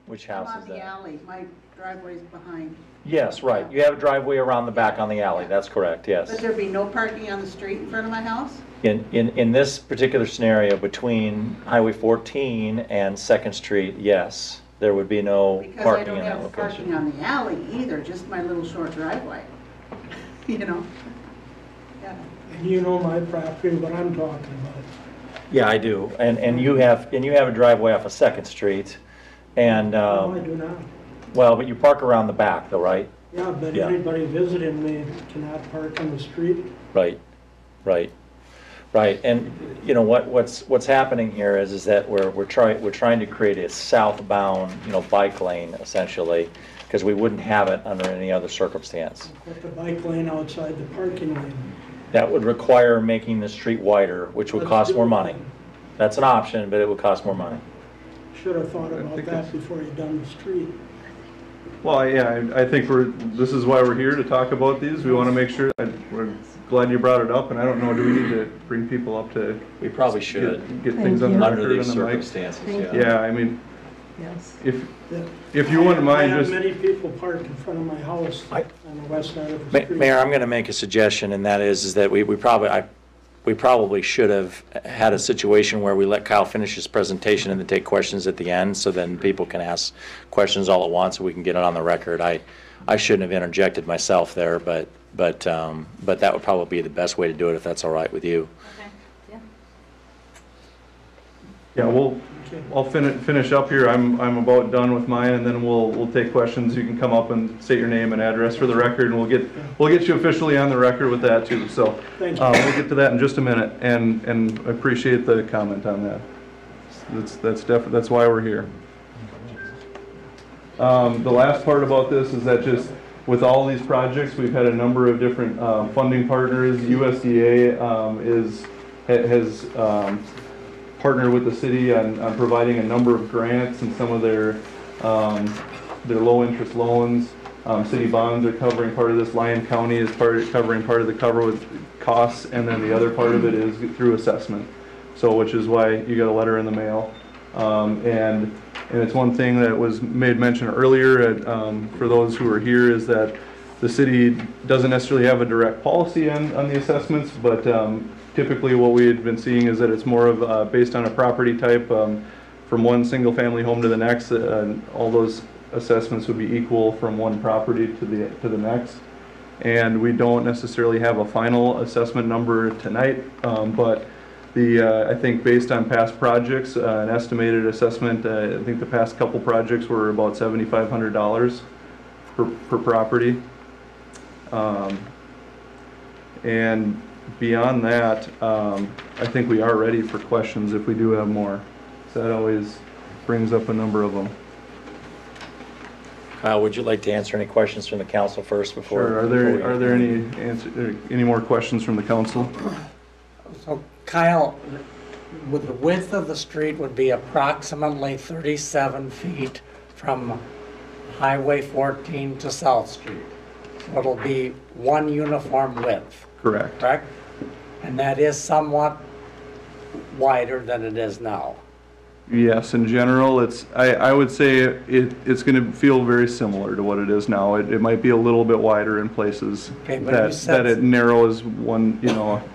Which I'm house on is the that? alley, my driveway's behind. Yes, right. You have a driveway around the back on the alley. That's correct, But yes. there'd be no parking on the street in front of my house? In this particular scenario, between Highway 14 and Second Street, yes, there would be no Because I parking don't in that have parking location. on the alley either, just my little short driveway. You know? Yeah. And you know my property, what I'm talking about. Yeah, I do. And you have a driveway off of Second Street, and No, I do not. well, but you park around the back, though, right? Yeah, but Yeah. anybody visiting me cannot park on the street. Right, right, right. And you know what's happening here is that we're trying to create a southbound, bike lane essentially, because we wouldn't have it under any other circumstance. Put the bike lane outside the parking lane. That would require making the street wider, which would Let's cost do more it money. then. That's an option, but it would cost more money. Should have thought about that before you done the street. Well, yeah, I think this is why we're here, to talk about these. We want to make sure, we're glad you brought it up, and I don't know, do we need to bring people up to We probably should, get things on the under record these and the mic? circumstances, Thank yeah. Yeah, I mean, Yes. if you wouldn't mind I have just, many people parked in front of my house on the west side of the street. Mayor, I'm going to make a suggestion, and that is that we probably should have had a situation where we let Kyle finish his presentation and then take questions at the end, so then people can ask questions all at once and we can get it on the record. I shouldn't have interjected myself there, but that would probably be the best way to do it, if that's all right with you. Okay, yeah. yeah, I'll finish up here. I'm about done with mine, and then we'll take questions. You can come up and state your name and address for the record, and we'll get you officially on the record with that too. So Thank you. we'll get to that in just a minute, and I appreciate the comment on that. That's why we're here. The last part about this is that just with all these projects, we've had a number of different funding partners. USDA has partnered with the city on providing a number of grants, and some of their low interest loans. City bonds are covering part of this. Lyon County is covering part of the cover with costs, and then the other part of it is through assessment. So, which is why you got a letter in the mail. And it's one thing that was made mention earlier for those who are here, is that the city doesn't necessarily have a direct policy on the assessments, but typically what we had been seeing is that it's more of based on a property type, from one single family home to the next. All those assessments would be equal from one property to the next. And we don't necessarily have a final assessment number tonight, but I think based on past projects, an estimated assessment, I think the past couple projects were about $7,500 per property. And beyond that, I think we are ready for questions if we do have more. So that always brings up a number of them. Kyle, would you like to answer any questions from the council first before? Sure. Are there any more questions from the council? So Kyle, with the width of the street would be approximately 37 feet from Highway 14 to South Street. So it'll be one uniform width, Correct. correct? And that is somewhat wider than it is now. Yes, in general, I would say it's going to feel very similar to what it is now. It might be a little bit wider in places. Okay, but you said- that it narrows one,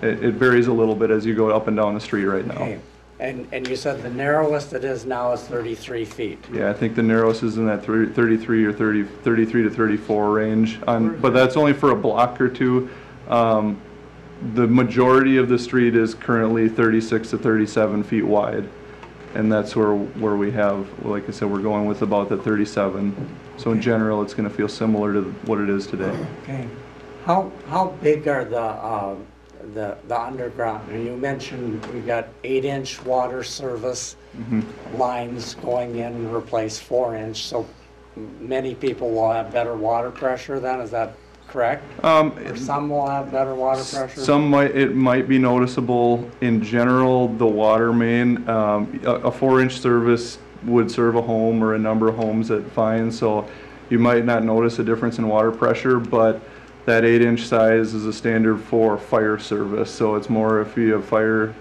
it varies a little bit as you go up and down the street right now. Okay. And you said the narrowest it is now is 33 feet. Yeah, I think the narrowest is in that 33 or 33 to 34 range, but that's only for a block or two. The majority of the street is currently 36 to 37 feet wide. And that's where we have, like I said, we're going with about the 37. So in general, it's going to feel similar to what it is today. Okay. How big are the underground? And you mentioned we got 8-inch water service lines going in and replace 4-inch. So many people will have better water pressure then, is that correct? Or some will have better water pressure? It might be noticeable. In general, the water main, a 4-inch service would serve a home or a number of homes at fine, so you might not notice a difference in water pressure, but that 8-inch size is a standard for fire service, so it's more if you have fire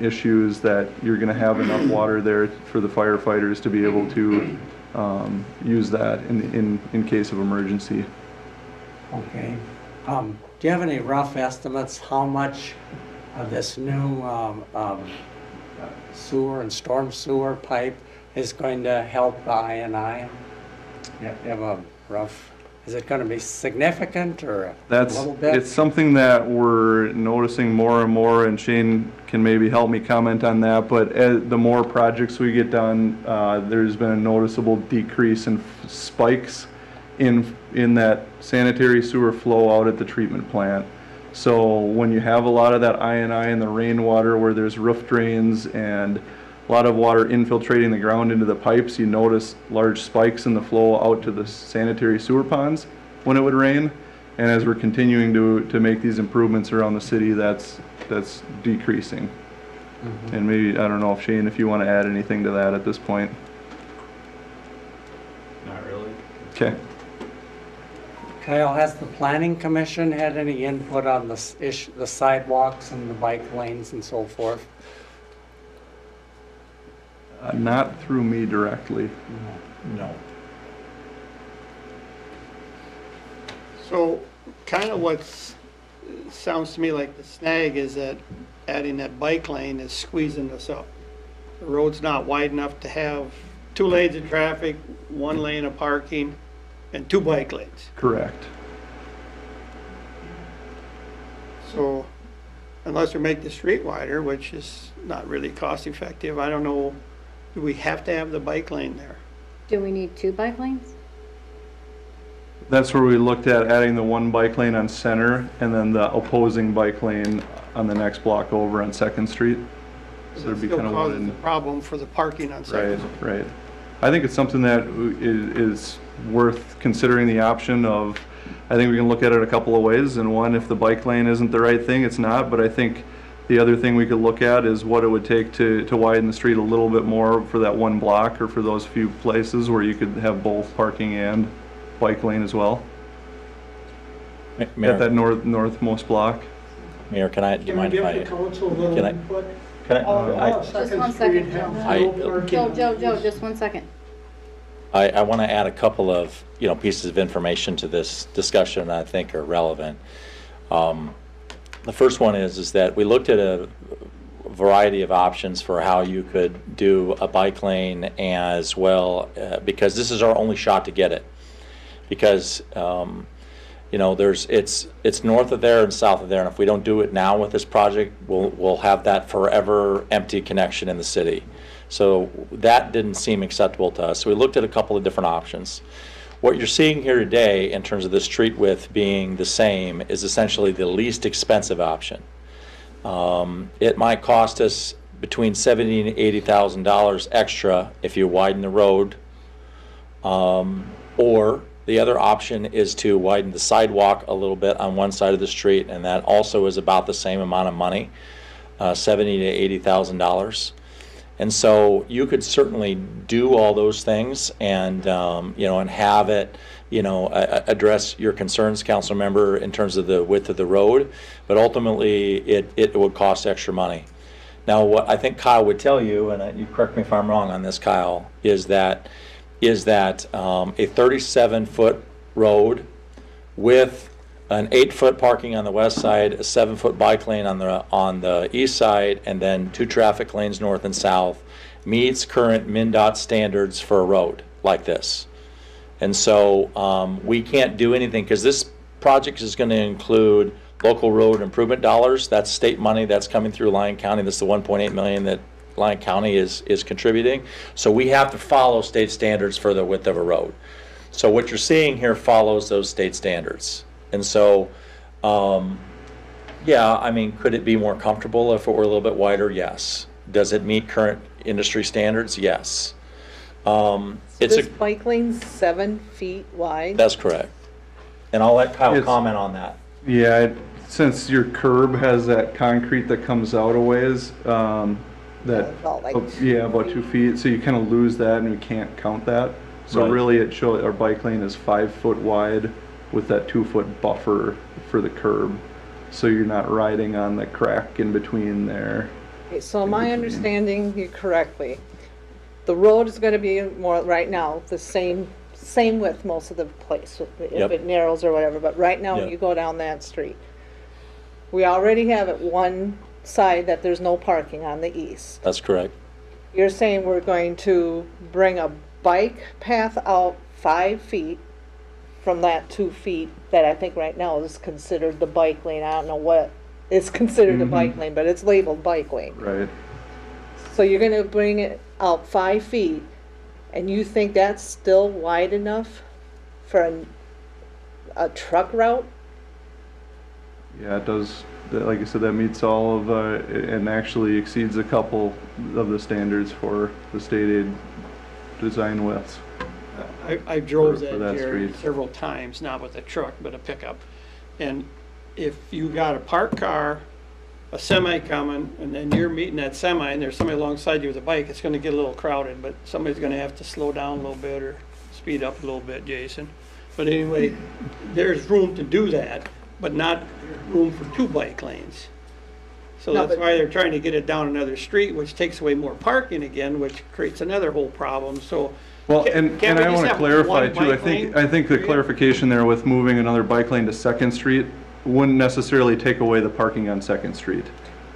issues that you're going to have enough water there for the firefighters to be able to use that in case of emergency. Okay. Do you have any rough estimates how much of this new sewer and storm sewer pipe is going to help the I&I? You have a rough, is it going to be significant or a little bit? It's something that we're noticing more and more, and Shane can maybe help me comment on that, but the more projects we get done, there's been a noticeable decrease in spikes in that sanitary sewer flow out at the treatment plant. So when you have a lot of that I&I in the rainwater where there's roof drains and a lot of water infiltrating the ground into the pipes, you notice large spikes in the flow out to the sanitary sewer ponds when it would rain. And as we're continuing to make these improvements around the city, that's decreasing. Mm-hmm. And maybe, I don't know if Shane, if you want to add anything to that at this point. Not really. Okay. Kyle, has the planning commission had any input on the sidewalks and the bike lanes and so forth? Not through me directly. No. So kind of sounds to me like the snag is that adding that bike lane is squeezing us up. The road's not wide enough to have 2 lanes of traffic, 1 lane of parking, and 2 bike lanes. Correct. So unless we make the street wider, which is not really cost effective, I don't know, do we have to have the bike lane there? Do we need 2 bike lanes? That's where we looked at adding the 1 bike lane on Center and then the opposing bike lane on the next block over on 2nd Street. So there'd be kind of one. Still causes a problem for the parking on Second. Right. I think it's something that is worth considering the option of. I think we can look at it a couple of ways, and one, if the bike lane isn't the right thing, it's not, but I think the other thing we could look at is what it would take to widen the street a little bit more for that 1 block or for those few places where you could have both parking and bike lane as well. Mayor, At that northmost block. Mayor, do you mind if Can I? we give the council a little can I- input? Can I, On Just 1 Second second, Street, have I- no parking. Joe, just 1 second. I want to add a couple of, pieces of information to this discussion that I think are relevant. The first one is that we looked at a variety of options for how you could do a bike lane as well, because this is our only shot to get it. Because, it's north of there and south of there, and if we don't do it now with this project, we'll have that forever empty connection in the city. So that didn't seem acceptable to us. So we looked at a couple of different options. What you're seeing here today in terms of the street width being the same is essentially the least expensive option. It might cost us between $70,000 and $80,000 extra if you widen the road, or the other option is to widen the sidewalk a little bit on one side of the street, and that also is about the same amount of money, $70,000 to $80,000. And so you could certainly do all those things and, and have it, address your concerns, council member, in terms of the width of the road, but ultimately it would cost extra money. Now, what I think Kyle would tell you, and you correct me if I'm wrong on this, Kyle, is that a 37-foot road with an 8-foot parking on the west side, a 7-foot bike lane on the east side, and then 2 traffic lanes north and south meets current MnDOT standards for a road like this. And so we can't do anything because this project is going to include local road improvement dollars. That's state money that's coming through Lyon County. That's the $1.8 million that Lyon County is contributing. So we have to follow state standards for the width of a road. So what you're seeing here follows those state standards. And so, could it be more comfortable if it were a little bit wider? Yes. Does it meet current industry standards? Yes. This bike lane's 7 feet wide? That's correct. And I'll let Kyle comment on that. Yeah, since your curb has that concrete that comes out a ways, about 2 feet, so you kind of lose that and we can't count that. So Right. really it shows our bike lane is 5 foot wide with that 2-foot buffer for the curb. So you're not riding on the crack in between there. Okay, so am I understanding you correctly? the road is gonna be more, right now, the same width most of the place, if Yep. it narrows or whatever, but right now, when Yep. you go down that street, we already have at one side that there's no parking on the east. That's correct. You're saying we're going to bring a bike path out 5 feet from that 2 feet that I think right now is considered the bike lane. I don't know what is considered a bike lane, but it's labeled bike lane. Right. So you're gonna bring it out 5 feet, and you think that's still wide enough for a truck route? Yeah, it does. Like I said, that meets all of, and actually exceeds a couple of the standards for the state aid design widths. I drove For that that here street. several times, not with a truck, but a pickup. And if you got a parked car, a semi coming, and then you're meeting that semi, and there's somebody alongside you with a bike, it's gonna get a little crowded, but somebody's gonna have to slow down a little bit or speed up a little bit, Jason. But anyway, there's room to do that, but not room for 2 bike lanes. So No, that's but- why they're trying to get it down another street, which takes away more parking again, which creates another whole problem, so. Well, Can't and we I just want to have clarify one too, bike lane? I think the Period? clarification there with moving another bike lane to Second Street wouldn't necessarily take away the parking on Second Street.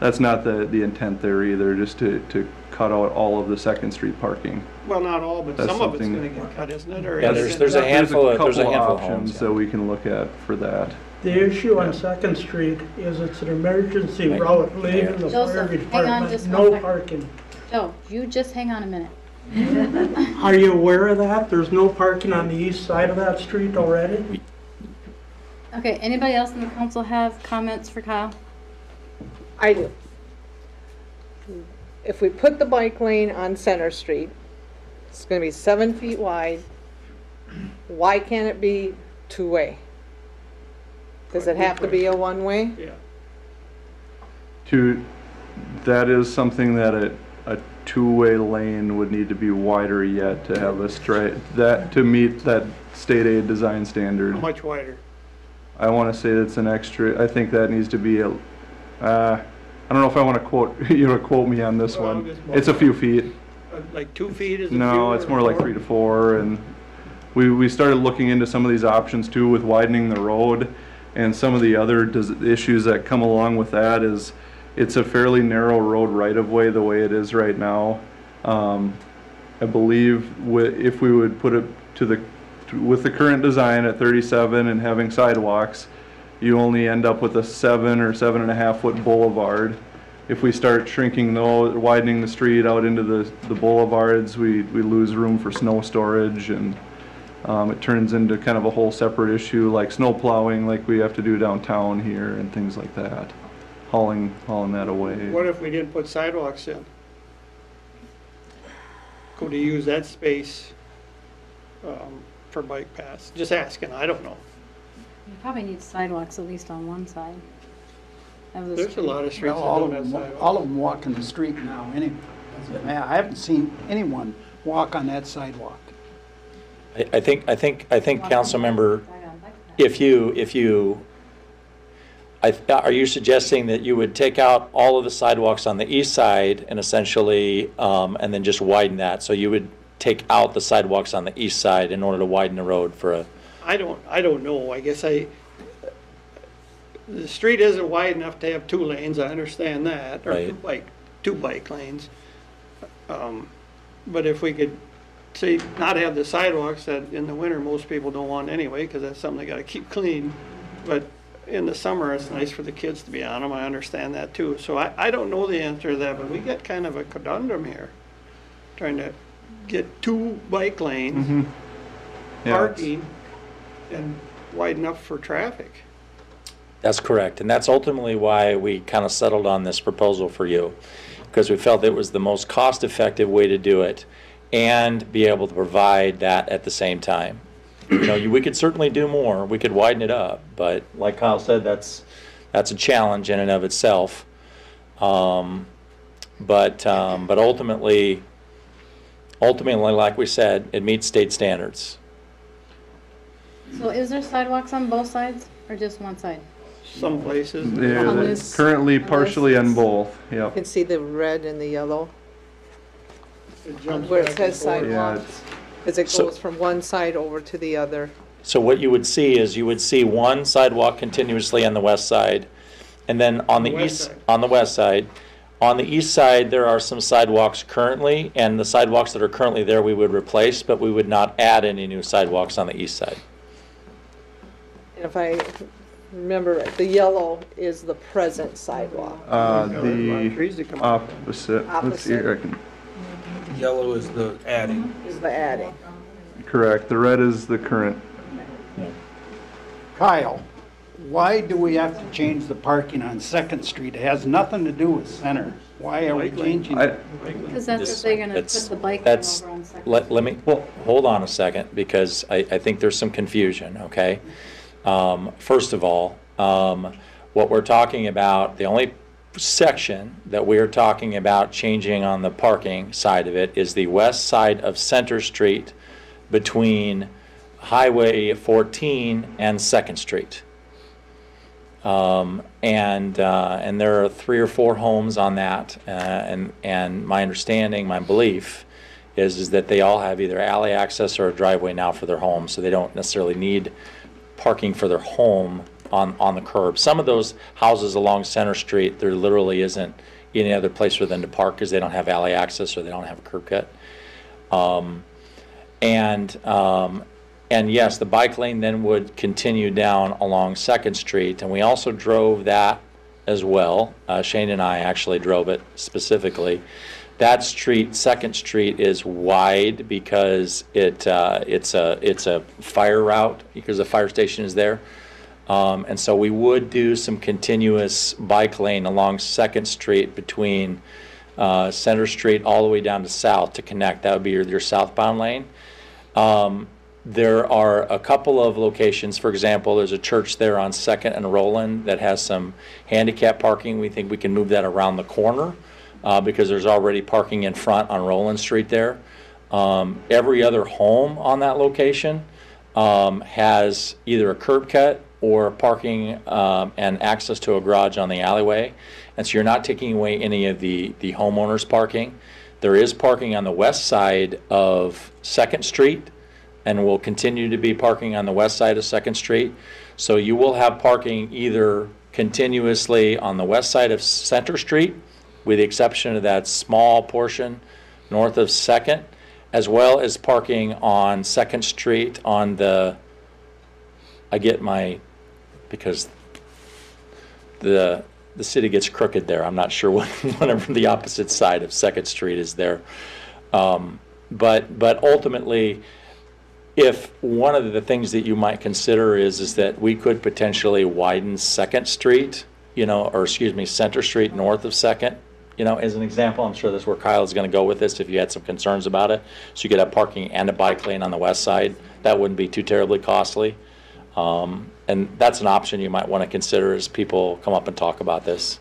That's not the intent there either, just to cut out all of the Second Street parking. Well, not all, but That's some of it's something- gonna get cut, isn't it? Or Yeah, is it- there's a handful of couple homes, options yeah. that we can look at for that. The issue Yeah. on Second Street is it's an emergency Mayor. route leaving the Joseph, fire hang on just department, one no second. parking. Joe, you just hang on a minute. Are you aware of that? There's no parking on the east side of that street already? Okay, anybody else in the council have comments for Kyle? I do. If we put the bike lane on Center Street, it's gonna be 7 feet wide. Why can't it be 2-way? Does it have to be a one-way? Yeah. That is something that a two-way lane would need to be wider yet to have a straight, to meet that state aid design standard. How much wider? I want to say that's an extra, I think that needs to be I don't know if I want to quote, quote me on this Well, one. it's- It's a few feet. Like 2 feet is a No, fewer it's or more like 3 to 4, and we started looking into some of these options too with widening the road, and some of the other issues that come along with that is it's a fairly narrow road right-of-way the way it is right now. I believe if we would put it with the current design at 37 and having sidewalks, you only end up with a 7 or 7.5 foot boulevard. If we start shrinking those, widening the street out into the boulevards, we lose room for snow storage, and it turns into kind of a whole separate issue like snow plowing like we have to do downtown here and things like that, hauling that away. What if we didn't put sidewalks in? Could we use that space for bike paths? Just asking, I don't know. You probably need sidewalks at least on one side of the There's a street. lot of streets Well, that all don't of have them, sidewalks. all of them walk in the street now anyway. I haven't seen anyone walk on that sidewalk. I think, council member, if you, are you suggesting that you would take out all of the sidewalks on the east side and essentially, and then just widen that? So you would take out the sidewalks on the east side in order to widen the road for a, I don't know. I guess the street isn't wide enough to have 2 lanes, I understand that, or Right. two bike lanes. But if we could, say, not have the sidewalks that in the winter most people don't want anyway, because that's something they gotta keep clean. But in the summer, it's nice for the kids to be on them, I understand that too. So I don't know the answer to that, but we got kind of a conundrum here. Trying to get 2 bike lanes, Mhm. Yeah, parking, and wide enough for traffic. that's correct. And that's ultimately why we kind of settled on this proposal for you, because we felt it was the most cost-effective way to do it and be able to provide that at the same time. We could certainly do more. We could widen it up, but like Kyle said, that's a challenge in and of itself. But ultimately, like we said, it meets state standards. So is there sidewalks on both sides or just one side? Some places. Yeah, On that's this- currently on partially this- on both, You yep. can see the red and the yellow. It jumps Where it back says and forth. Yeah, sidewalks, as it So- goes from one side over to the other. So what you would see is you would see one sidewalk continuously on the west side, and then on the West east, side. on the west side. On the east side, there are some sidewalks currently, and the sidewalks that are currently there we would replace, but we would not add any new sidewalks on the east side. And if I remember right, the yellow is the present sidewalk. The Trees that come up. opposite, let's see here, I can, Yellow is the adding. Is the adding. correct, the red is the current. Kyle, why do we have to change the parking on Second Street? It has nothing to do with Center. Why are we changing I, it? Because that's This- what they're gonna that's- put the bike lane that's- over on Second. Let me, hold on a second, because I think there's some confusion, okay? First of all, what we're talking about, the only section that we're talking about changing on the parking side of it is the west side of Center Street between Highway 14 and Second Street. And there are 3 or 4 homes on that, and my understanding, my belief is that they all have either alley access or a driveway now for their home, so they don't necessarily need parking for their home on the curb. Some of those houses along Center Street, there literally isn't any other place for them to park because they don't have alley access or they don't have a curb cut. And yes, the bike lane then would continue down along Second Street, and we also drove that as well. Shane and I actually drove it specifically. That street, Second Street, is wide because it's a fire route because the fire station is there. And so we would do some continuous bike lane along Second Street between Center Street all the way down to South to connect. That would be your southbound lane. There are a couple of locations. For example, there's a church there on Second and Roland that has some handicap parking. We think we can move that around the corner because there's already parking in front on Roland Street there. Every other home on that location has either a curb cut or parking and access to a garage on the alleyway. And so you're not taking away any of the homeowners' parking. There is parking on the west side of Second Street, and will continue to be parking on the west side of Second Street. So you will have parking either continuously on the west side of Center Street, with the exception of that small portion north of Second, as well as parking on Second Street on the, because the city gets crooked there. I'm not sure whenever the opposite side of Second Street is there. But ultimately, if one of the things that you might consider is that we could potentially widen Second Street, Center Street north of Second, as an example. I'm sure that's where Kyle is going to go with this if you had some concerns about it. So you could have parking and a bike lane on the west side. That wouldn't be too terribly costly. And that's an option you might want to consider as people come up and talk about this.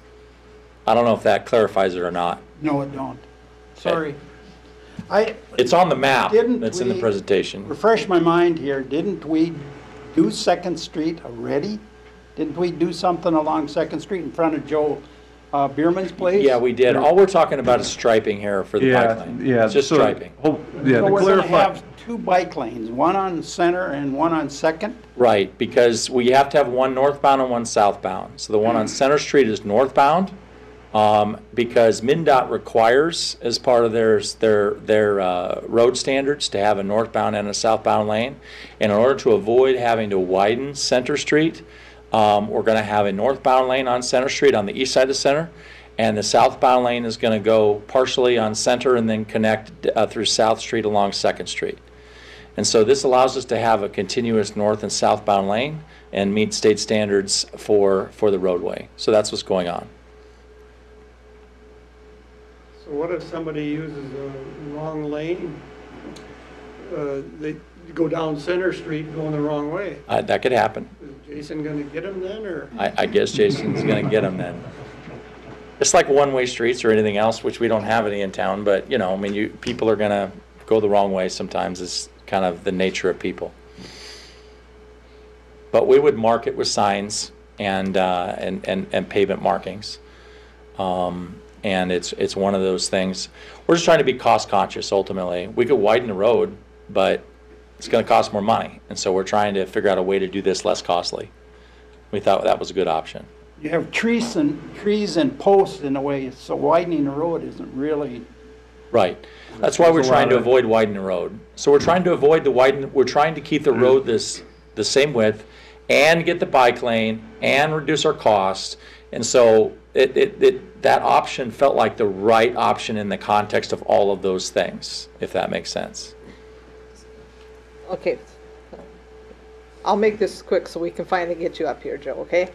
I don't know if that clarifies it or not. No, it don't. Sorry. It's on the map Didn't that's in the we- presentation. Refresh my mind here, didn't we do Second Street already? Didn't we do something along Second Street in front of Joe Bierman's place? Yeah, we did. All we're talking about is striping here for the bike lane. Yeah. It's just so- striping. Yeah, So to we're gonna clarify, have 2 bike lanes, one on Center and one on Second? Right, because we have to have one northbound and one southbound. So the one on Center Street is northbound, because MnDOT requires, as part of their road standards, to have a northbound and a southbound lane. And in order to avoid having to widen Center Street, we're going to have a northbound lane on Center Street on the east side of Center, and the southbound lane is going to go partially on Center and then connect through South Street along Second Street. And so this allows us to have a continuous north and southbound lane and meet state standards for the roadway. So that's what's going on. So what if somebody uses a wrong lane? They go down Center Street going the wrong way. That could happen. Is Jason gonna get them then, or? I guess Jason's going to get them then. It's like one-way streets or anything else, which we don't have any in town, but, people are going to go the wrong way sometimes. It's kind of the nature of people. But we would mark it with signs and pavement markings. And it's one of those things, we're just trying to be cost conscious ultimately. We could widen the road, but it's gonna cost more money. And so we're trying to figure out a way to do this less costly. We thought that was a good option. You have trees and posts in a way, so widening the road isn't really, Right. That's why we're There's a trying to lot of- avoid widening the road. So we're trying to avoid we're trying to keep the road the same width and get the bike lane and reduce our costs. And so that option felt like the right option in the context of all of those things, if that makes sense. Okay. I'll make this quick so we can finally get you up here, Joe, okay?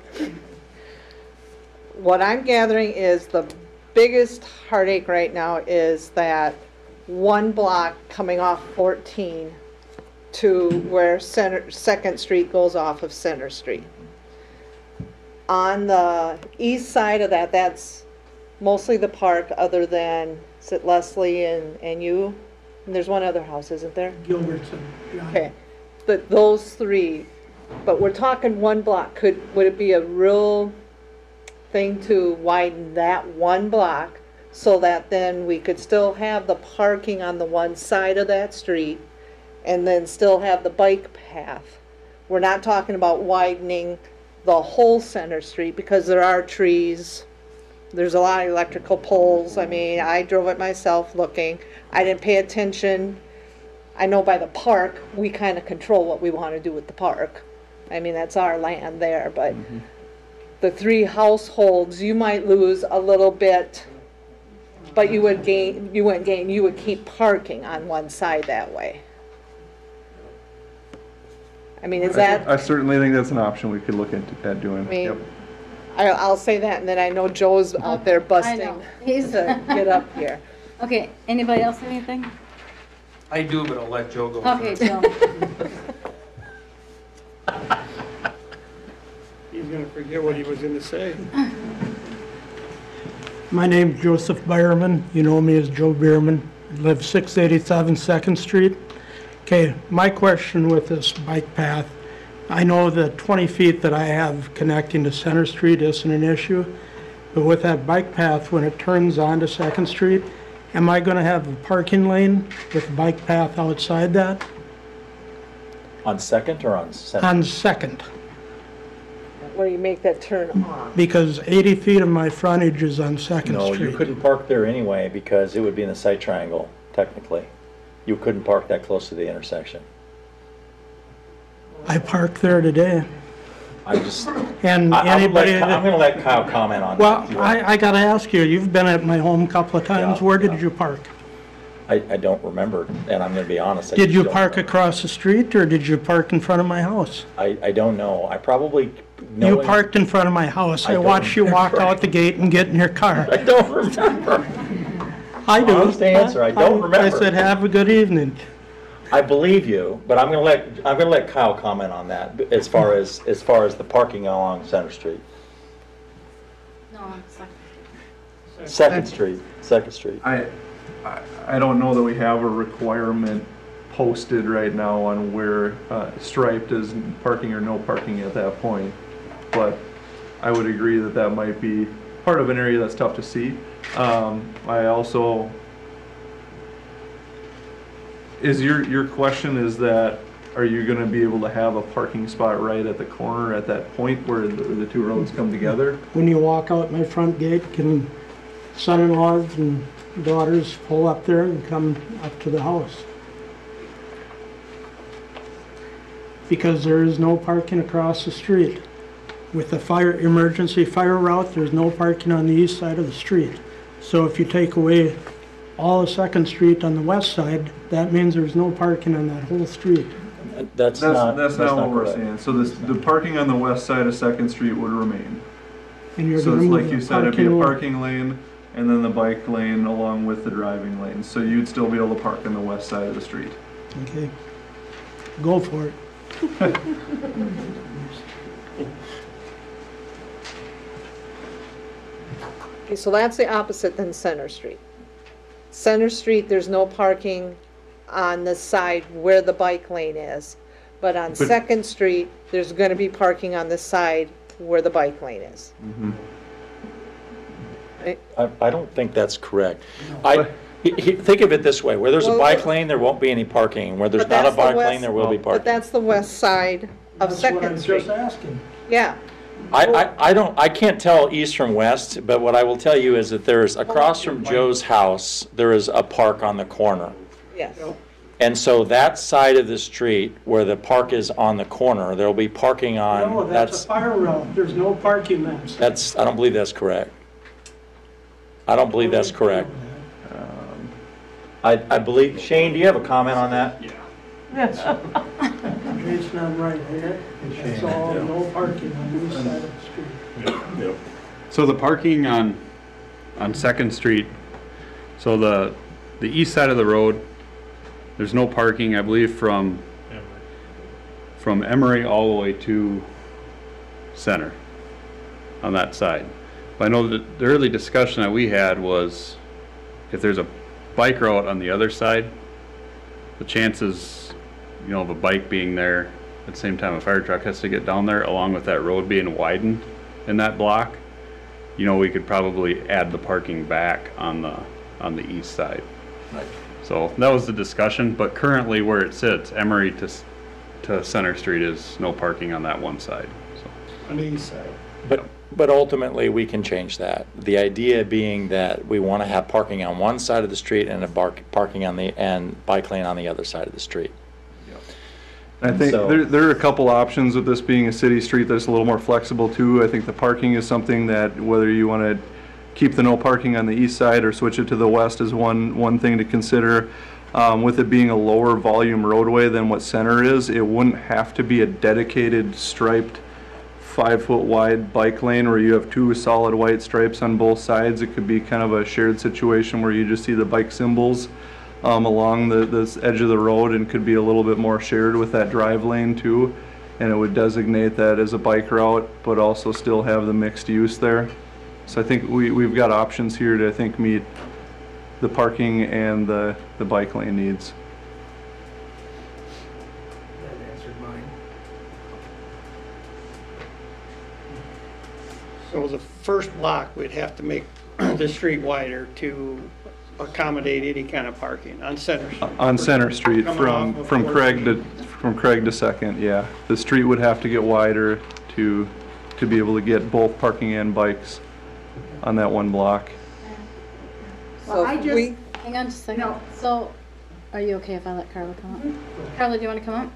What I'm gathering is the biggest heartache right now is that one block coming off 14 to where Second Street goes off of Center Street. On the east side of that, that's mostly the park other than, is it Leslie and you? And there's one other house, isn't there? Gilbertson. yeah. Okay, but those three, but we're talking one block, would it be a real thing to widen that one block so that then we could still have the parking on the one side of that street and then still have the bike path? We're not talking about widening the whole Center Street because there are trees, there's a lot of electrical poles. I mean, I drove it myself looking. I didn't pay attention. I know by the park, we kind of control what we want to do with the park. I mean, that's our land there, but the three households, you might lose a little bit, but you wouldn't gain, you would keep parking on one side that way. I mean, is that, I certainly think that's an option we could look at doing. I mean, Yep. I'll say that, and then I know Joe's out there busting know. He's- to get up here. Okay, anybody else have anything? I do, but I'll let Joe go Okay, first. Jill. He's gonna forget what he was gonna say. My name's Joseph Byerman. You know me as Joe Bierman. I live 687 Second Street. Okay, my question with this bike path, I know the 20 feet that I have connecting to Center Street isn't an issue, but with that bike path, when it turns onto Second Street, am I gonna have a parking lane with a bike path outside that? On Second or on Center? On Second, Where you make that turn off. because 80 feet of my frontage is on Second No, Street. you couldn't park there anyway because it would be in the site triangle, technically. You couldn't park that close to the intersection. I parked there today, I just, and I'm anybody gonna that... let Kyle comment on Well, that. if you want. I gotta ask you, you've been at my home a couple of times, Yeah, where did yeah. you park? I don't remember, and I'm gonna be honest. I Did you don't park remember. across the street, or did you park in front of my house? I don't know. I probably, You knowing- parked in front of my house, I I don't watched you walk remember. out the gate and get in your car. I don't remember. I do. Honest answer, I don't I remember. said, have a good evening. I believe you, but I'm gonna let Kyle comment on that as far as the parking along Center Street. No, it's like, Second Street. I don't know that we have a requirement posted right now on where striped is parking or no parking at that point. But I would agree that that might be part of an area that's tough to see. I also, is your question is that, are you gonna be able to have a parking spot right at the corner at that point where the two roads come together? When you walk out my front gate, can son-in-laws and daughters pull up there and come up to the house? Because there is no parking across the street. With the emergency fire route, there's no parking on the east side of the street. So if you take away all of Second Street on the west side, that means there's no parking on that whole street. That's That's not not what we're correct. saying. So the parking on the west side of Second Street would remain. And you're So gonna it's move like you the said, it'd be a lot. parking lane and then the bike lane along with the driving lane. So you'd still be able to park on the west side of the street. Okay. Go for it. Okay, so that's the opposite than Center Street. Center Street, there's no parking on the side where the bike lane is. But on But- Second Street, there's gonna be parking on the side where the bike lane is. I don't think that's correct. Think of it this way, where there's a Well, bike lane, there won't be any parking. Where there's But not a that's the bike west- lane, there will be But parking. that's the west side of That's what I Second was Street. just asking. Yeah, I can't tell east from west, but what I will tell you is that there's, across from Joe's house, there is a park on the corner. yes. And so that side of the street where the park is on the corner, there'll be parking No, on, that's a fire route. There's no parking there. I don't believe that's correct. I don't believe that's correct. I believe, Shane, do you have a comment on that? Jason, I'm right here. It's all no parking on the east side of the street. So the parking on Second Street, so the east side of the road, there's no parking, I believe, from Emory all the way to Center on that side. But I know that the early discussion that we had was if there's a bike route on the other side, the chances, of a bike being there at the same time a fire truck has to get down there, along with that road being widened in that block, we could probably add the parking back on the east side. Right. So that was the discussion, but currently where it sits, Emory to Center Street is no parking on that one side, so. On the east side. But ultimately, we can change that. The idea being that we want to have parking on one side of the street and parking and bike lane on the other side of the street. I think So- there are a couple options with this being a city street that's a little more flexible too. I think the parking is something that whether you want to keep the no parking on the east side or switch it to the west is one thing to consider. With it being a lower volume roadway than what Center is, it wouldn't have to be a dedicated striped 5-foot wide bike lane where you have two solid white stripes on both sides. It could be kind of a shared situation where you just see the bike symbols along the edge of the road, and could be a little bit more shared with that drive lane too. And it would designate that as a bike route, but also still have the mixed use there. So I think we've got options here to, I think, meet the parking and the bike lane needs. That answered mine. So the first block, we'd have to make the street wider to accommodate any kind of parking on Center Street. On Center Street, Coming off of from Fourth Craig to Second, yeah. The street would have to get wider to be able to get both parking and bikes on that one block. So I if just- we, Hang on just a second. No. So, are you okay if I let Carla come up? Carla, do you want to come up?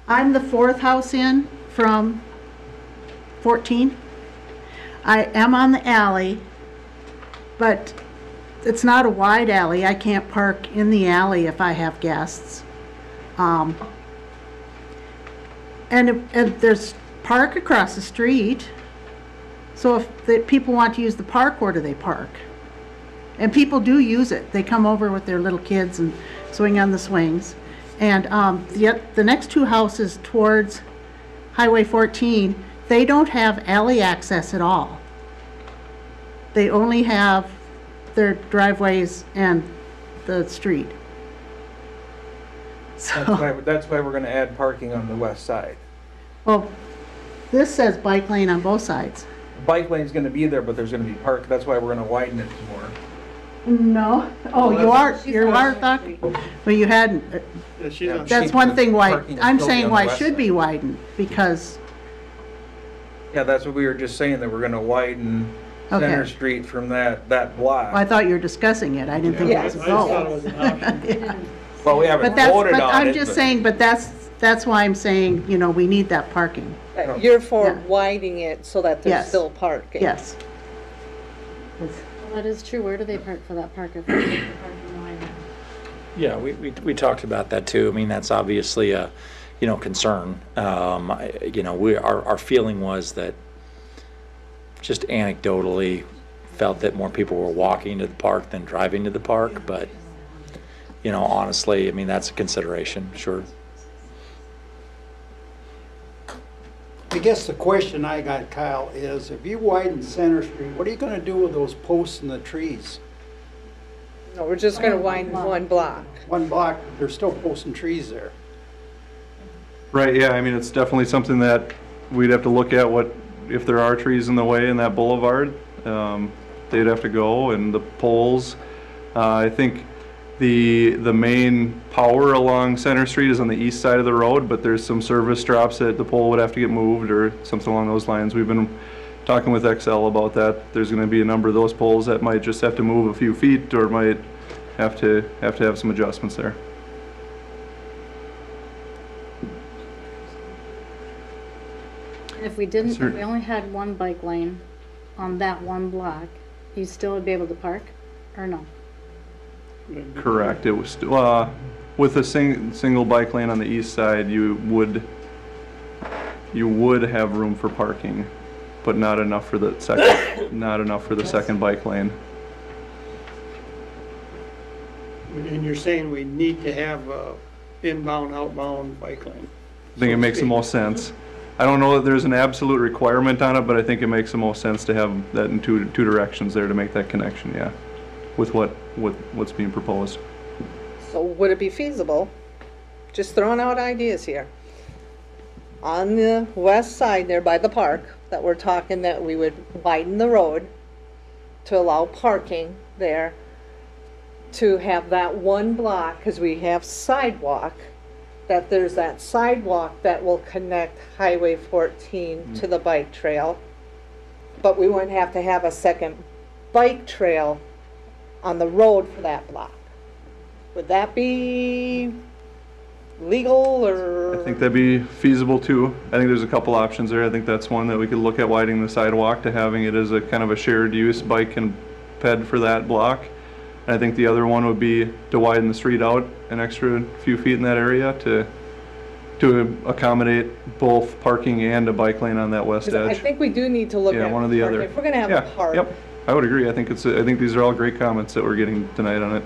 I'm the fourth house in from 14. I am on the alley, but it's not a wide alley. I can't park in the alley if I have guests. And there's park across the street. So if the people want to use the park, where do they park? And people do use it. They come over with their little kids and swing on the swings. And the next two houses towards Highway 14, they don't have alley access at all. They only have their driveways and the street. So, That's why we're gonna add parking on the west side. well, this says bike lane on both sides. Bike lane's gonna be there, but there's gonna be park, that's why we're gonna widen it some more. No, oh, you are talking, well, you hadn't, Yeah, she's on- that's one thing why, Parking will I'm still be saying on the why it west should side. be widened, because, Yeah, that's what we were just saying, that we're gonna widen Center Okay. Street from that block. I thought you were discussing it, I didn't think Yeah, it I was just a thought it vote. was an option. Well, we haven't voted on it. I'm just but- saying, but that's why I'm saying, we need that parking, you're for Yeah. widening it so that there's Yes. still parking. yes. Well, that is true. Where do they park for that park if they make the parking wider? Yeah, we talked about that too. I mean, that's obviously a, concern. Our feeling was that just anecdotally felt that more people were walking to the park than driving to the park, but, honestly, I mean, that's a consideration, sure. I guess the question I got, Kyle, is if you widen Center Street, what are you gonna do with those posts and the trees? No, we're just gonna widen one block. One block, there's still posts and trees there. Right, yeah, I mean, it's definitely something that we'd have to look at if there are trees in the way in that boulevard, they'd have to go, and the poles. I think the main power along Center Street is on the east side of the road, but there's some service drops that the pole would have to get moved or something along those lines. We've been talking with XL about that. There's gonna be a number of those poles that might just have to move a few feet or might have to have some adjustments there. If we didn't, Sure. if we only had one bike lane on that one block, you still would be able to park, or no? Correct. It was with a single bike lane on the east side, you would have room for parking, but not enough for the second bike lane. And you're saying we need to have a inbound, outbound bike lane? I think it makes the most sense. I don't know that there's an absolute requirement on it, but I think it makes the most sense to have that in two directions there to make that connection, yeah, with what's being proposed. So would it be feasible, just throwing out ideas here, on the west side there by the park, that we're talking that we would widen the road to allow parking there, to have that one block, because we have sidewalk, that there's that sidewalk that will connect Highway 14 to the bike trail, but we wouldn't have to have a second bike trail on the road for that block. Would that be legal, or? I think that'd be feasible too. I think there's a couple options there. I think that's one that we could look at, widening the sidewalk to having it as a kind of a shared use bike and ped for that block. And I think the other one would be to widen the street out an extra few feet in that area to accommodate both parking and a bike lane on that west 'Cause I edge. think we do need to look Yeah, at one or the parking. other. If we're gonna have Yeah, a park. Yep, I would agree. I think these are all great comments that we're getting tonight on it.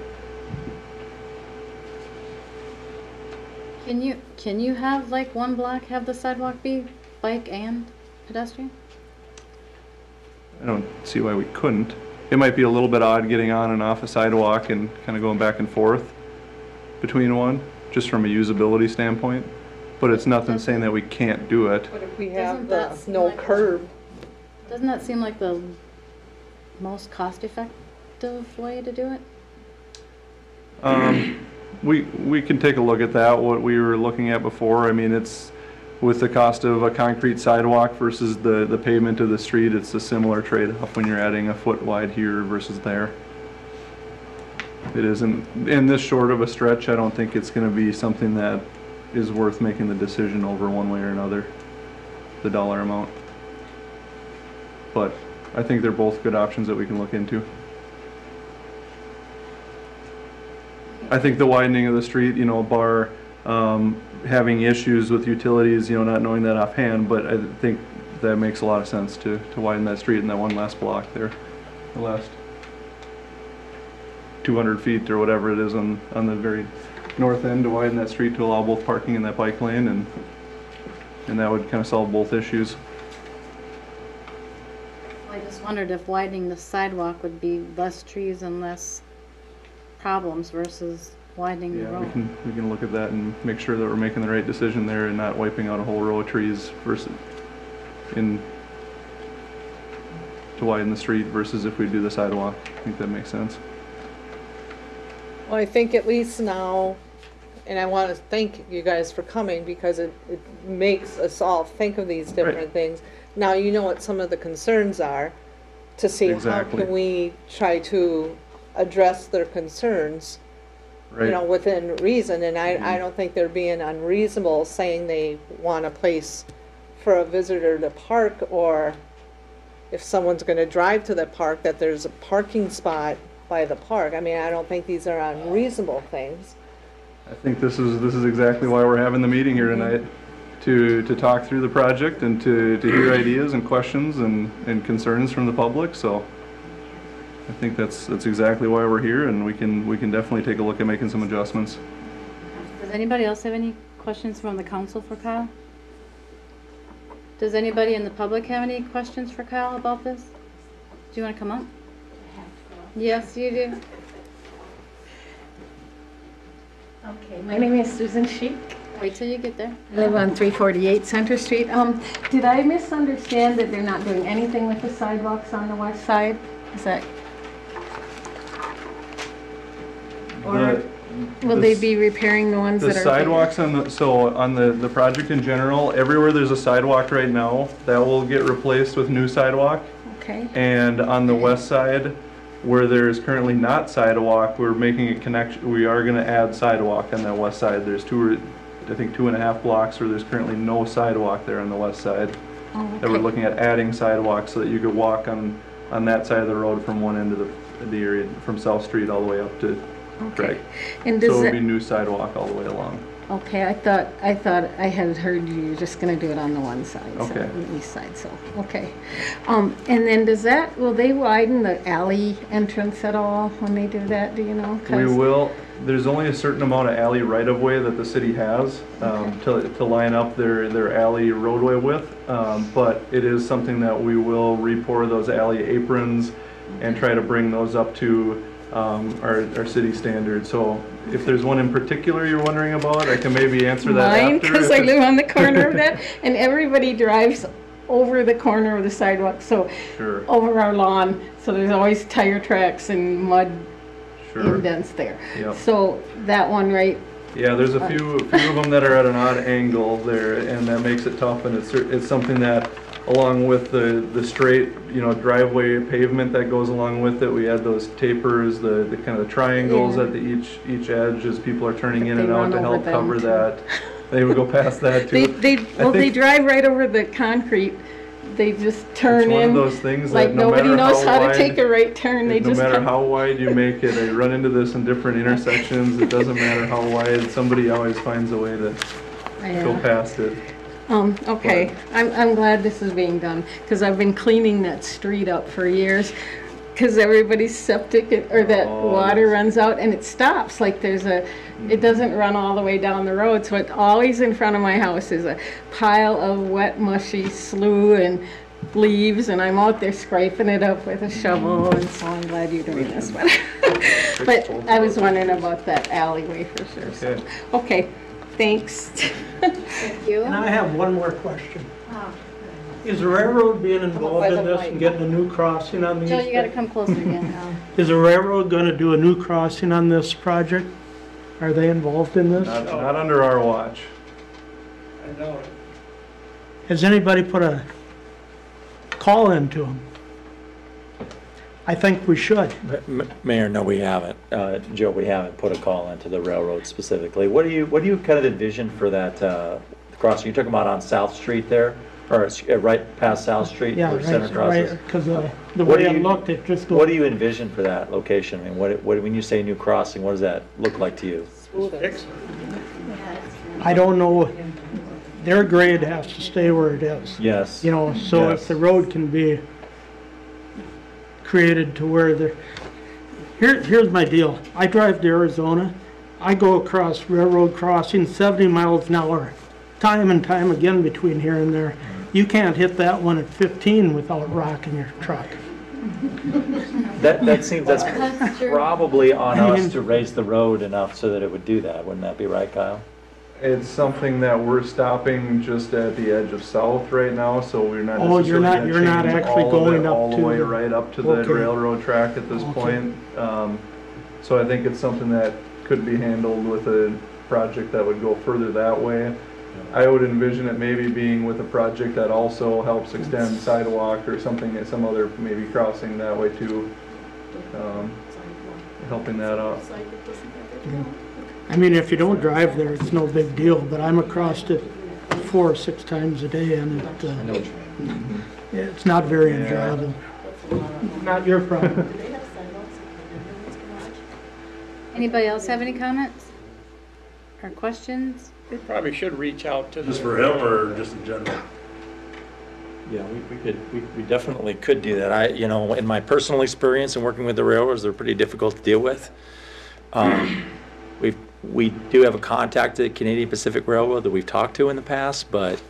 Can you have like one block have the sidewalk be bike and pedestrian? I don't see why we couldn't. It might be a little bit odd getting on and off a sidewalk and kind of going back and forth between one, just from a usability standpoint. But it's nothing saying that we can't do it. But if we have Doesn't that the seem no like- curb, Doesn't that seem like the most cost-effective way to do it? We can take a look at that, what we were looking at before. I mean, it's with the cost of a concrete sidewalk versus the pavement of the street, it's a similar trade-off when you're adding a foot wide here versus there. It isn't, in this short of a stretch, I don't think it's gonna be something that is worth making the decision over one way or another, the dollar amount. But I think they're both good options that we can look into. I think the widening of the street, bar having issues with utilities, not knowing that offhand, but I think that makes a lot of sense to widen that street in that one last block there, the last 200 feet or whatever it is on the very north end, to widen that street to allow both parking in that bike lane, and that would kind of solve both issues. I just wondered if widening the sidewalk would be less trees and less problems versus widening the Yeah, road. we can look at that and make sure that we're making the right decision there and not wiping out a whole row of trees versus to widen the street versus if we do the sidewalk. I think that makes sense. well, I think at least now, and I want to thank you guys for coming, because it makes us all think of these different Right. things. Now you know what some of the concerns are, to see Exactly. how can we try to address their concerns, Right. within reason. And I don't think they're being unreasonable saying they want a place for a visitor to park, or if someone's going to drive to the park, that there's a parking spot by the park. I mean, I don't think these are unreasonable things. I think this is exactly why we're having the meeting here tonight, to talk through the project and to hear ideas and questions and concerns from the public. So I think that's exactly why we're here, and we can definitely take a look at making some adjustments. Does anybody else have any questions from the council for Kyle? Does anybody in the public have any questions for Kyle about this? Do you want to come up? Yes, you do. Okay, my name is Susan Sheik. Wait till you get there. I live on 348 Center Street. Did I misunderstand that they're not doing anything with the sidewalks on the west side? Is that? Or will they be repairing the ones The that are? sidewalks on the project in general, everywhere there's a sidewalk right now, that will get replaced with new sidewalk. Okay. And on the west side, where there's currently not sidewalk, we're making a connection, we are gonna add sidewalk on that west side. There's I think 2.5 blocks where there's currently no sidewalk there on the west side. Oh, okay. That we're looking at adding sidewalks so that you could walk on that side of the road from one end of the area, from South Street all the way up to Craig. And So does it'll it, be new sidewalk all the way along. okay, I thought I had heard you were just gonna do it on the one side, so Okay. on the east side, so, okay. And then will they widen the alley entrance at all when they do that, do you know? 'Cause- We will, there's only a certain amount of alley right-of-way that the city has to line up their alley roadway with, but it is something that we will re-pour those alley aprons and try to bring those up to our city standards. So if there's one in particular you're wondering about, I can maybe answer that after. Mine, because I live on the corner of that, and everybody drives over the corner of the sidewalk, so Sure. over our lawn, so there's always tire tracks and mud Sure. indents there. Yep. So that one right, Yeah, there's a few of them that are at an odd angle there, and that makes it tough, and it's something that, along with the straight, driveway pavement that goes along with it, we add those tapers, the kind of triangles Yeah. at each edge as people are turning in They and out run to over help them, cover too. that. They would go past that too. they think drive right over the concrete. They just turn It's one in. of those things like that no nobody matter knows how to wide- take a right turn. They No just matter come- how wide you make it, I run into this in different intersections, it doesn't matter how wide, somebody always finds a way to go Yeah. past it. Okay, I'm glad this is being done, because I've been cleaning that street up for years, because everybody's septic, or that water runs out, and it stops, like it doesn't run all the way down the road, so it always in front of my house is a pile of wet, mushy slough and leaves, and I'm out there scraping it up with a shovel, and so I'm glad you're doing this, but I was wondering about that alleyway for sure, so, okay, thanks. Thank you. And I have one more question. Is the railroad being involved in this and getting a new crossing on the Joe, east? you gotta come closer again. Is the railroad gonna do a new crossing on this project? Are they involved in this? Not under our watch. I know. Has anybody put a call into them? I think we should. Mayor, no, we haven't. Joe, we haven't put a call into the railroad specifically. What do you kind of envision for that crossing? You're talking about on South Street there, or right past South Street Yeah, where Center crosses? because the What way do it you- looked, it just goes. What do you envision for that location? I mean, when you say new crossing, what does that look like to you? I don't know. Their grade has to stay where it is. Yes. So Yes. if the road can be created to where here's my deal. I drive to Arizona. I go across railroad crossing 70 miles an hour, time and time again between here and there. You can't hit that one at 15 without rocking your truck. That seems, that's That's true. probably on I us mean- to raise the road enough so that it would do that. Wouldn't that be right, Kyle? It's something that we're stopping just at the edge of South right now, so we're not Oh, necessarily you're not- gonna you're not change actually all of going it up all the to way the- right up to the Okay. railroad track at this Okay. point. So I think it's something that could be handled with a project that would go further that way. I would envision it maybe being with a project that also helps extend sidewalk or something, some other maybe crossing that way too, helping that out. I mean, if you don't drive there, it's no big deal, but I'm across it 4 or 6 times a day, and it's not very enjoyable. Not your problem. Anybody else have any comments or questions? We probably should reach out to Just the, for him or just in general? Yeah, we definitely could do that. In my personal experience in working with the railroads, they're pretty difficult to deal with. We do have a contact at Canadian Pacific Railroad that we've talked to in the past, but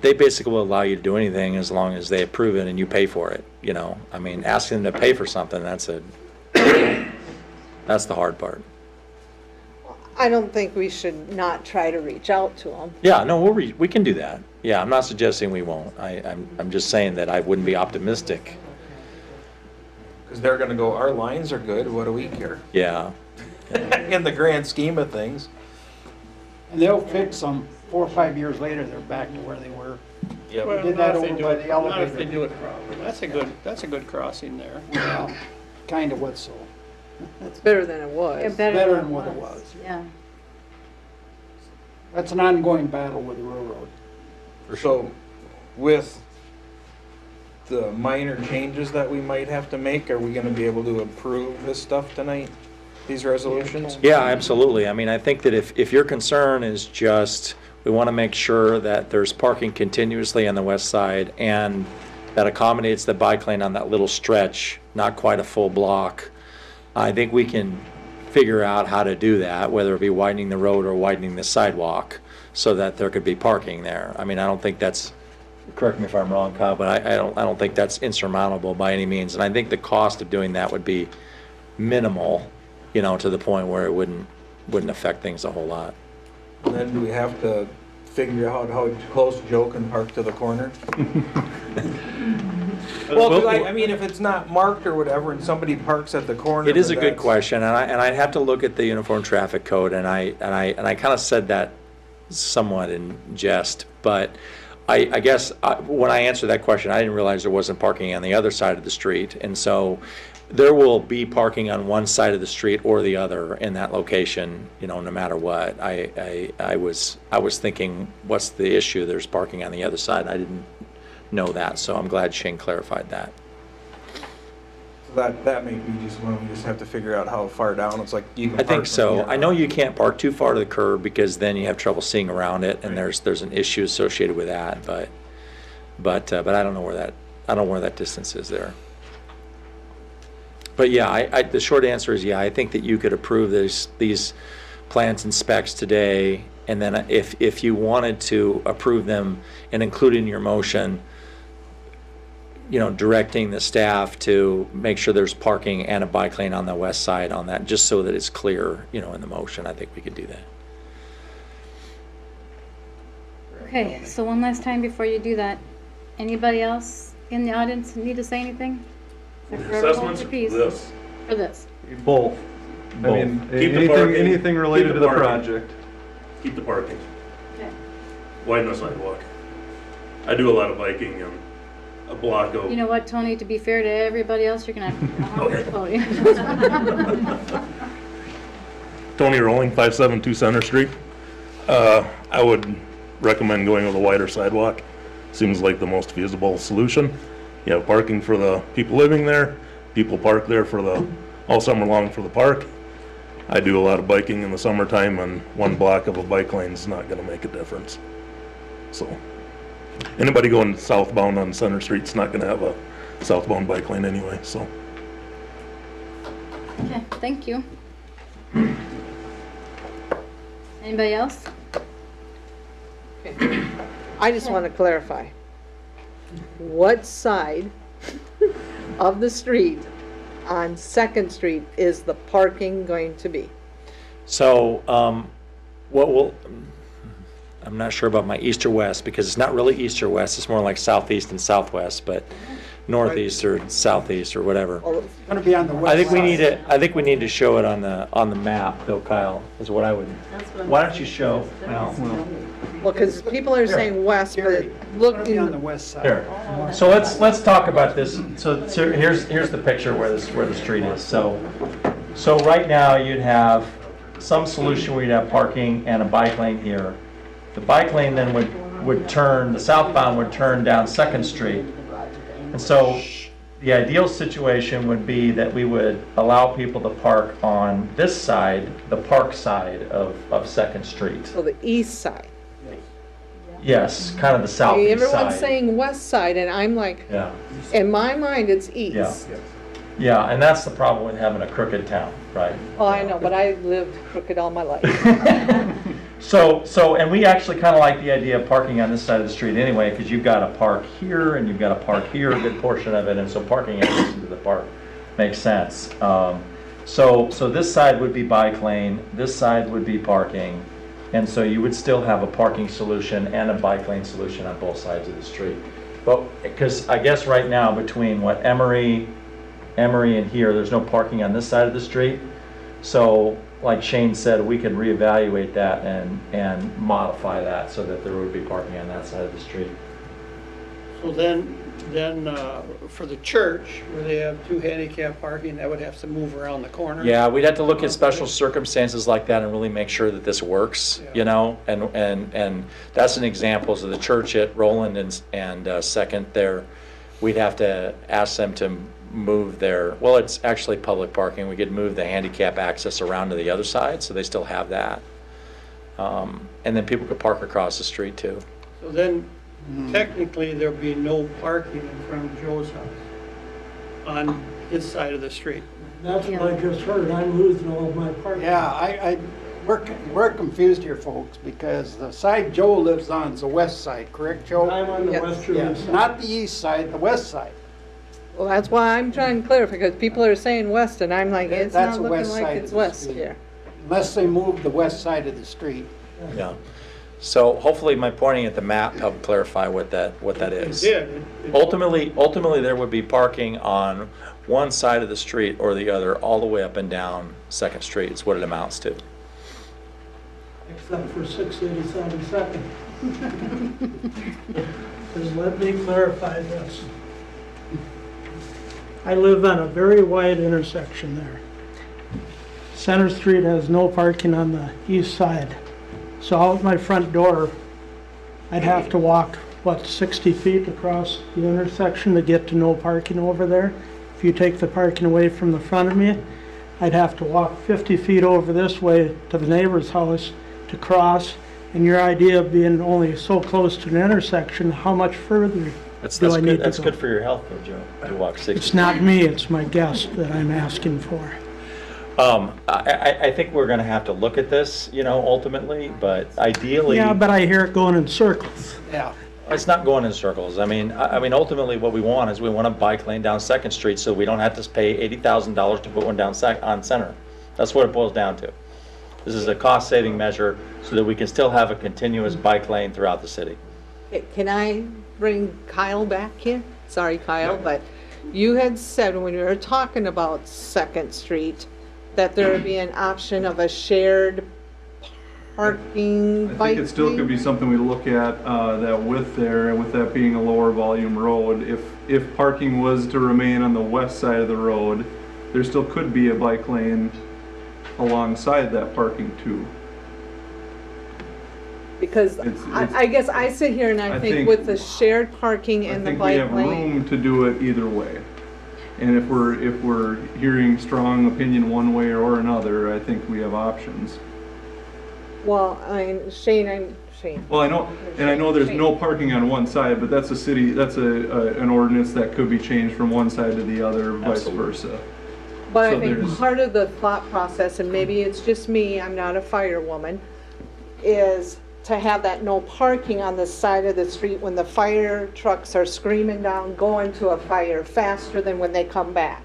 they basically will allow you to do anything as long as they approve it and you pay for it, I mean, asking them to pay for something, that's the hard part. I don't think we should not try to reach out to them. Yeah, no, we can do that. Yeah, I'm not suggesting we won't. I'm just saying that I wouldn't be optimistic. Because they're gonna go, our lines are good, what do we care? Yeah. In the grand scheme of things. And they'll fix them, 4 or 5 years later, they're back to where they were. Yep. We did that over by the Not if they elevator. do it properly. That's a good crossing there. Well, kind of what's so, It's better than it was. better than what it was. Yeah. That's an ongoing battle with the railroad. So, with the minor changes that we might have to make, are we gonna be able to approve this stuff tonight? These resolutions? Yeah, absolutely. I mean, I think that if your concern is just, we want to make sure that there's parking continuously on the west side and that accommodates the bike lane on that little stretch, not quite a full block, I think we can figure out how to do that, whether it be widening the road or widening the sidewalk, so that there could be parking there. I mean, I don't think that's, correct me if I'm wrong, Kyle, but I don't think that's insurmountable by any means. And I think the cost of doing that would be minimal, you know, to the point where it wouldn't affect things a whole lot. And then do we have to figure out how close Joe can park to the corner? Well, 'cause I mean, if it's not marked or whatever, and somebody parks at the corner. It is a then good that's- question, and I'd have to look at the Uniform Traffic Code, and I kind of said that somewhat in jest, but I guess when I answered that question, I didn't realize there wasn't parking on the other side of the street, and so there will be parking on one side of the street or the other in that location, you know, no matter what. I was thinking, what's the issue? There's parking on the other side. I didn't know that, so I'm glad Shane clarified that. That may be just when we just have to figure out how far down, it's like you can I park think from so. here. I know you can't park too far to the curb because then you have trouble seeing around it, and there's an issue associated with that. But I don't know where that distance is there. But yeah, the short answer is yeah. I think that you could approve these plans and specs today, and then if you wanted to approve them and include in your motion, you know, directing the staff to make sure there's parking and a bike lane on the west side on that, just so that it's clear, you know, in the motion. I think we could do that. Okay, so one last time before you do that, anybody else in the audience need to say anything? Except for everyone Assessments, to peace. this. For this. Both. I mean, Keep the parking. anything related Keep to the the parking. project. Keep the parking. Okay. Widen the sidewalk. I do a lot of biking and a block of. You know what, Tony, to be fair to everybody else, you're gonna have to. Oh, yeah. Tony Rolling, 572 Center Street. I would recommend going with a wider sidewalk. Seems like the most feasible solution. You have parking for the people living there. People park there for all summer long for the park. I do a lot of biking in the summertime, and one block of a bike lane is not gonna make a difference. So, anybody going southbound on Center Street's not gonna have a southbound bike lane anyway, so. Okay, thank you. Anybody else? I just want to clarify. What side of the street on Second Street is the parking going to be? So, I'm not sure about my east or west, because it's not really east or west, it's more like southeast and southwest, but northeast or southeast or whatever. Well, It's gonna be on the west I think we side. need to show it on the map, though, Kyle, is what I would. Why don't you show? Well, because people are saying west, but Gary, look, It's gonna be on the west side. Here, so let's talk about this. So here's the picture where the street is. So right now you'd have some solution where you'd have parking and a bike lane here. The bike lane then would turn, the southbound would turn down Second Street. And so the ideal situation would be that we would allow people to park on this side, the park side of Second Street. so the east side. Yes, kind of the southeast side. Everyone's saying west side, and I'm like, Yeah. in my mind, it's east. Yeah. Yeah, and that's the problem with having a crooked town, right? Oh, I know, but I lived crooked all my life. And we actually kind of like the idea of parking on this side of the street anyway, because you've got to park here and you've got to park here, a good portion of it, and so parking adjacent to the park makes sense. So this side would be bike lane, this side would be parking, and so you would still have a parking solution and a bike lane solution on both sides of the street. But, because I guess right now between what Emory and here, there's no parking on this side of the street. So, like Shane said, we could reevaluate that and modify that so that there would be parking on that side of the street. So then, for the church, where they have 2 handicap parking, that would have to move around the corner? Yeah, we'd have to look at special circumstances like that and really make sure that this works, you know? And that's an example of the church at Roland and Second there. We'd have to ask them to move their, well, it's actually public parking. We could move the handicap access around to the other side, so they still have that. And then people could park across the street too. So then, technically, there'll be no parking in front of Joe's house on his side of the street. That's what I just heard. I'm losing all of my parking. Yeah, we're confused here, folks, because the side Joe lives on is the west side, correct, Joe? I'm on the Yes. westerly side. Not the east side, the west side. Well, that's why I'm trying to clarify, because people are saying west, and I'm like, it's That's not the looking west like side it's of the west street. here. Unless they move the west side of the street. Yeah. So hopefully my pointing at the map helped clarify what that is. It did. Ultimately, there would be parking on one side of the street or the other, all the way up and down Second Street. It's what it amounts to. Except for 687 Second. Just let me clarify this. I live on a very wide intersection there. Center Street has no parking on the east side. So out my front door, I'd have to walk, 60 feet across the intersection to get to no parking over there. If you take the parking away from the front of me, I'd have to walk 50 feet over this way to the neighbor's house to cross. And your idea of being only so close to an intersection, how much further That's do I good. need to go? That's good for your health, though, Joe. To walk 60. It's not me, it's my guest that I'm asking for. I think we're going to have to look at this, you know, ultimately, but ideally, Yeah, but I hear it going in circles. Yeah. it's not going in circles. I mean, ultimately, what we want is we want a bike lane down Second Street, so we don't have to pay $80,000 to put one down on Center. That's what it boils down to. This is a cost-saving measure so that we can still have a continuous bike lane throughout the city. Can I bring Kyle back here? Sorry, Kyle, but you had said when we were talking about Second Street that there would be an option of a shared parking I bike think it still could be lane? something we look at, that width there, and with that being a lower volume road, if parking was to remain on the west side of the road, there still could be a bike lane alongside that parking too. Because I guess I sit here and I think with the shared parking and the bike I think we have lane. room to do it either way. And if we're hearing strong opinion one way or another, I think we have options. Well, Shane. Well, I know there's no parking on one side, but that's an ordinance that could be changed from one side to the other, vice versa. But I So think there's- part of the thought process, and maybe it's just me, I'm not a firewoman, is to have that no parking on the side of the street when the fire trucks are screaming down, going to a fire faster than when they come back.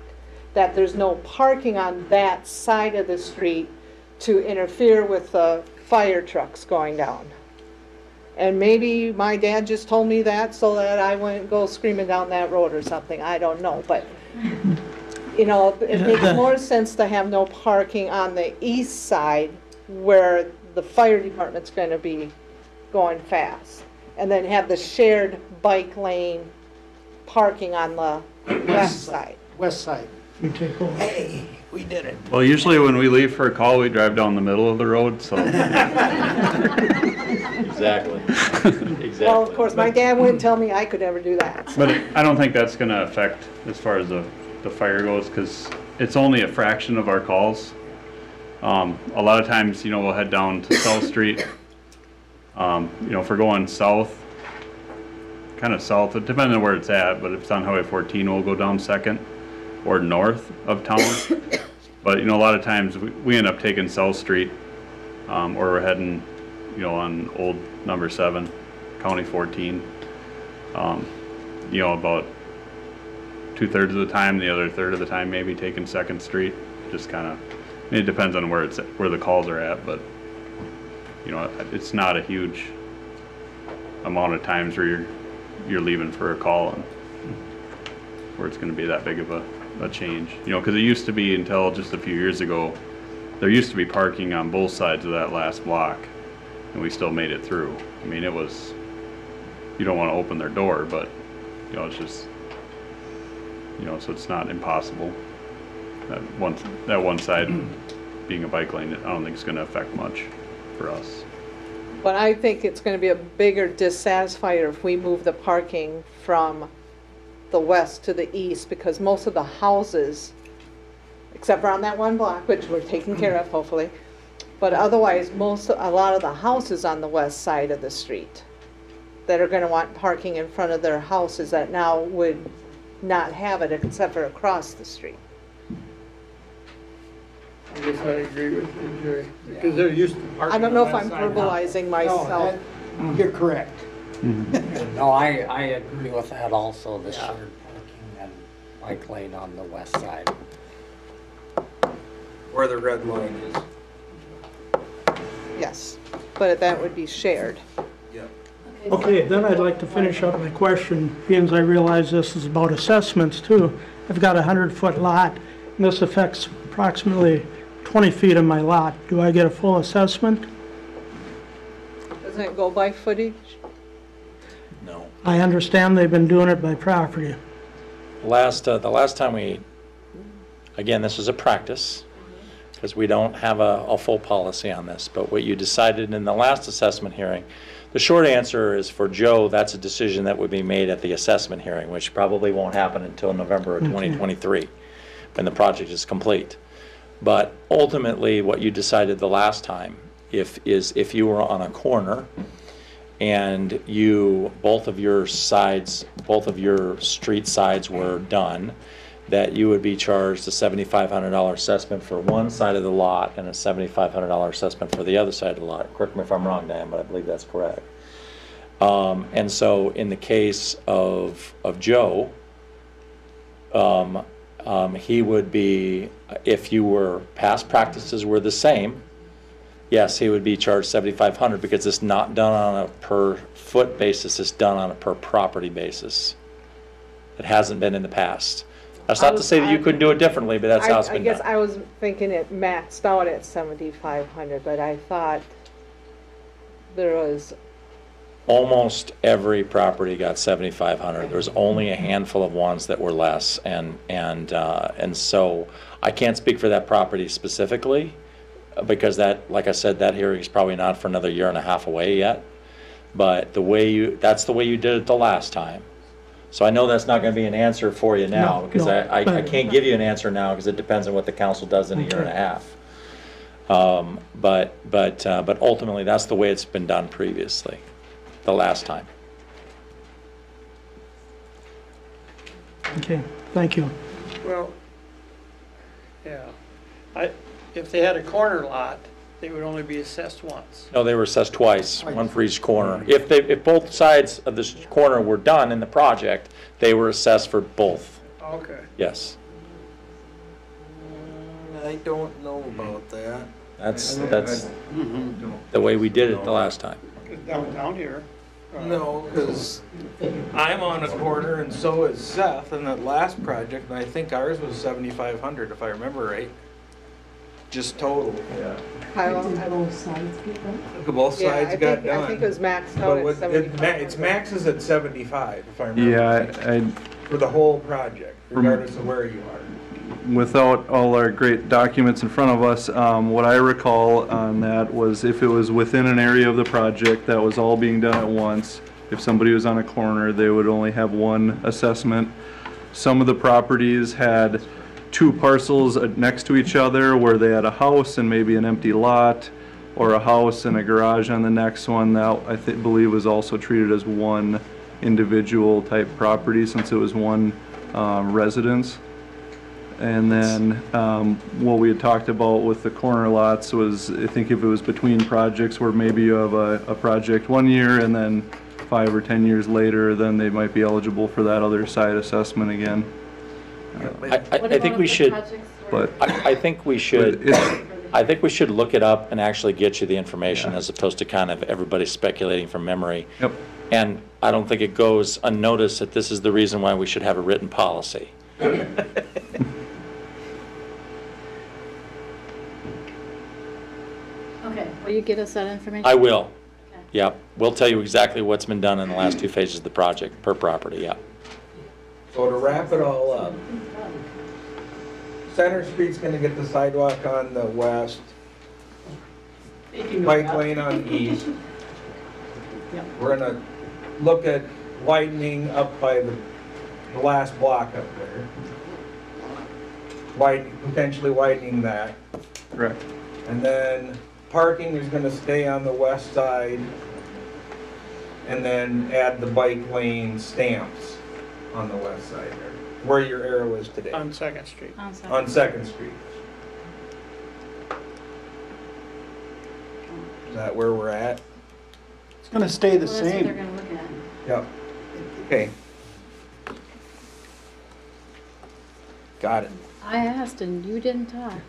That there's no parking on that side of the street to interfere with the fire trucks going down. And maybe my dad just told me that so that I wouldn't go screaming down that road or something, I don't know, but you know, it makes more sense to have no parking on the east side where the fire department's gonna be going fast. And then have the shared bike lane parking on the west side. West side. You take over. Hey, we did it. Well, usually when we leave for a call, we drive down the middle of the road, so. Exactly. Exactly. Well, of course, my dad wouldn't tell me I could ever do that. But I don't think that's gonna affect as far as the fire goes, because it's only a fraction of our calls. A lot of times, you know, we'll head down to South Street. You know, if we're going south, kind of south, depending on where it's at, but if it's on Highway 14, we'll go down Second or north of town. But, you know, a lot of times we end up taking South Street, or we're heading, you know, on old number 7, County 14. You know, about 2/3 of the time, the other third of the time maybe taking Second Street. just kind of, it depends on where where the calls are at, but, you know, it's not a huge amount of times where you're leaving for a call and where it's going to be that big of a change. You know, because it used to be until just a few years ago, there used to be parking on both sides of that last block, and we still made it through. I mean, it was, you don't want to open their door, but, you know, it's just, you know, so it's not impossible. That one side being a bike lane, I don't think it's going to affect much for us. But I think it's gonna be a bigger dissatisfier if we move the parking from the west to the east, because most of the houses, except for on that one block, which we're taking care of hopefully, but otherwise, a lot of the houses on the west side of the street that are gonna want parking in front of their houses that now would not have it except for across the street. I guess I agree with you, Jerry, because they're used to parking. I don't know if on I'm that side now. verbalizing myself. No, you're correct. No, I agree with that also, the shared parking and bike lane on the west side. Where the red line is. Yes, but that would be shared. Yep. Okay, then I'd like to finish up my question, being as I realize this is about assessments too. I've got a 100-foot lot, and this affects approximately 20 feet of my lot. Do I get a full assessment? Doesn't it go by footage? No. I understand they've been doing it by property. The last time we, again, this was a practice, because we don't have a full policy on this, but what you decided in the last assessment hearing, the short answer is for Joe, that's a decision that would be made at the assessment hearing, which probably won't happen until November of 2023, when the project is complete. But ultimately, what you decided the last time, if you were on a corner and both of your street sides were done, that you would be charged a $7,500 assessment for one side of the lot and a $7,500 assessment for the other side of the lot. Correct me if I'm wrong, Dan, but I believe that's correct. And so in the case of Joe, he would be, if past practices were the same, yes, he would be charged $7,500 because it's not done on a per foot basis, it's done on a per property basis. It hasn't been in the past. That's not to say that you couldn't do it differently, but that's how it's been done. I guess I was thinking it maxed out at 7,500, but I thought there was. Almost every property got 7,500. There was only a handful of ones that were less, and so I can't speak for that property specifically, because that, like I said, that hearing is probably not for another year and a half away yet. But that's the way you did it the last time. So I know that's not going to be an answer for you now, because I can't give you an answer now because it depends on what the council does in a year and a half. But ultimately, that's the way it's been done previously, the last time. Okay, thank you. Well, yeah, if they had a corner lot, they would only be assessed once. No, they were assessed twice, one for each corner. If both sides of this corner were done in the project, they were assessed for both. Okay. Yes. I don't know about that. That's the way we did it the last time. Downtown here. No, because I'm on a corner and so is Seth in that last project, and I think ours was 7,500 if I remember right. Just total. Yeah. Both sides get done? Both sides got done. I think it was maxed out at 75. It's maxes at 75 if I remember. Yeah, for the whole project, regardless of where you are. Without all our great documents in front of us, what I recall on that was if it was within an area of the project that was all being done at once, if somebody was on a corner, they would only have one assessment. Some of the properties had two parcels next to each other where they had a house and maybe an empty lot, or a house and a garage on the next one. That I believe was also treated as one individual type property since it was one residence. And then what we had talked about with the corner lots was, I think if it was between projects where maybe you have a project 1 year and then 5 or 10 years later, then they might be eligible for that other side assessment again. I think we should. Projects but. I think we should, I think we should look it up and actually get you the information as opposed to kind of everybody speculating from memory. Yep. And I don't think it goes unnoticed that this is the reason why we should have a written policy. Okay, will you get us that information? I will. Okay. Yep. We'll tell you exactly what's been done in the last 2 phases of the project per property, yeah. So to wrap it all up, Center Street's gonna get the sidewalk on the west, bike lane on the east. We're gonna look at widening up by the last block up there. Potentially widening that. Correct. And then parking is gonna stay on the west side. And then add the bike lane stamps on the west side there, where your arrow is today. On Second Street. On Second. On Second Street. Is that where we're at? It's gonna stay the Well, that's what they're same. gonna look at. Yep. Okay. Got it. I asked and you didn't talk.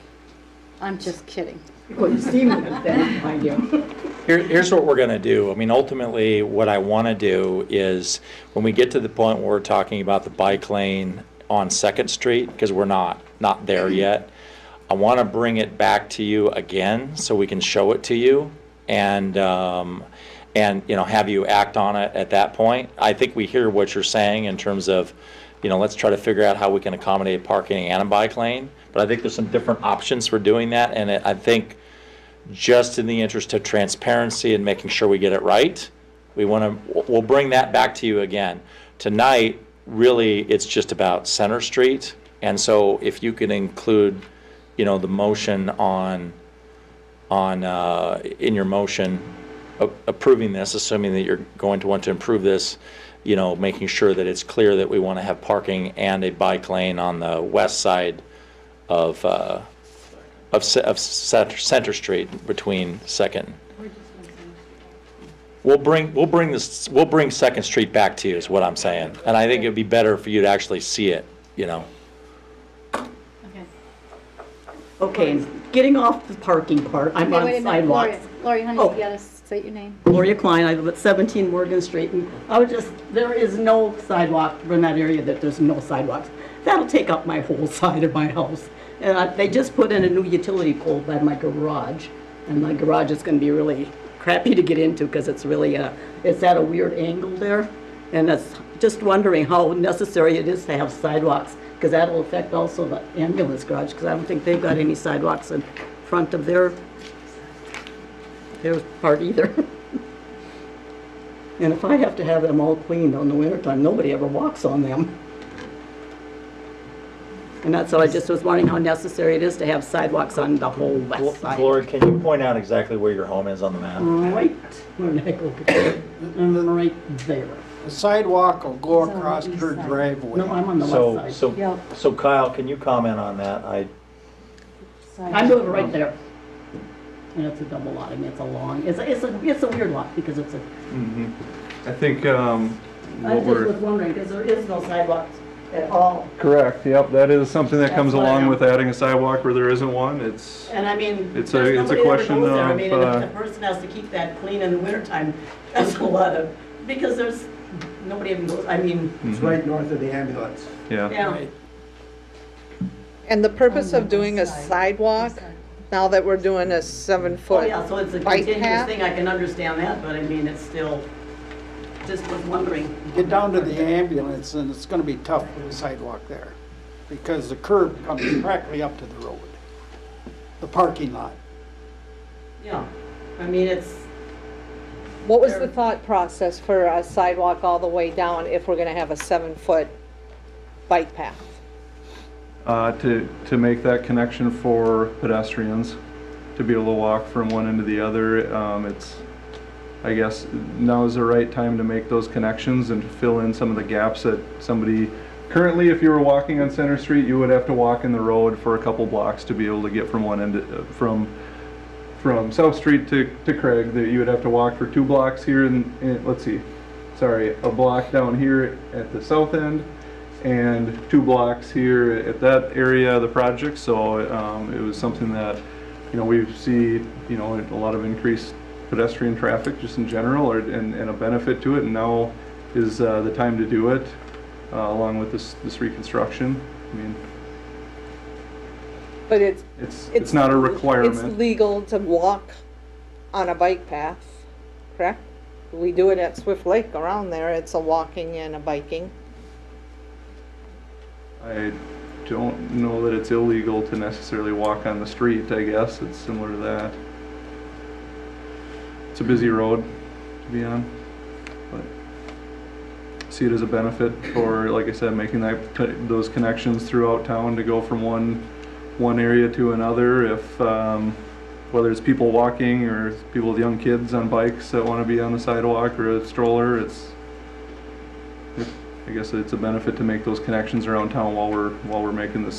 I'm just kidding. Here's what we're going to do. I mean, ultimately, what I want to do is when we get to the point where we're talking about the bike lane on Second Street, because we're not there yet, I want to bring it back to you again so we can show it to you and have you act on it at that point. I think we hear what you're saying in terms of, let's try to figure out how we can accommodate parking and a bike lane. But I think there's some different options for doing that, and I think just in the interest of transparency and making sure we get it right, we'll bring that back to you again. Tonight, really, it's just about Center Street, and so if you could include, the motion in your motion approving this, assuming that you're going to want to improve this, making sure that it's clear that we want to have parking and a bike lane on the west side of Center Street between Second. We'll bring Second Street back to you is what I'm saying, and I think it'd be better for you to actually see it. Okay. Okay, getting off the parking part, I'm Wait on a minute, sidewalks. Lori, honey, Oh. you gotta state your name. Gloria Klein, I live at 17 Morgan Street, and there is no sidewalk in that area that there's no sidewalks. That'll take up my whole side of my house. And they just put in a new utility pole by my garage, and my garage is gonna be really crappy to get into because it's really it's at a weird angle there. And that's just wondering how necessary it is to have sidewalks, because that'll affect also the ambulance garage, because I don't think they've got any sidewalks in front of their part either. And if I have to have them all cleaned in the wintertime, nobody ever walks on them. And that's what I just was wondering how necessary it is to have sidewalks on the whole west side. Gloria, can you point out exactly where your home is on the map? Right, where the heck, okay, and then right there. The sidewalk will go across her driveway. No, I'm on the west side. So Kyle, can you comment on that? I'm doing it right there. And it's a double lot, I mean, it's a long, it's a weird lot because it's a, I think, I what just we're. was wondering, because there is no sidewalks at all. Correct, yep, that is something that That's comes what I along know. with adding a sidewalk where there isn't one, it's. And I mean, It's there's a nobody question ever goes there. I of, mean, and if the person has to keep that clean in the wintertime, that's a lot of, because there's, nobody even goes, I mean. It's right north of the ambulance. Yeah. Yeah. And the purpose of doing a sidewalk, now that we're doing a Oh, 7-foot yeah, so it's a bike continuous path? thing, I can understand that, but I mean, it's still, just was wondering. Get down to the ambulance and it's gonna be tough with the sidewalk there, because the curb comes practically up to the road, the parking lot. Yeah, I mean, it's, What was the thought process for a sidewalk all the way down if we're gonna have a 7-foot bike path? To make that connection for pedestrians, to be able to walk from one end to the other. I guess now is the right time to make those connections and to fill in some of the gaps that somebody, currently if you were walking on Center Street, you would have to walk in the road for a couple blocks to be able to get from one end, from South Street to Craig, that you would have to walk for 2 blocks here and let's see, sorry, a block down here at the south end, and 2 blocks here at that area of the project. So it was something that, we see, a lot of increased pedestrian traffic just in general, and a benefit to it. And now is the time to do it, along with this reconstruction. I mean, But it's not a requirement. It's legal to walk on a bike path, correct? We do it at Swift Lake around there. It's a walking and a biking. I don't know that it's illegal to necessarily walk on the street, I guess. It's similar to that. It's a busy road to be on, but see it as a benefit for, like I said, making those connections throughout town to go from one area to another. If whether it's people walking or people with young kids on bikes that want to be on the sidewalk or a stroller, I guess it's a benefit to make those connections around town while we're making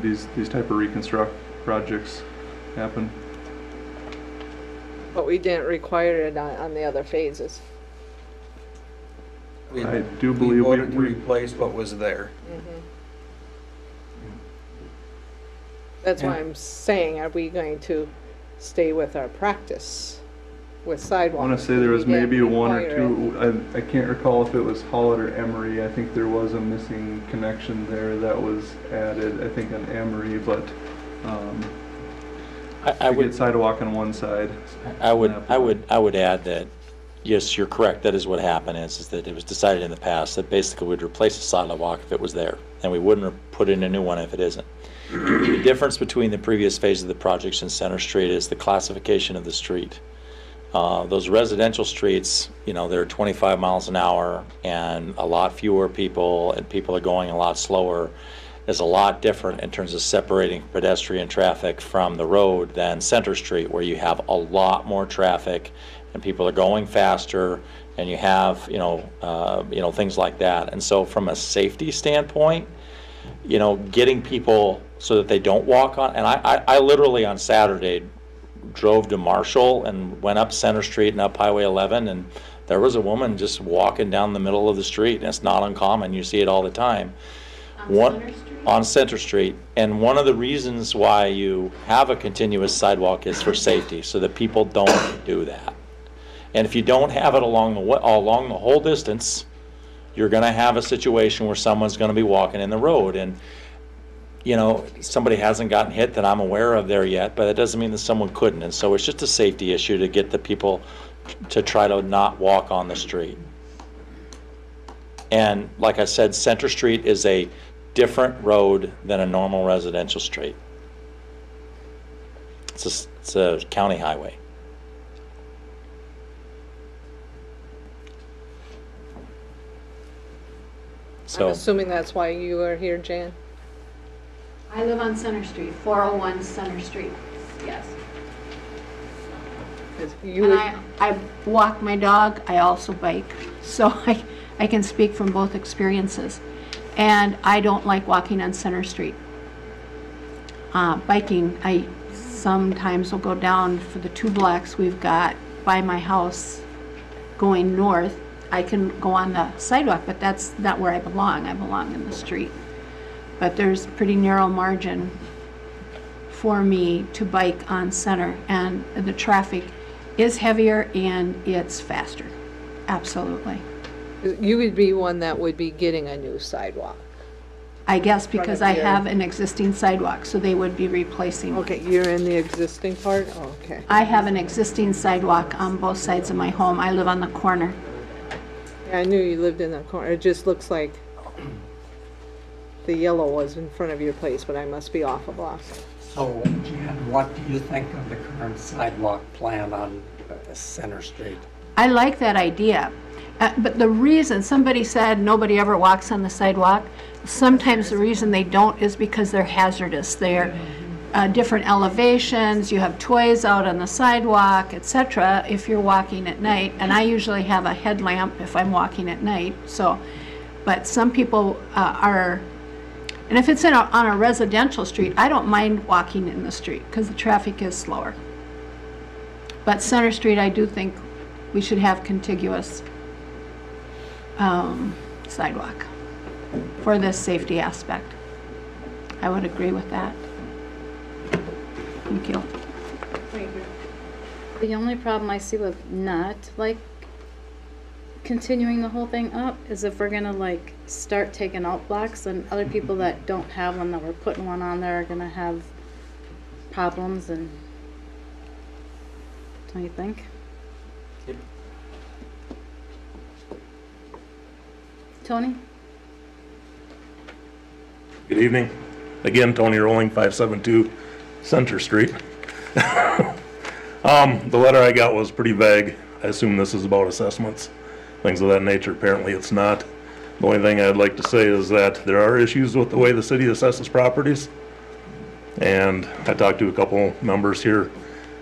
these type of reconstruct projects happen. But we didn't require it on the other phases. I do believe we voted to replace what was there. That's why I'm saying, are we going to stay with our practice with sidewalks? I want to say there was maybe 1 or 2, I can't recall if it was Hollett or Emery. I think there was a missing connection there that was added, I think on Emery, but I would get sidewalk on one side. I would add that, yes, you're correct, that is what happened, is that it was decided in the past that basically we'd replace the sidewalk if it was there, and we wouldn't put in a new one if it isn't. The difference between the previous phase of the projects in Center Street is the classification of the street. Those residential streets, they're 25 miles an hour and a lot fewer people, and people are going a lot slower, is a lot different in terms of separating pedestrian traffic from the road than Center Street, where you have a lot more traffic and people are going faster, and you have things like that. And so from a safety standpoint, getting people so that they don't walk on, and I literally on Saturday drove to Marshall and went up Center Street and up Highway 11, and there was a woman just walking down the middle of the street, and it's not uncommon. You see it all the time. On Center Street. And one of the reasons why you have a continuous sidewalk is for safety, so that people don't do that. And if you don't have it along the whole distance, you're going to have a situation where someone's going to be walking in the road. And somebody hasn't gotten hit that I'm aware of there yet, but that doesn't mean that someone couldn't. And so it's just a safety issue to get the people to try to not walk on the street. And like I said, Center Street is a different road than a normal residential street. It's a county highway. I'm assuming that's why you are here, Jan? I live on Center Street, 401 Center Street, yes. And I walk my dog, I also bike, so I can speak from both experiences. And I don't like walking on Center Street. Biking, I sometimes will go down for the 2 blocks we've got by my house going north. I can go on the sidewalk, but that's not where I belong. I belong in the street. But there's a pretty narrow margin for me to bike on Center, and the traffic is heavier and it's faster. Absolutely. You would be one that would be getting a new sidewalk. I guess because I have an existing sidewalk, so they would be replacing. Okay, you're in the existing part? Oh, okay. I have an existing sidewalk on both sides of my home. I live on the corner. Yeah, I knew you lived in the corner. It just looks like the yellow was in front of your place, but I must be off a block. So, Jan, what do you think of the current sidewalk plan on Center Street? I like that idea. But the reason, somebody said nobody ever walks on the sidewalk. Sometimes the reason they don't is because they're hazardous. They're different elevations, you have toys out on the sidewalk, etc. if you're walking at night. And I usually have a headlamp if I'm walking at night. So, but some people are, and if it's on a residential street, I don't mind walking in the street because the traffic is slower. But Center Street, I do think we should have contiguous sidewalk. for this safety aspect. I would agree with that. Thank you. The only problem I see with not, like, continuing the whole thing up is if we're gonna, like, start taking out blocks, and other people that don't have one, that we're putting one on there, are gonna have problems, and don't you think? Yep. Tony? Good evening. Again, Tony Rolling, 572 Center Street. The letter I got was pretty vague. I assume this is about assessments, things of that nature. Apparently it's not. The only thing I'd like to say is that there are issues with the way the city assesses properties. And I talked to a couple members here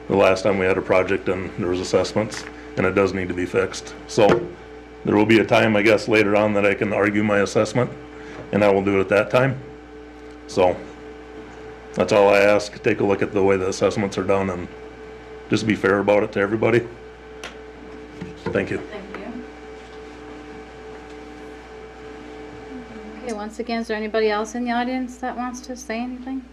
the last time we had a project and there was assessments, and it does need to be fixed. So there will be a time, I guess, later on that I can argue my assessment, and I will do it at that time. So that's all I ask. Take a look at the way the assessments are done and just be fair about it to everybody. Thank you. Thank you. Okay, once again, is there anybody else in the audience that wants to say anything?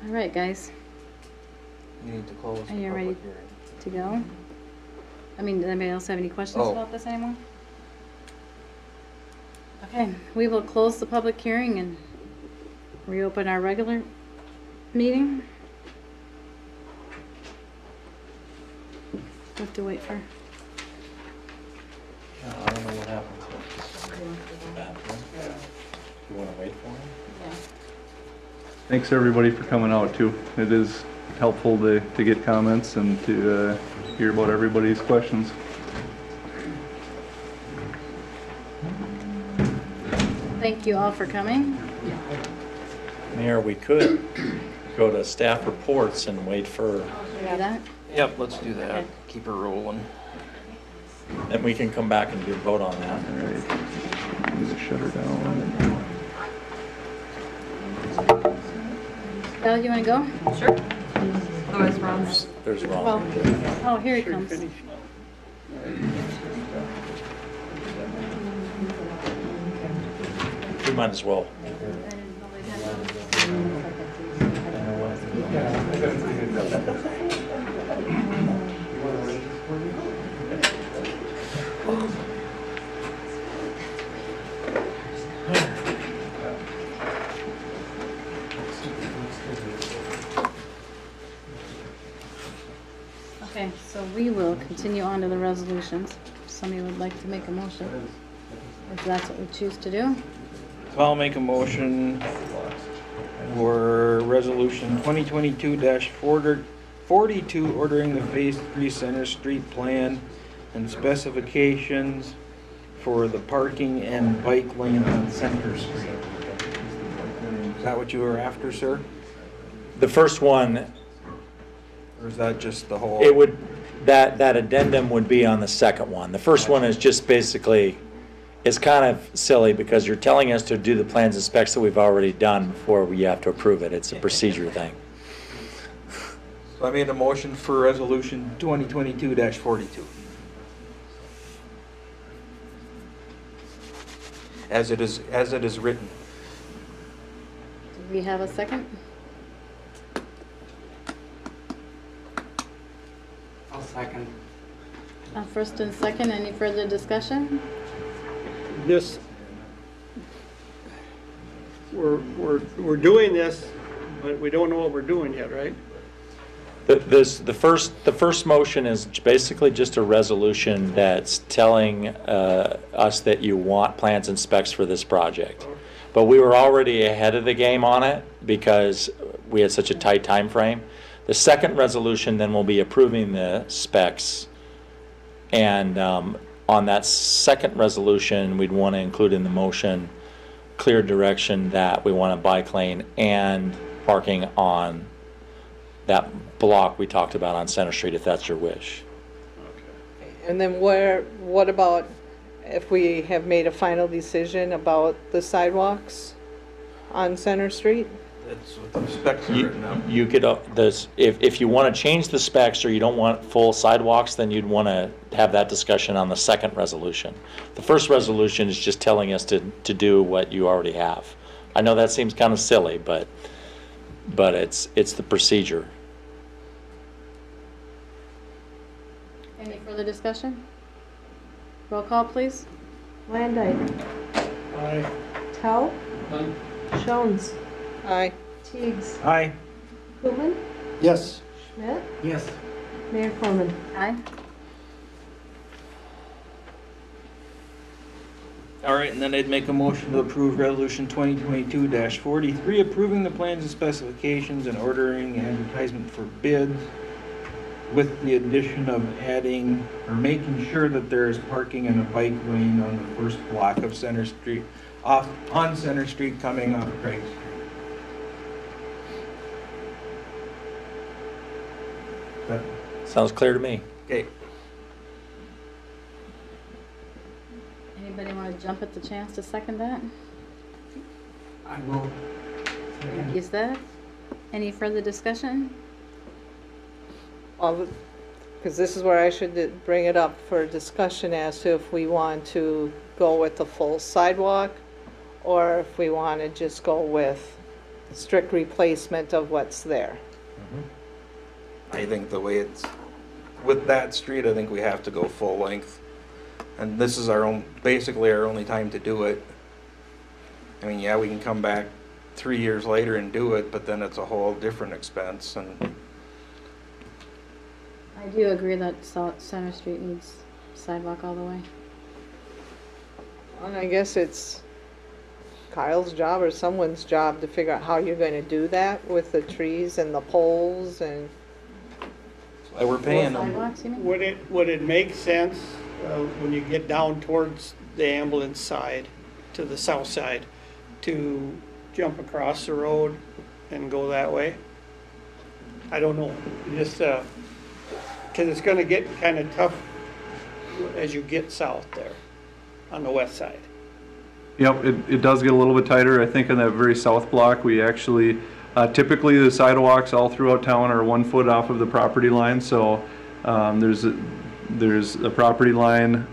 All right, guys. You need to close the Are you ready public hearing. to go? I mean, does anybody else have any questions Oh. about this anymore? Okay, we will close the public hearing and reopen our regular meeting. We have to wait for. I don't know what happens. You want to wait for him? Yeah. Thanks everybody for coming out too. It is helpful to get comments and to hear about everybody's questions. Thank you all for coming. Mayor, we could go to staff reports and wait for, Do that. Yep, let's do that. Okay. Keep her rolling. and we can come back and do a vote on that. All right. I'm gonna shut her down. Val, you want to go? Sure. Otherwise, Ron's. There's Ron. Oh, here he comes. We might as well. Okay, so we will continue on to the resolutions. If somebody would like to make a motion, if that's what we choose to do. So I'll make a motion for resolution 2022-42, ordering the Phase 3 Center Street plan and specifications for the parking and bike lane on Center Street. Is that what you were after, sir? The first one, Or is that just the whole? it would, that addendum would be on the second one. The first one is just basically, it's kind of silly because you're telling us to do the plans and specs that we've already done before we have to approve it. It's a procedure thing. So I made a motion for resolution 2022-42. As it is written. Do we have a second? I'll second. First and second, any further discussion? This, we're doing this, but we don't know what we're doing yet, right? The first motion is basically just a resolution that's telling us that you want plans and specs for this project. But we were already ahead of the game on it because we had such a tight time frame. The second resolution then will be approving the specs. And on that second resolution, we'd want to include in the motion clear direction that we want a bike lane and parking on that block we talked about on Center Street, if that's your wish. And then what about if we have made a final decision about the sidewalks on Center Street? It's what the specs are written up. You could, if you want to change the specs or you don't want full sidewalks, then you'd want to have that discussion on the second resolution. The first resolution is just telling us to do what you already have. I know that seems kind of silly, but it's the procedure. Any further discussion? Roll call, please. Landine. Aye. Tell. Jones. Aye. Teigs. Aye. Koopman. Yes. Schmidt. Yes. Mayor Coleman. Aye. All right, and then I'd make a motion to approve Resolution 2022-43, approving the plans and specifications and ordering advertisement for bids with the addition of adding or making sure that there is parking and a bike lane on the first block of Center Street, on Center Street coming off Craig Street. That- Sounds clear to me. Okay. Anybody want to jump at the chance to second that? I will. Thank you, Steph. Any further discussion? Because this is where I should bring it up for discussion as to if we want to go with the full sidewalk or if we want to just go with strict replacement of what's there. I think the way it's, with that street, I think we have to go full length. And this is basically our only time to do it. I mean, yeah, we can come back 3 years later and do it, but then it's a whole different expense. And I do agree that Center Street needs sidewalk all the way. And I guess it's Kyle's job or someone's job to figure out how you're going to do that with the trees and the poles and. that's why we're paying them. Sidewalks, you mean? Would it make sense when you get down towards the ambulance side, to the south side, to jump across the road and go that way? I don't know, just, because it's gonna get kind of tough as you get south there, on the west side. Yep, it does get a little bit tighter. I think in that very south block, we actually, typically the sidewalks all throughout town are 1 foot off of the property line. So there's a property line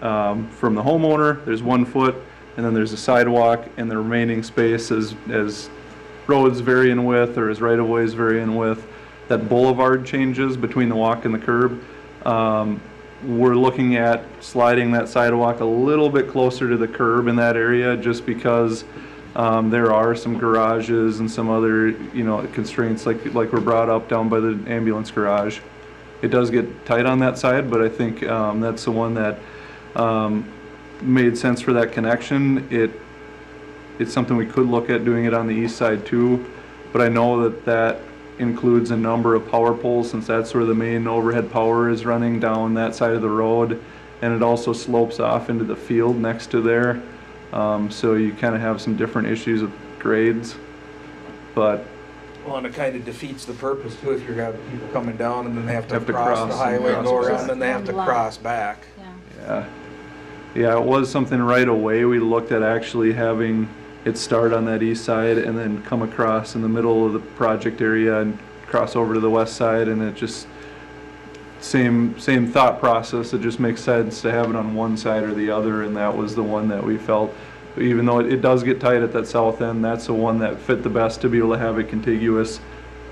from the homeowner, there's 1 foot, and then there's a sidewalk, and the remaining space as roads vary in width or as right-of-ways vary in width, that boulevard changes between the walk and the curb. We're looking at sliding that sidewalk a little bit closer to the curb in that area just because there are some garages and some other, constraints like were brought up down by the ambulance garage. It does get tight on that side, but I think that's the one that made sense for that connection. It's something we could look at doing it on the east side too, but I know that includes a number of power poles since that's where the main overhead power is running down that side of the road, and it also slopes off into the field next to there. So you kind of have some different issues with grades, but Well, and it kind of defeats the purpose too, if you're having people coming down and then they have to cross the highway and go around, and then they have to cross back. Yeah, it was something right away. We looked at actually having it start on that east side and then come across in the middle of the project area and cross over to the west side, and it just same thought process. It just makes sense to have it on one side or the other, and that was the one that we felt, even though it does get tight at that south end, that's the one that fit the best to be able to have it contiguous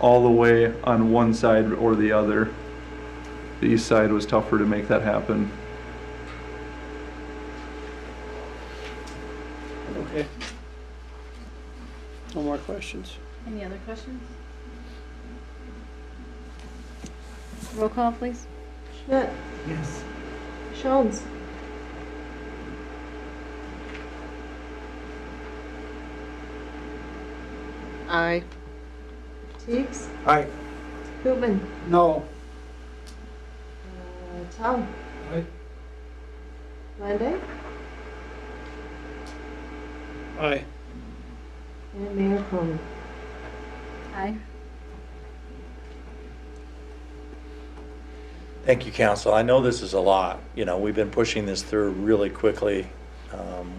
all the way on one side or the other. The east side was tougher to make that happen. Okay. No more questions? Any other questions? Roll call, please. Schmidt. Yes. Jones. Aye. Teigs. Aye. Koopman. No. Tell. Aye. Landine. Aye. And Mayor Coleman. Aye. Thank you, council. I know this is a lot. We've been pushing this through really quickly.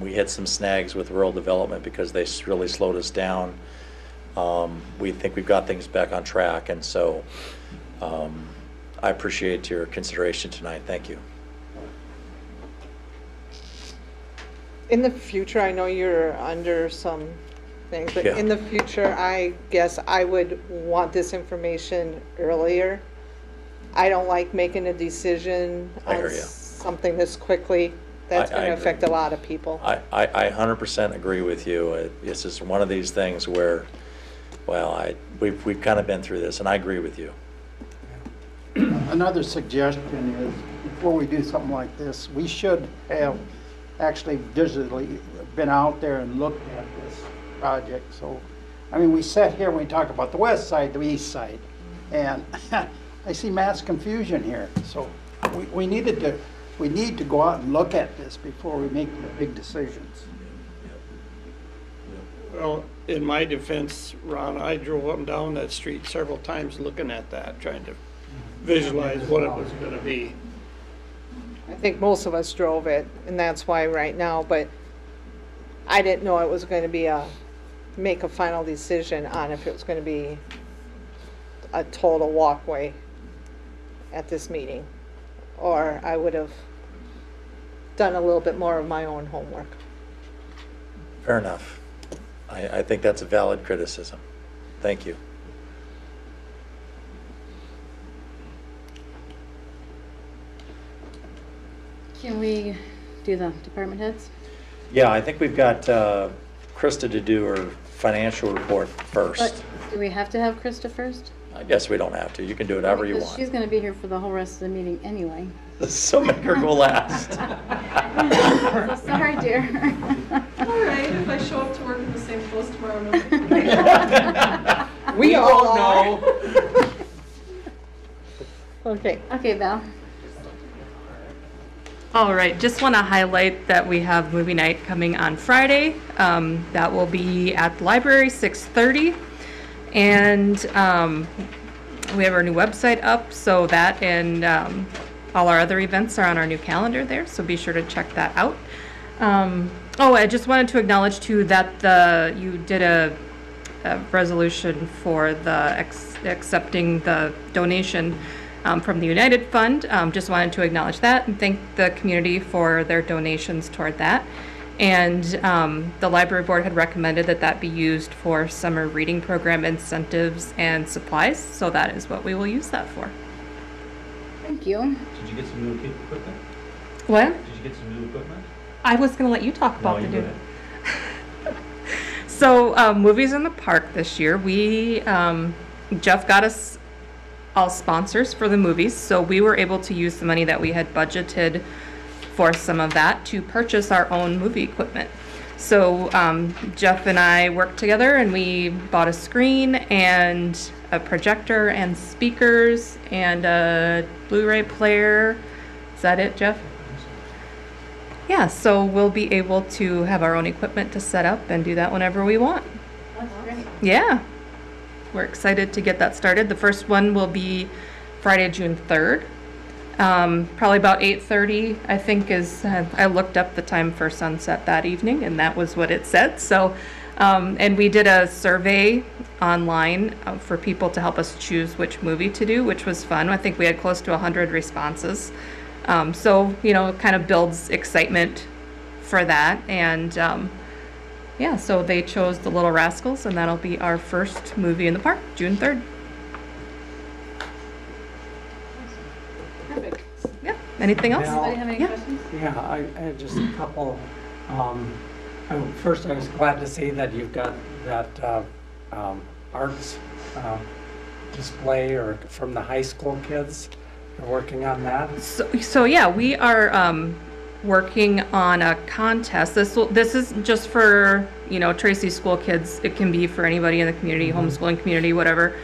We hit some snags with rural development because they really slowed us down. we think we've got things back on track, and so I appreciate your consideration tonight. Thank you. In the future, I know you're under some things, but Yeah. in the future, I guess I would want this information earlier. I don't like making a decision I on hear ya. something this quickly. That's I going to agree. affect a lot of people. I 100% agree with you. It's just one of these things where, well, we've kind of been through this, and I agree with you. Another suggestion is, before we do something like this, we should have actually visually been out there and looked at this project. So, I mean, we sat here, we talk about the west side, the east side, and I see mass confusion here. So we need to go out and look at this before we make the big decisions. Well, in my defense, Ron, I drove up and down that street several times looking at that, trying to visualize what it was gonna be. I think most of us drove it, and that's why right now, but I didn't know it was going to be make a final decision on if it was going to be a total walkway at this meeting, or I would have done a little bit more of my own homework. Fair enough. I think that's a valid criticism. Thank you. Can we do the department heads? Yeah, I think we've got Krista to do her financial report first. But do we have to have Krista first? I guess we don't have to. You can do whatever you Because want. she's gonna be here for the whole rest of the meeting anyway. So make her go last. So sorry, dear. All right, if I show up to work in the same clothes tomorrow, no. We all know. Okay. Okay, Val. All right, just want to highlight that we have movie night coming on Friday. That will be at the library, 6:30. And we have our new website up, so that and all our other events are on our new calendar there, so be sure to check that out. Oh, I just wanted to acknowledge too that you did a resolution for the accepting the donation from the United Fund. Just wanted to acknowledge that and thank the community for their donations toward that. And the library board had recommended that that be used for summer reading program incentives and supplies, so that is what we will use that for. Thank you. Did you get some new equipment? What? Did you get some new equipment? I was going to let you talk about No, the you new. go ahead. So movies in the park this year, we Jeff got us all sponsors for the movies, so we were able to use the money that we had budgeted for some of that to purchase our own movie equipment. So Jeff and I worked together and we bought a screen and a projector and speakers and a Blu-ray player. Is that it, Jeff? Yeah, so we'll be able to have our own equipment to set up and do that whenever we want. That's great. Yeah, we're excited to get that started. The first one will be Friday, June 3rd. Probably about 8:30, I think is, I looked up the time for sunset that evening and that was what it said. So, and we did a survey online for people to help us choose which movie to do, which was fun. I think we had close to 100 responses. So, you know, it kind of builds excitement for that. And yeah, so they chose The Little Rascals and that'll be our first movie in the park, June 3rd. Perfect. Yeah, anything else? Anybody have any Yeah. questions? Yeah, I had just a couple. First, I was glad to see that you've got that arts display or from the high school kids. You're working on that? So yeah, we are working on a contest. This is just for, you know, Tracy school kids. It can be for anybody in the community, homeschooling community, whatever.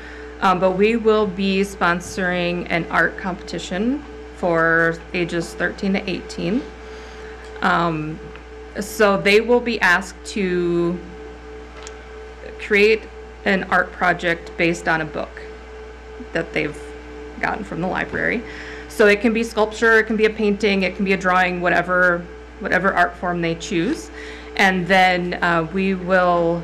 But we will be sponsoring an art competition for ages 13 to 18. So they will be asked to create an art project based on a book that they've gotten from the library. So it can be sculpture, it can be a painting, it can be a drawing, whatever art form they choose. And then we will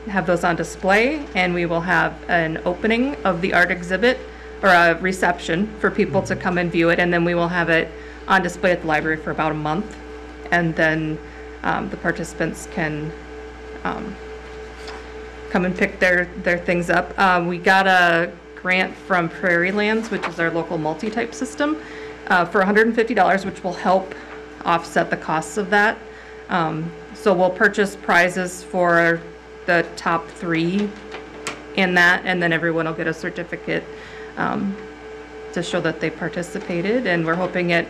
have those on display, and we will have an opening of the art exhibit, or a reception for people to come and view it, and then we will have it on display at the library for about a month. And then the participants can come and pick their things up. We got a grant from Prairie Lands, which is our local multi-type system, for $150, which will help offset the costs of that. So we'll purchase prizes for the top 3 in that, and then everyone will get a certificate to show that they participated. And we're hoping it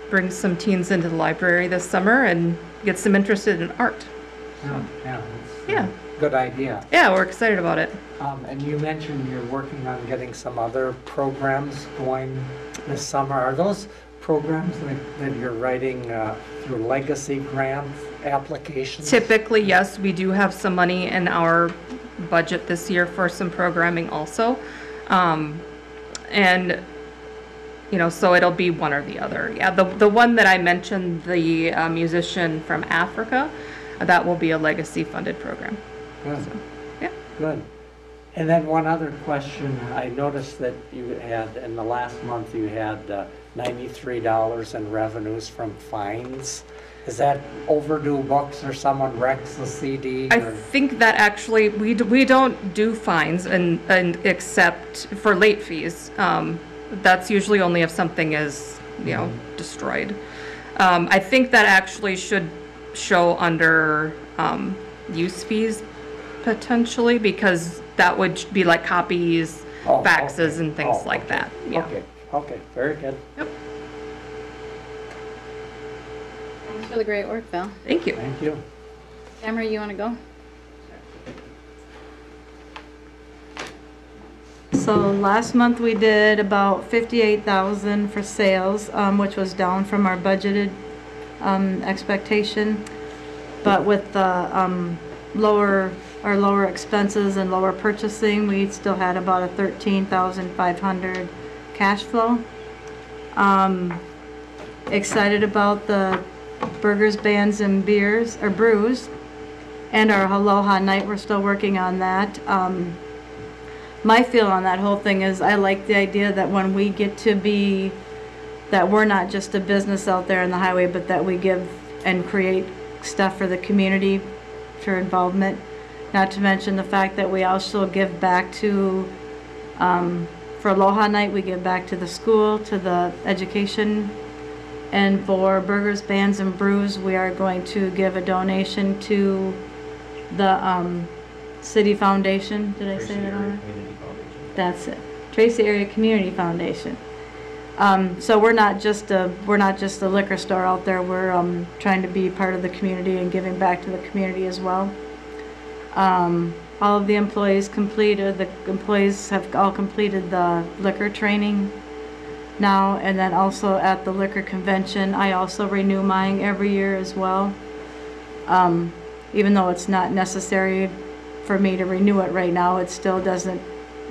brings some teens into the library this summer and gets them interested in art. Yeah. Good idea. Yeah, we're excited about it. And you mentioned you're working on getting some other programs going this summer. Are those programs that you're writing through legacy grant applications? Typically, yes, we do have some money in our budget this year for some programming also. And, you know, so it'll be one or the other. Yeah, the one that I mentioned, the musician from Africa, that will be a legacy funded program. Good. So, yeah. Good. And then one other question. I noticed that you had, in the last month, you had $93 in revenues from fines. Is that overdue books or someone wrecks the CD? I think that actually, we don't do fines and except for late fees. That's usually only if something is, you know, destroyed. I think that actually should show under use fees potentially, because that would be like copies, faxes, and things like that. Yeah. Okay, very good. Yep. Thanks for the great work, Val. Thank you. Thank you. Tamara, you want to go? So last month we did about 58,000 for sales, which was down from our budgeted expectation. But with the lower expenses and lower purchasing, we still had about a 13,500 cash flow. Excited about the burgers, bands, and beers, or brews, and our Aloha Night. We're still working on that. My feel on that whole thing is I like the idea that when we get to be, that we're not just a business out there on the highway, but that we give and create stuff for the community, for involvement. Not to mention the fact that we also give back to, for Aloha Night, we give back to the school, to the education. And for Burgers, Bands, and Brews, we are going to give a donation to the City Foundation. Did I say that already? That's it. Tracy Area Community Foundation. So we're not just a liquor store out there. We're trying to be part of the community and giving back to the community as well. All of the employees have all completed the liquor training now, and then also at the liquor convention, I also renew mine every year as well. Even though it's not necessary for me to renew it right now, it still doesn't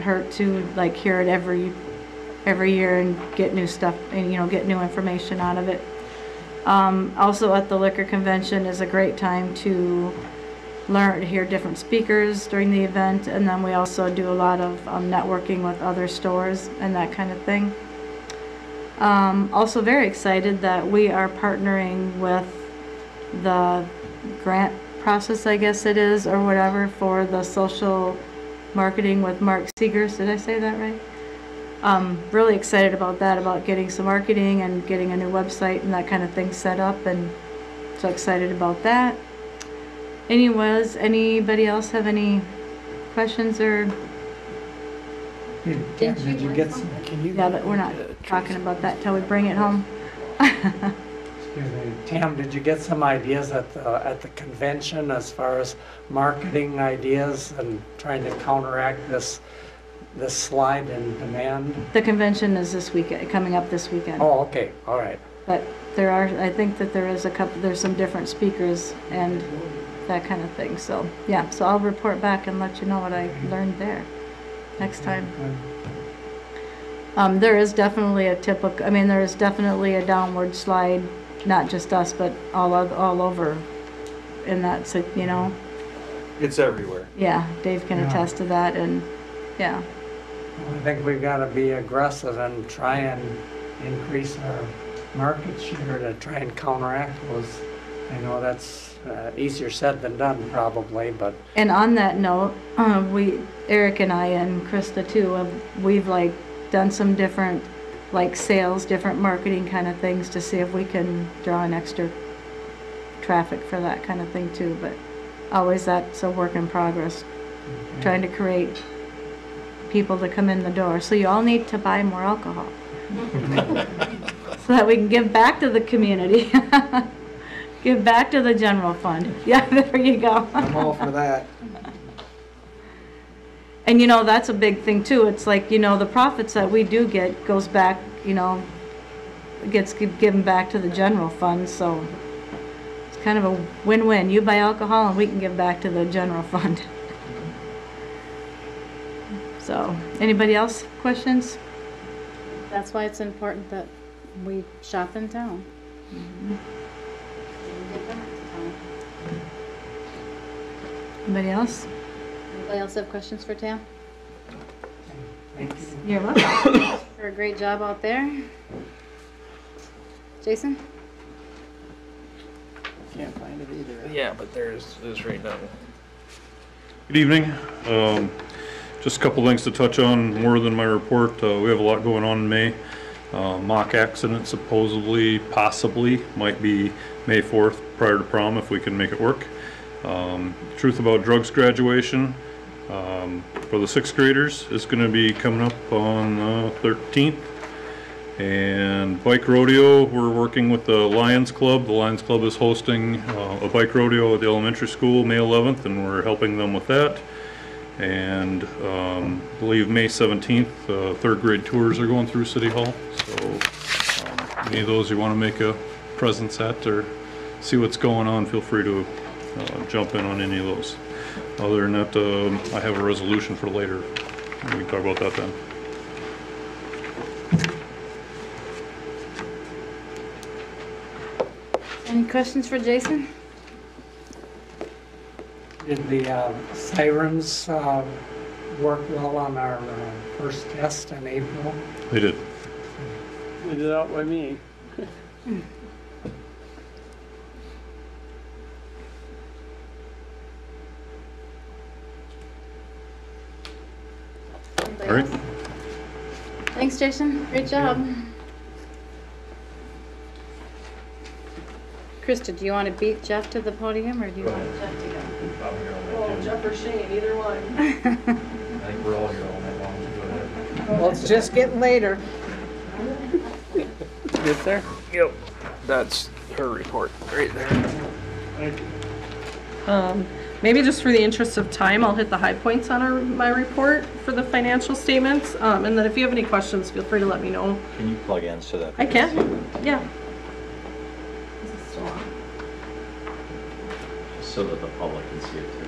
hurt to like hear it every year and get new stuff and, you know, get new information out of it. Also at the liquor convention is a great time to learn, to hear different speakers during the event, and then we also do a lot of networking with other stores and that kind of thing. Also very excited that we are partnering with the grant process, I guess it is, or whatever, for the social marketing with Mark Seegers. Did I say that right? Really excited about that, about getting some marketing and getting a new website and that kind of thing set up, and so excited about that. Anyways, anybody else have any questions or? Did you get some? Yeah, but we're not talking about that till we bring it home. Excuse me, Tam, did you get some ideas at the convention as far as marketing ideas and trying to counteract this slide in demand? The convention is this weekend, coming up this weekend. Oh, okay, all right. But I think that there's some different speakers and that kind of thing. So yeah, so I'll report back and let you know what I learned there next time. There is definitely there is definitely a downward slide, not just us, but all over in that, so, you know. It's everywhere. Yeah, Dave can attest to that, and, yeah. I think we've got to be aggressive and try and increase our market share to try and counteract those. I know that's easier said than done probably, but. And on that note, Eric and I and Krista too, we've like done some different like sales, different marketing kind of things to see if we can draw an extra traffic for that kind of thing too, but always that's a work in progress. Trying to create people to come in the door. So you all need to buy more alcohol. So that we can give back to the community. Give back to the general fund. Yeah, there you go. I'm all for that. And you know, that's a big thing too. It's like, you know, the profits that we do get goes back, you know, gets given back to the general fund. So it's kind of a win-win. You buy alcohol and we can give back to the general fund. So, anybody else questions? That's why it's important that we shop in town. Anybody else? Anybody else have questions for Tam? You're welcome. For a great job out there. Jason? Can't find it either. Yeah, but there's right now. Good evening. Just a couple things to touch on more than my report. We have a lot going on in May. Mock accident supposedly, possibly, might be May 4th prior to prom if we can make it work. Truth about drugs graduation for the 6th graders is going to be coming up on 13th. And bike rodeo, we're working with the Lions Club. The Lions Club is hosting a bike rodeo at the elementary school May 11th, and we're helping them with that. And I believe May 17th, 3rd grade tours are going through City Hall. So any of those you want to make a presence at or see what's going on, feel free to jump in on any of those. Other than that, I have a resolution for later. We can talk about that then. Any questions for Jason? Did the sirens work well on our first test in April? They did. They did out by me. All right. Thanks, Jason. Great job. Krista, do you want to beat Jeff to the podium, or do you want Jeff to go? Well, Jeff or Shane, either one. I think we're all here all night long, so go ahead. Well, it's just getting later. Get there? Yep. That's her report right there. Maybe just for the interest of time, I'll hit the high points on my report for the financial statements. And then if you have any questions, feel free to let me know. Can you plug in so that? I can, yeah. So that the public can see it too.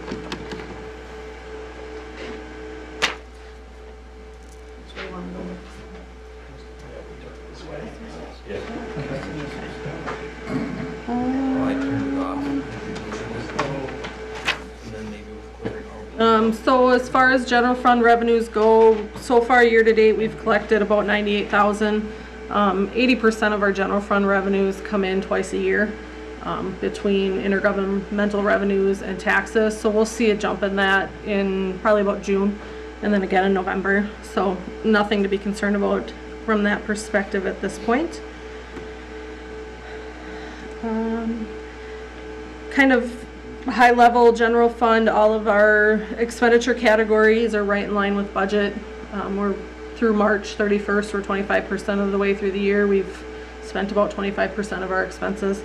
I turned it off. And then maybe we'll clear it all. So as far as general fund revenues go, so far year to date, we've collected about 98,000. 80% of our general fund revenues come in twice a year. Between intergovernmental revenues and taxes. So we'll see a jump in that in probably about June and then again in November. So nothing to be concerned about from that perspective at this point. Kind of high level general fund, all of our expenditure categories are right in line with budget. We're through March 31st, we're 25% of the way through the year. We've spent about 25% of our expenses.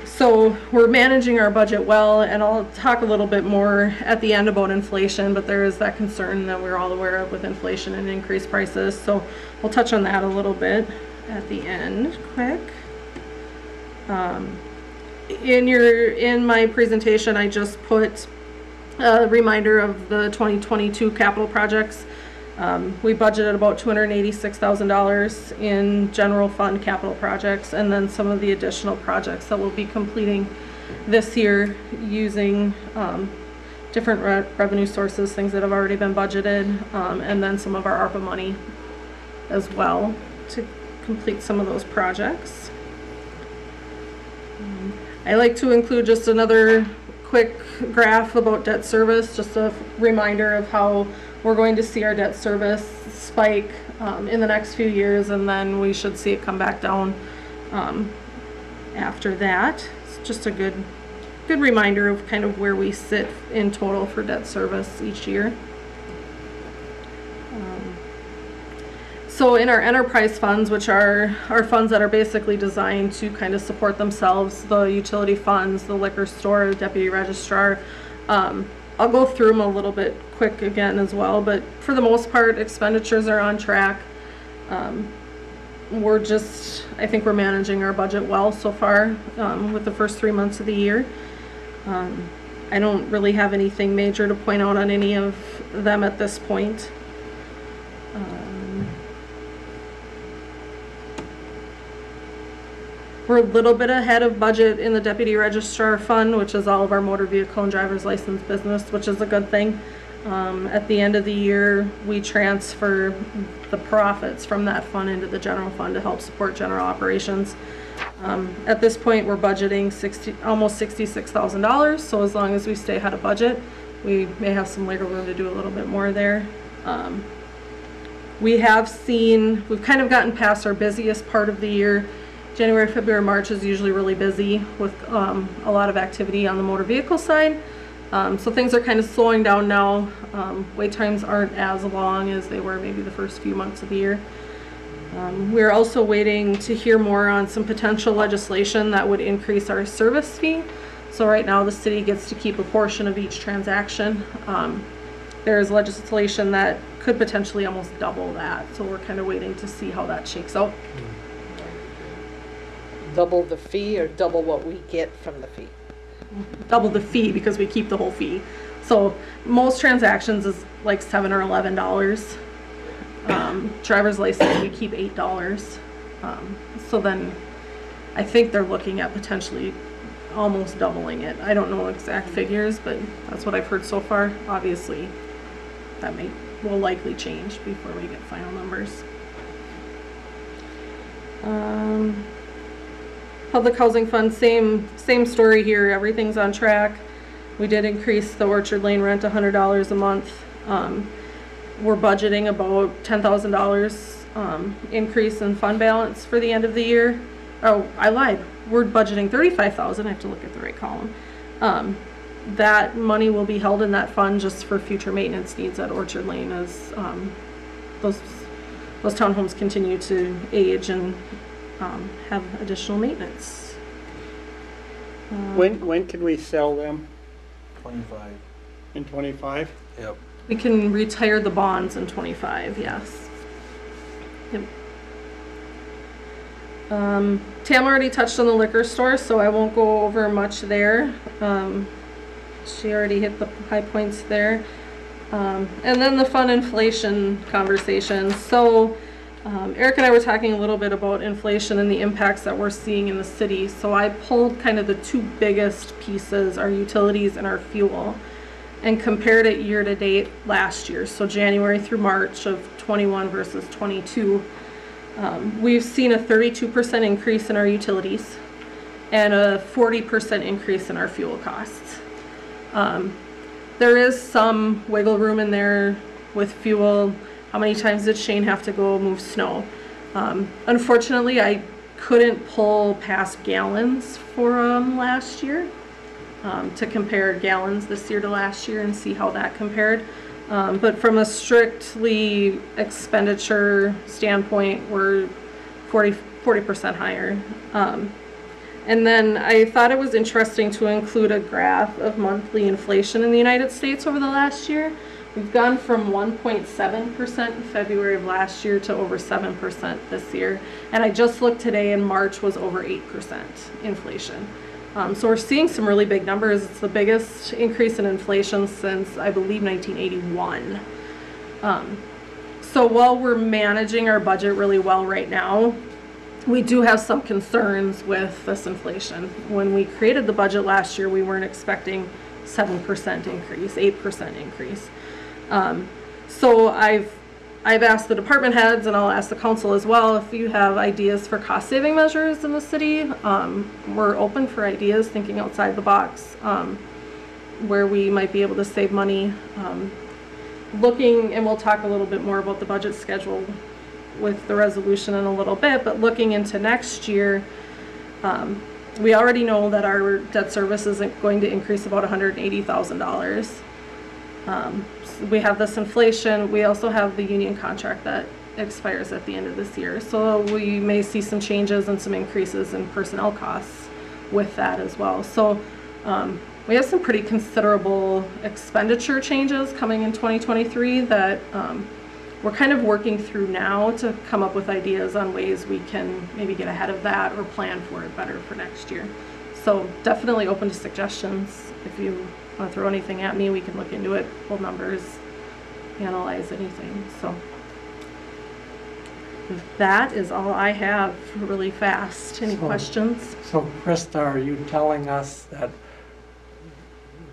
So we're managing our budget well, and I'll talk a little bit more at the end about inflation, but there is that concern that we're all aware of with inflation and increased prices. So we'll touch on that a little bit at the end, quick. In my presentation, I just put a reminder of the 2022 capital projects. We budgeted about $286,000 in general fund capital projects, and then some of the additional projects that we'll be completing this year using different revenue sources, things that have already been budgeted, and then some of our ARPA money as well to complete some of those projects. I like to include just another quick graph about debt service, just a reminder of how we're going to see our debt service spike in the next few years, and then we should see it come back down after that. It's just a good reminder of kind of where we sit in total for debt service each year. So in our enterprise funds, which are funds that are basically designed to kind of support themselves, the utility funds, the liquor store, deputy registrar, I'll go through them a little bit quick again as well, but for the most part, expenditures are on track. I think we're managing our budget well so far with the first 3 months of the year. I don't really have anything major to point out on any of them at this point. We're a little bit ahead of budget in the deputy registrar fund, which is all of our motor vehicle and driver's license business, which is a good thing. At the end of the year, we transfer the profits from that fund into the general fund to help support general operations. At this point, we're budgeting almost $66,000, so as long as we stay ahead of budget, we may have some wiggle room to do a little bit more there. We've kind of gotten past our busiest part of the year. January, February, March is usually really busy with a lot of activity on the motor vehicle side. So things are kind of slowing down now. Wait times aren't as long as they were maybe the first few months of the year. We're also waiting to hear more on some potential legislation that would increase our service fee. So right now the city gets to keep a portion of each transaction. There's legislation that could potentially almost double that. So we're kind of waiting to see how that shakes out. Double the fee or double what we get from the fee? Double the fee because we keep the whole fee. So most transactions is like $7 or $11. Driver's license, we keep $8. So then I think they're looking at potentially almost doubling it. I don't know exact figures, but that's what I've heard so far. Obviously, that will likely change before we get final numbers. Public Housing Fund, same story here. Everything's on track. We did increase the Orchard Lane rent $100 a month. We're budgeting about $10,000 increase in fund balance for the end of the year. Oh, I lied. We're budgeting $35,000. I have to look at the right column. That money will be held in that fund just for future maintenance needs at Orchard Lane as those townhomes continue to age and have additional maintenance. When can we sell them? 25. In 25? Yep. We can retire the bonds in 25, yes. Yep. Tam already touched on the liquor store, so I won't go over much there. She already hit the high points there. And then the fund inflation conversation. So Eric and I were talking a little bit about inflation and the impacts that we're seeing in the city. So I pulled kind of the two biggest pieces, our utilities and our fuel, and compared it year to date last year. So January through March of 21 versus 22. We've seen a 32% increase in our utilities and a 40% increase in our fuel costs. There is some wiggle room in there with fuel. How many times did Shane have to go move snow? Unfortunately, I couldn't pull past gallons for last year to compare gallons this year to last year and see how that compared. But from a strictly expenditure standpoint, we're 40% higher. And then I thought it was interesting to include a graph of monthly inflation in the United States over the last year. We've gone from 1.7% in February of last year to over 7% this year. And I just looked today and March was over 8% inflation. So we're seeing some really big numbers. It's the biggest increase in inflation since, I believe, 1981. So while we're managing our budget really well right now, we do have some concerns with this inflation. When we created the budget last year, we weren't expecting 7% increase, 8% increase. So I've asked the department heads, and I'll ask the council as well, if you have ideas for cost saving measures in the city. We're open for ideas, thinking outside the box, where we might be able to save money. Looking, and we'll talk a little bit more about the budget schedule with the resolution in a little bit, but looking into next year, we already know that our debt service isn't going to increase about $180,000. We have this inflation. We also have the union contract that expires at the end of this year. So we may see some changes and some increases in personnel costs with that as well. So we have some pretty considerable expenditure changes coming in 2023 that we're kind of working through now to come up with ideas on ways we can maybe get ahead of that or plan for it better for next year. So definitely open to suggestions. If you want to throw anything at me, we can look into it, pull numbers, analyze anything. So that is all I have really fast. Any questions? So Krista, are you telling us that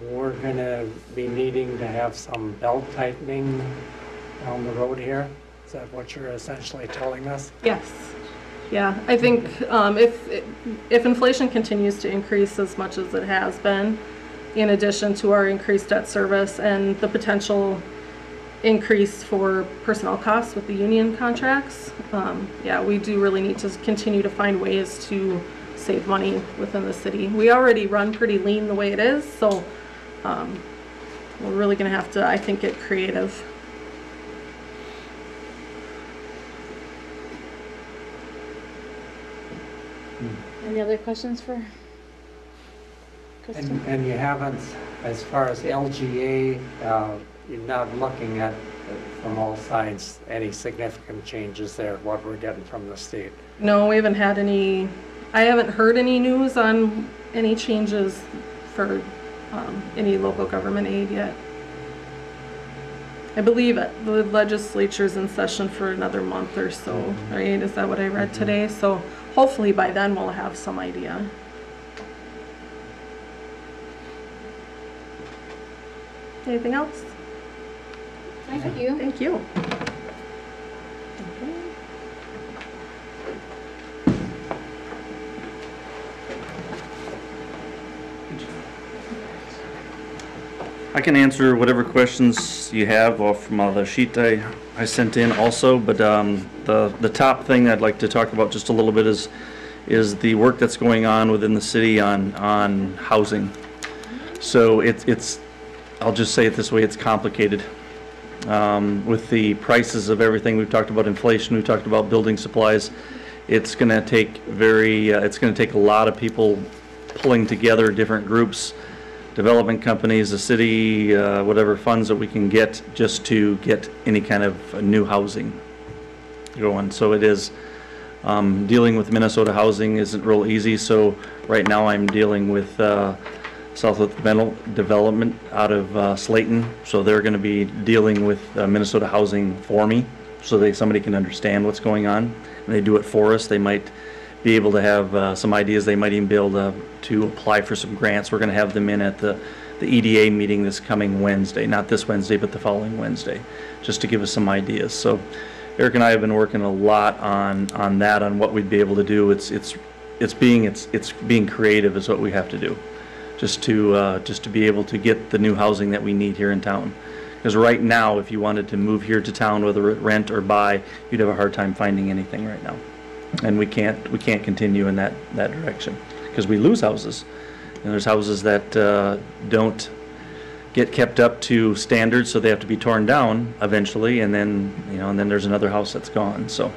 we're going to be needing to have some belt tightening down the road here? Is that what you're essentially telling us? Yes. Yeah, I think if inflation continues to increase as much as it has been, in addition to our increased debt service and the potential increase for personnel costs with the union contracts, yeah, we do really need to continue to find ways to save money within the city. We already run pretty lean the way it is, so we're really going to have to, I think, get creative. Any other questions for Kristen? And you haven't, as far as LGA, you're not looking at, from all sides, any significant changes there, what we're getting from the state? No, we haven't had any, I haven't heard any news on any changes for any local government aid yet. I believe the legislature's in session for another month or so, right? Is that what I read today? So hopefully by then we'll have some idea. Anything else? Thank you. Thank you. I can answer whatever questions you have off from the sheet I sent in also, but the top thing I'd like to talk about just a little bit is the work that's going on within the city on housing. So it's I'll just say it this way, it's complicated. With the prices of everything, we've talked about inflation, we've talked about building supplies. It's going to take it's going to take a lot of people pulling together different groups, development companies, the city, whatever funds that we can get just to get any kind of new housing going. So it is, dealing with Minnesota housing isn't real easy. So right now I'm dealing with Southwest Development out of Slayton. So they're going to be dealing with Minnesota housing for me, so somebody can understand what's going on. And they do it for us. They might be able to have some ideas. They might even be able to apply for some grants. We're going to have them in at the EDA meeting this coming Wednesday, not this Wednesday, but the following Wednesday, just to give us some ideas. So Eric and I have been working a lot on that, on what we'd be able to do. It's being creative is what we have to do, just to be able to get the new housing that we need here in town. Because right now, if you wanted to move here to town, whether rent or buy, you'd have a hard time finding anything right now. And we can't continue in that direction, because we lose houses. And there's houses that don't get kept up to standards, so they have to be torn down eventually, and then there's another house that's gone. So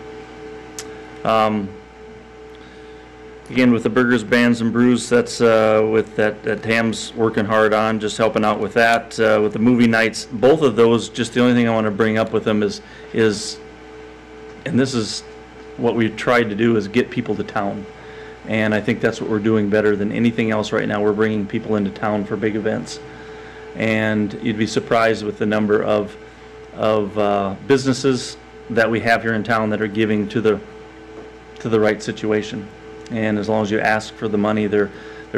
again, with the burgers, bands, and brews, that's with that Tam's working hard on, just helping out with that. With the movie nights, both of those, just the only thing I want to bring up with them is, and this is what we tried to do, is get people to town. And I think that's what we're doing better than anything else right now. We're bringing people into town for big events. And you'd be surprised with the number of businesses that we have here in town that are giving to to the right situation. And as long as you ask for the money, they're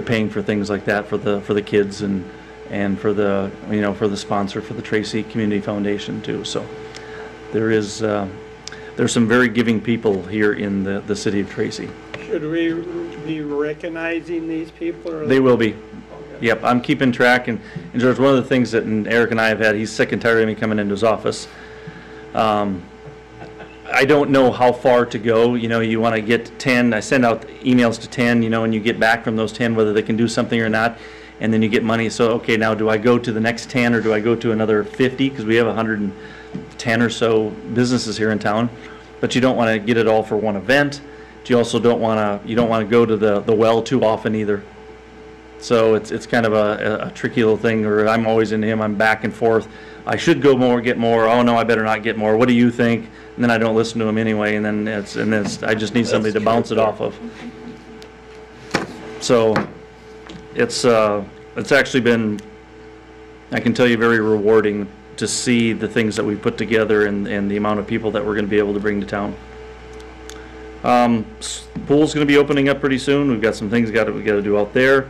paying for things like that for the kids and for the, you know, for the sponsor for the Tracy Community Foundation too. So there's some very giving people here in the city of Tracy. Should we be recognizing these people? Or They will be. Yep, I'm keeping track, and George, one of the things that Eric and I have had, he's sick and tired of me coming into his office. I don't know how far to go. You know, you want to get 10, I send out emails to 10, you know, and you get back from those 10 whether they can do something or not, and then you get money. So, okay, now do I go to the next 10 or do I go to another 50? Because we have 110 or so businesses here in town, but you don't want to get it all for one event. You also don't want to go to the well too often either. So it's kind of a tricky little thing, or I'm always into him, I'm back and forth. I should go more, get more. Oh no, I better not get more. What do you think? And then I don't listen to him anyway, and then I just need somebody to bounce it off of. So it's actually been, I can tell you, very rewarding to see the things that we put together and the amount of people that we're going to be able to bring to town. Pool's going to be opening up pretty soon. We've got some things we got to do out there.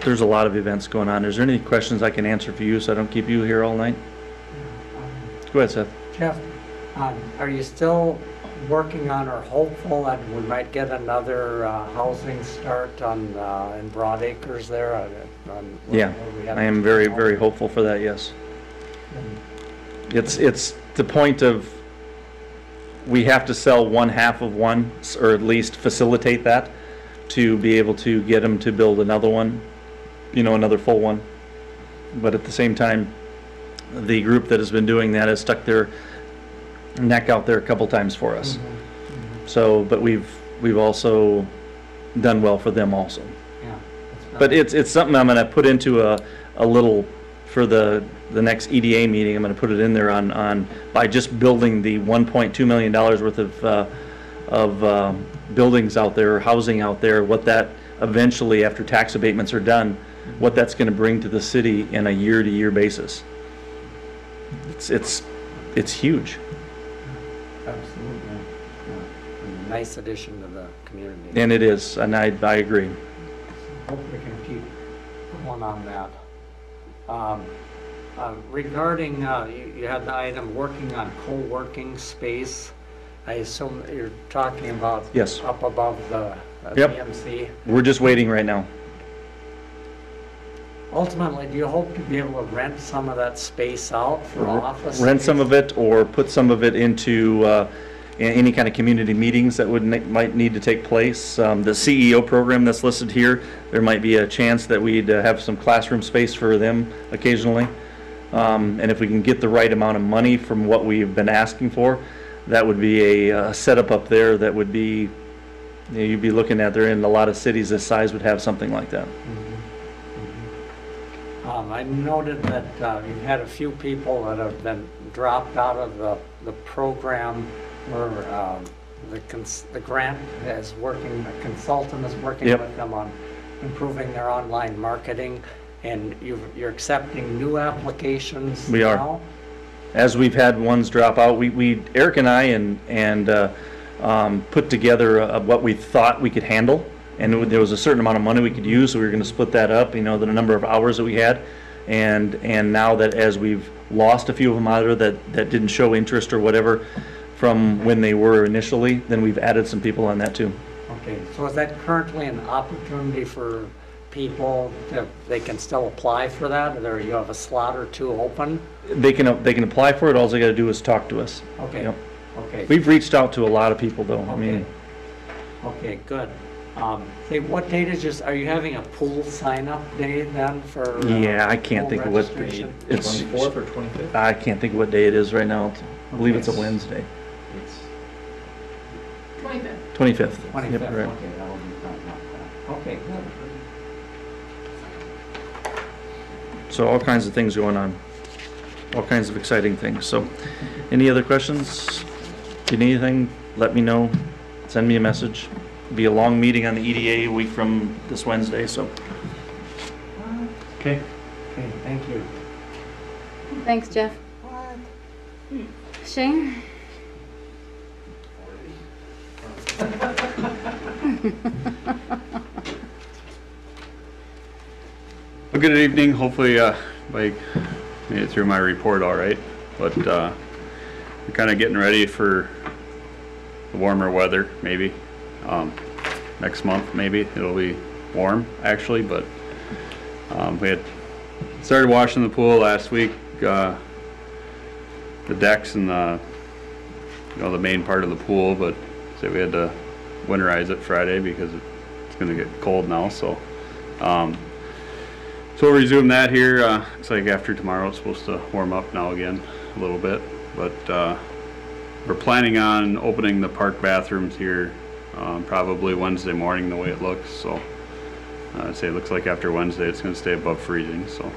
There's a lot of events going on. Is there any questions I can answer for you so I don't keep you here all night? Go ahead, Seth. Jeff, are you still working on or hopeful that we might get another housing start in Broad Acres there? Yeah, I am very, very hopeful for that, yes. It's the point of we have to sell one half of one, or at least facilitate that, to be able to get them to build another one, you know, another full one. But at the same time, the group that has been doing that has stuck their neck out there a couple times for us. So, but we've also done well for them also. Yeah. But it's something I'm going to put into a little, for the next EDA meeting, I'm going to put it in there on by just building the $1.2 million worth of buildings out there, housing out there, what that eventually, after tax abatements are done, what that's going to bring to the city in a year-to-year basis. It's huge. Absolutely. Yeah. A nice addition to the community. And it is, and I agree. Hope we can keep going on that. Regarding, you had the item working on co-working space. I assume you're talking about Yes. up above the Yep. PMC. We're just waiting right now. Ultimately, do you hope to be able to rent some of that space out for office? Rent some of it, or put some of it into any kind of community meetings that might need to take place. The CEO program that's listed here, there might be a chance that we'd have some classroom space for them occasionally. And if we can get the right amount of money from what we've been asking for, that would be a setup up there that would be, you know, you'd be looking at there, in a lot of cities this size would have something like that. I noted that you've had a few people that have been dropped out of the program where the grant is working, the consultant is working Yep. with them on improving their online marketing, and you're accepting new applications now? We are. As we've had ones drop out, Eric and I put together what we thought we could handle, and there was a certain amount of money we could use, so we were going to split that up, you know, the number of hours that we had, and now that as we've lost a few of them out of there that didn't show interest or whatever from when they were initially, then we've added some people on that too. Okay, so is that currently an opportunity for people that they can still apply for that, or you have a slot or two open? They can apply for it. All they got to do is talk to us. Okay. Yep. Okay. We've reached out to a lot of people though. Okay. I mean, okay, good. Say, what date is are you having a pool sign-up day then for? yeah, I can't pool think of what registration? it's. 24th or 25th? I can't think of what day it is right now. I believe it's a Okay. Wednesday. It's 25th. 25th. 25th, Yep, okay, right. that will be fine. Okay, good. So all kinds of things going on. All kinds of exciting things. So, any other questions? If you need anything, let me know. Send me a message. It'll be a long meeting on the EDA a week from this Wednesday. So, okay. Okay, thank you. Thanks, Jeff. Shane? Well, good evening. Hopefully, I made it through my report all right. But we're kind of getting ready for the warmer weather, maybe. Next month, maybe it'll be warm, actually. But we had started washing the pool last week. The decks and the the main part of the pool, but so we had to winterize it Friday because it's going to get cold now. So so we'll resume that here. Looks like after tomorrow it's supposed to warm up now again a little bit, but we're planning on opening the park bathrooms here probably Wednesday morning the way it looks. So I'd say it looks like after Wednesday it's going to stay above freezing. So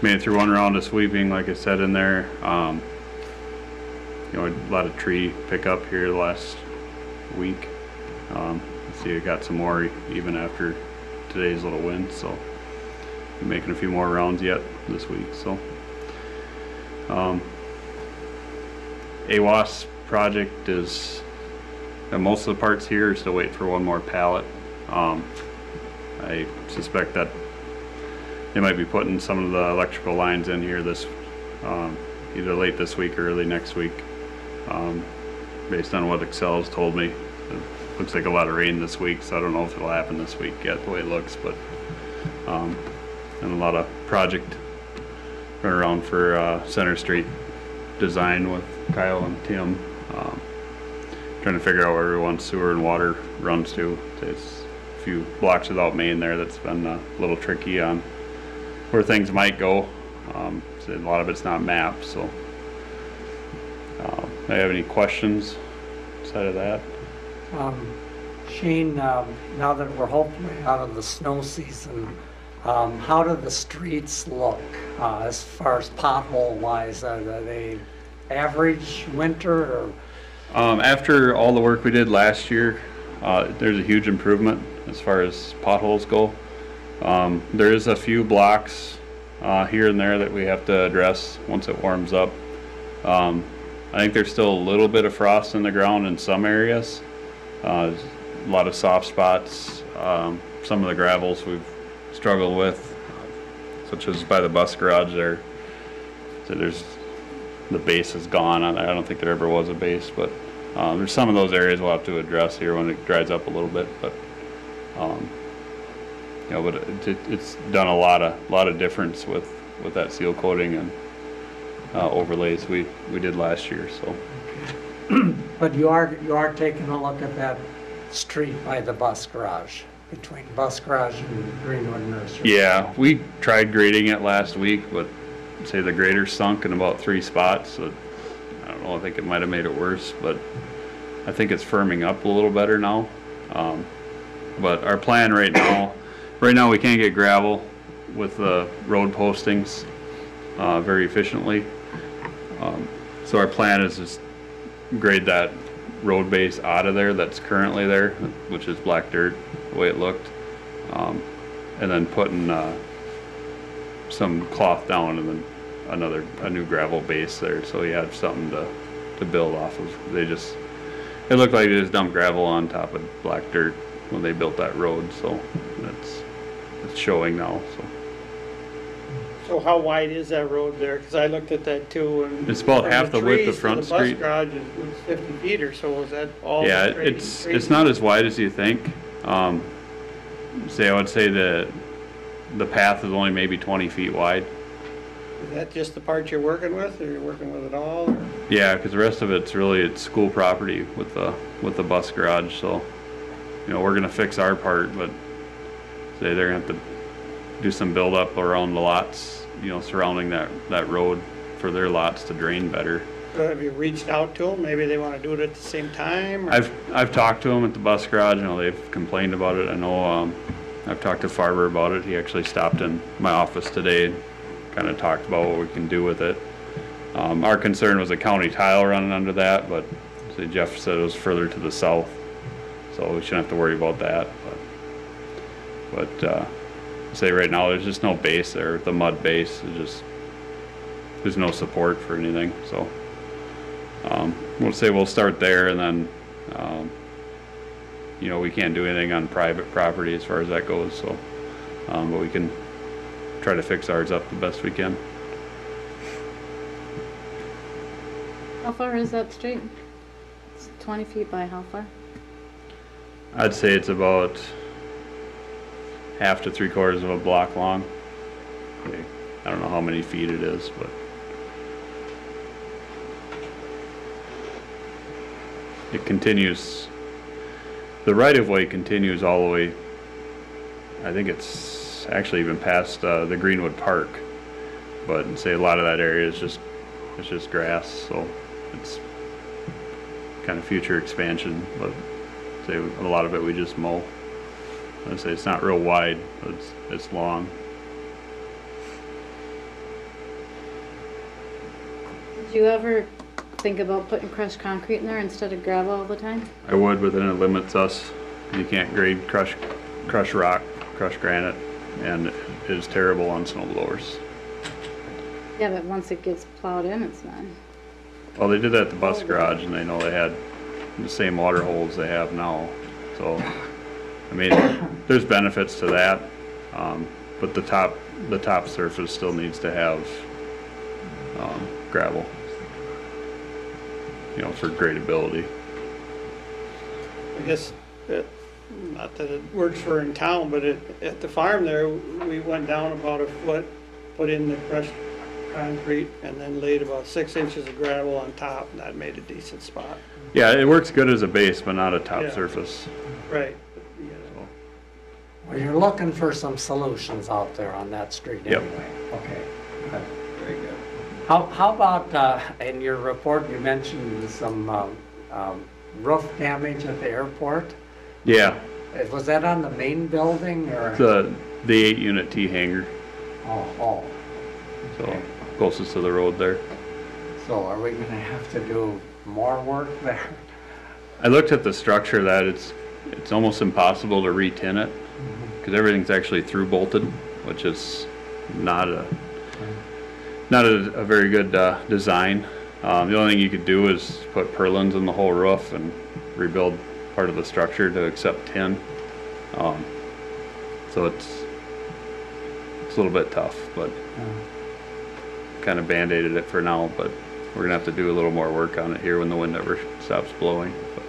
made it through one round of sweeping, like I said in there. A lot of tree pickup here the last week. Let's see, I got some more even after today's little wind, so I'm making a few more rounds yet this week. So AWAS project is most of the parts here are still waiting for one more pallet. I suspect that they might be putting some of the electrical lines in here this either late this week or early next week, based on what Excel's told me. It looks like a lot of rain this week, so I don't know if it'll happen this week yet the way it looks, but and a lot of project run around for Center Street design with Kyle and Tim, trying to figure out where everyone's sewer and water runs to. There's a few blocks without main there that's been a little tricky on where things might go. So a lot of it's not mapped, so do you have any questions outside of that? Shane, now that we're hopefully out of the snow season, how do the streets look as far as pothole wise? Are they average winter or? After all the work we did last year, there's a huge improvement as far as potholes go. There is a few blocks here and there that we have to address once it warms up. I think there's still a little bit of frost in the ground in some areas. A lot of soft spots. Some of the gravels we've struggled with, such as by the bus garage there. So the base is gone. I don't think there ever was a base, but there's some of those areas we'll have to address here when it dries up a little bit. But but it's done a lot of difference with that seal coating and overlays we did last year. So. But you are taking a look at that street by the bus garage, between bus garage and Greenwood Nursery. Yeah, we tried grading it last week, but say the grader sunk in about 3 spots. So I don't know. I think it might have made it worse, but I think it's firming up a little better now. But our plan right now we can't get gravel with the road postings very efficiently. So our plan is just grade that road base out of there that's currently there, which is black dirt the way it looked, and then putting some cloth down and then a new gravel base there, so you have something to build off of. It looked like they just dumped gravel on top of black dirt when they built that road, so it's showing now. So how wide is that road there? Because I looked at that too. And it's about half the width of Front Street. The bus garage is 50 feet or so. Is that all? Yeah, it's not as wide as you think. I would say the path is only maybe 20 feet wide. Is that just the part you're working with, or you're working with it all? Or? Yeah, because the rest of it's school property with the bus garage. So we're gonna fix our part, but they're gonna have to do some build up around the lots, surrounding that road for their lots to drain better. So have you reached out to them? Maybe they want to do it at the same time? Or? I've talked to them at the bus garage. They've complained about it. I know I've talked to Farber about it. He actually stopped in my office today and kind of talked about what we can do with it. Our concern was a county tile running under that, but Jeff said it was further to the south, so we shouldn't have to worry about that. But right now there's just no base there. The mud base is there's no support for anything. So we'll start there, and then You know, we can't do anything on private property as far as that goes, so, but we can try to fix ours up the best we can. How far is that street? It's 20 feet by how far? I'd say it's about half to 3/4 of a block long. Okay. I don't know how many feet it is, but it continues. The right-of-way continues all the way. I think it's actually even past the Greenwood Park, but say a lot of that area is just grass, so it's kind of future expansion. But say a lot of it we just mow. I'd say it's not real wide, but it's long. Did you ever think about putting crushed concrete in there instead of gravel all the time? I would, but then it limits us. You can't grade crush rock, crush granite, and it is terrible on snow blowers. Yeah, but once it gets plowed in, it's not. Well, they did that at the bus garage, and they know they had the same water holes they have now. So, I mean, there's benefits to that, but the top surface still needs to have gravel, you know, for gradability. I guess, not that it works for in town, but at the farm there, we went down about a foot, put in the crushed concrete, and then laid about 6 inches of gravel on top, and that made a decent spot. Yeah, it works good as a base, but not a top surface. Right. Well, you're looking for some solutions out there on that street anyway. Okay, good. Very good. How about, in your report, you mentioned some roof damage at the airport? Yeah. Was that on the main building or? The 8-unit T hangar. Oh. So closest to the road there. So are we gonna have to do more work there? I looked at the structure of that. It's almost impossible to re-tin it because everything's actually through bolted, which is not a very good design. The only thing you could do is put purlins in the whole roof and rebuild part of the structure to accept tin. So it's a little bit tough, but kind of band-aided it for now. But we're gonna have to do a little more work on it here when the wind ever stops blowing. But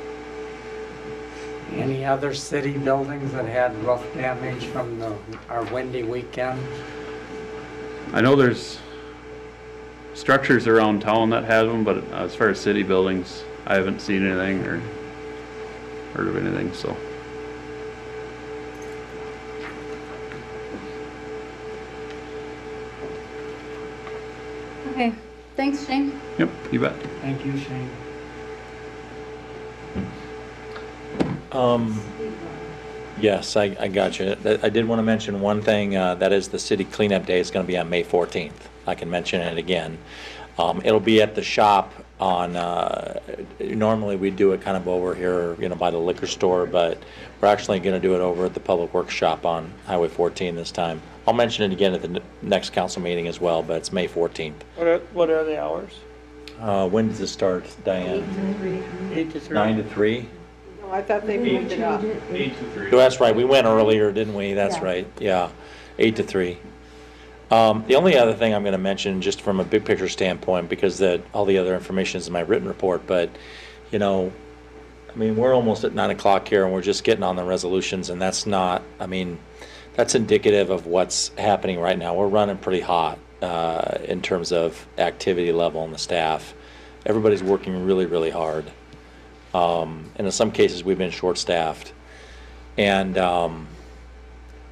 any other city buildings that had roof damage from our windy weekend? I know there's structures around town that have them, but as far as city buildings, I haven't seen anything or heard of anything, so. Okay, thanks, Shane. Yep, you bet. Thank you, Shane. Yes, I got you. I did want to mention one thing, that is the city cleanup day is going to be on May 14th. I can mention it again. It'll be at the shop on, normally we do it kind of over here, you know, by the liquor store, but we're actually going to do it over at the Public Works shop on Highway 14 this time. I'll mention it again at the next council meeting as well, but it's May 14th. What are the hours? When does it start, Diane? 8 to 3. 9 to 3? No, I thought they moved it up. 8 to 3. Oh, that's right, we went earlier, didn't we? That's right, yeah, 8 to 3. The only other thing I'm going to mention, just from a big picture standpoint, because all the other information is in my written report, but, you know, I mean, we're almost at 9 o'clock here, and we're just getting on the resolutions, and that's not, I mean, that's indicative of what's happening right now. We're running pretty hot in terms of activity level and the staff. Everybody's working really, really hard. And in some cases, we've been short-staffed. And,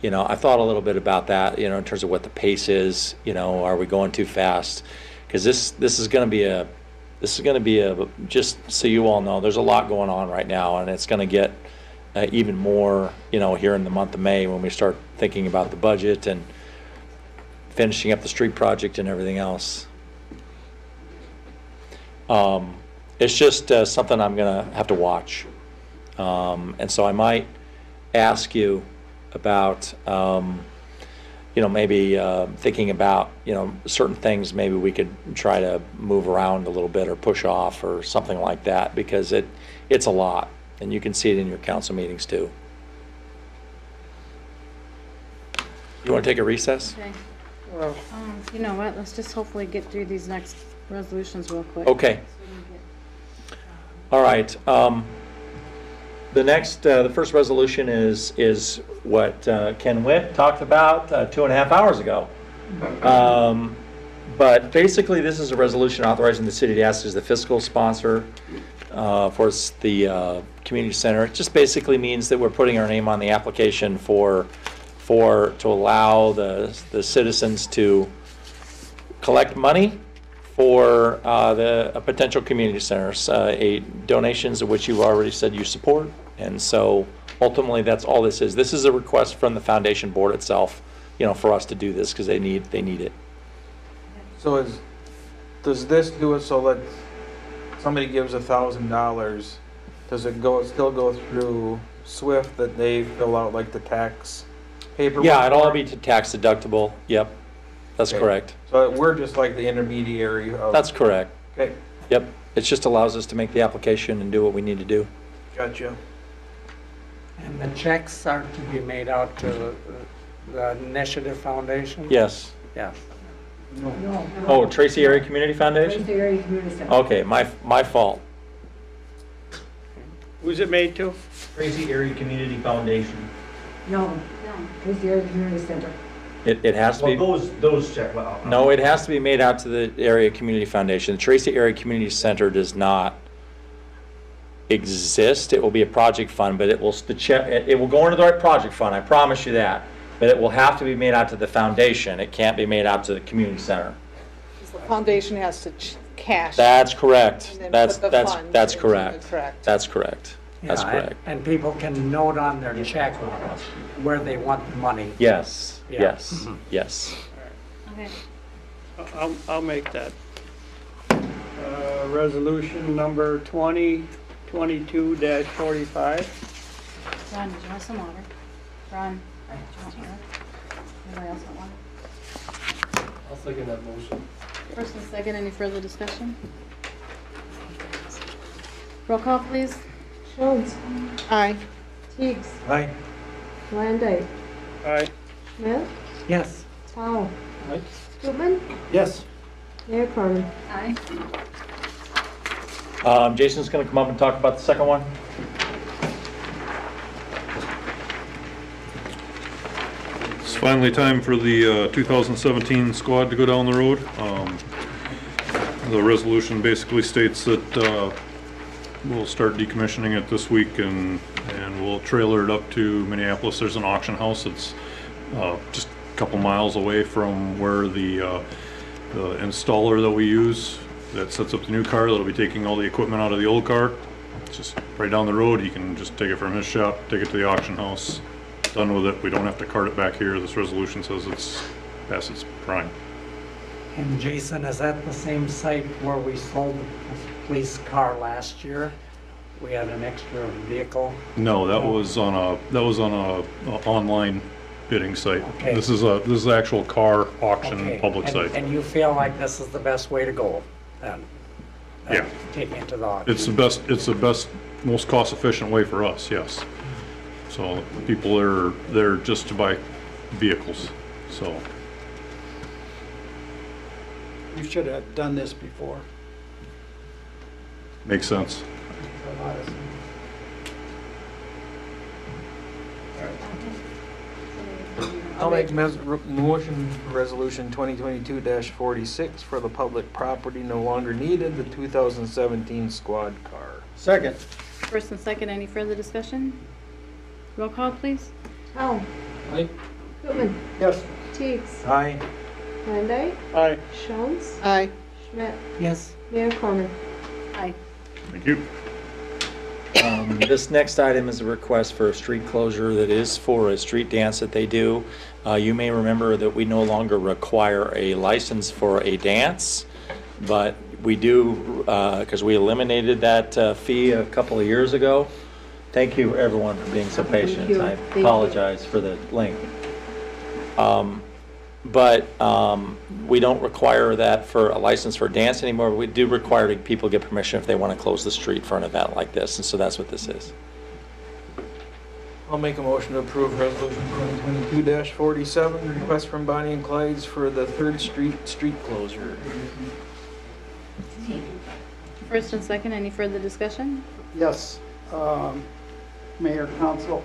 you know, I thought a little bit about that, you know, in terms of what the pace is, you know, are we going too fast? Because this is going to be a, just so you all know, there's a lot going on right now, and it's going to get even more, you know, here in the month of May when we start thinking about the budget and finishing up the street project and everything else. It's just something I'm going to have to watch. And so I might ask you about, maybe thinking about, certain things maybe we could try to move around a little bit or push off or something like that, because it's a lot, and you can see it in your council meetings too. You want to take a recess? Okay. You know what, let's just hopefully get through these next resolutions real quick. Okay. All right. The first resolution is what Ken Witt talked about 2.5 hours ago. But basically, this is a resolution authorizing the city to act as the fiscal sponsor for the community center. It just basically means that we're putting our name on the application to allow the citizens to collect money for the potential community centers, donations of which you've already said you support. And so ultimately, that's all this is. This is a request from the foundation board itself, for us to do this because they need it. So does this do it so that somebody gives $1,000, does it still go through SWIFT that they fill out like the tax paperwork? Yeah, it'll all be tax deductible. Yep, that's correct. So we're just like the intermediary of... That's correct. Okay. Yep, it just allows us to make the application and do what we need to do. Gotcha. And the checks are to be made out to the Initiative Foundation? Yes. Yes. No. Oh, Tracy Area Community Foundation? Tracy Area Community Center. Okay, my fault. Who's it made to? Tracy Area Community Foundation. No, Tracy Area Community Center. It has to be. Those check. Well, No, it has to be made out to the Area Community Foundation. The Tracy Area Community Center does not exist. It will be a project fund, but it will go into the right project fund. I promise you that. But it will have to be made out to the foundation. It can't be made out to the community center. The foundation has to cash. That's correct. And then That's put the funds that's into correct. the correct. That's correct. That's Yeah, correct. And people can note on their check where they want the money. Yes. Yeah. Yes. Yes. Okay. I'll make that. Resolution number 2022-45. Ron, did you want some water? Ron, do you want water? Anybody else want water? I'll second that motion. First and second, any further discussion? Roll call, please. Jones. Aye. Teigs. Aye. Landay. Aye. Schmidt. Yes. Powell. Aye. Goodman. Yes. Mayor Carmen. Aye. Jason's going to come up and talk about the second one. It's finally time for the 2017 squad to go down the road. The resolution basically states that we'll start decommissioning it this week and we'll trailer it up to Minneapolis. There's an auction house that's just a couple miles away from where the installer that we use that sets up the new car that'll be taking all the equipment out of the old car. It's just right down the road. He can just take it from his shop, take it to the auction house. Done with it. We don't have to cart it back here. This resolution says it's past its prime. And Jason, is that the same site where we sold the police car last year? We had an extra vehicle? No, that was on a online bidding site. Okay. This is the actual car auction Okay. public site. And you feel like this is the best way to go then? Yeah. Taking it to the auction? It's the best, most cost efficient way for us, yes. So people are there just to buy vehicles, so. You should have done this before. Makes sense. I'll make motion resolution 2022-46 for the public property no longer needed, the 2017 squad car. Second. First and second, any further discussion? Roll call, please. Powell. Aye. Goodman. Yes. Teigs. Aye. Landay. Aye. Jones. Aye. Schmidt. Yes. Mayor Carmen. Aye. Thank you. This next item is a request for a street closure that is for a street dance that they do. You may remember that we no longer require a license for a dance, but we do, because we eliminated that fee a couple of years ago. Thank you, everyone, for being so patient. you. I Thank you. apologize for the length. but we don't require that for a license for a dance anymore. We do require that people get permission if they want to close the street for an event like this, and so that's what this is. I'll make a motion to approve resolution 2022-47, request from Bonnie and Clyde's for the 3rd Street closure. First and second, any further discussion? Yes, Mayor, Council,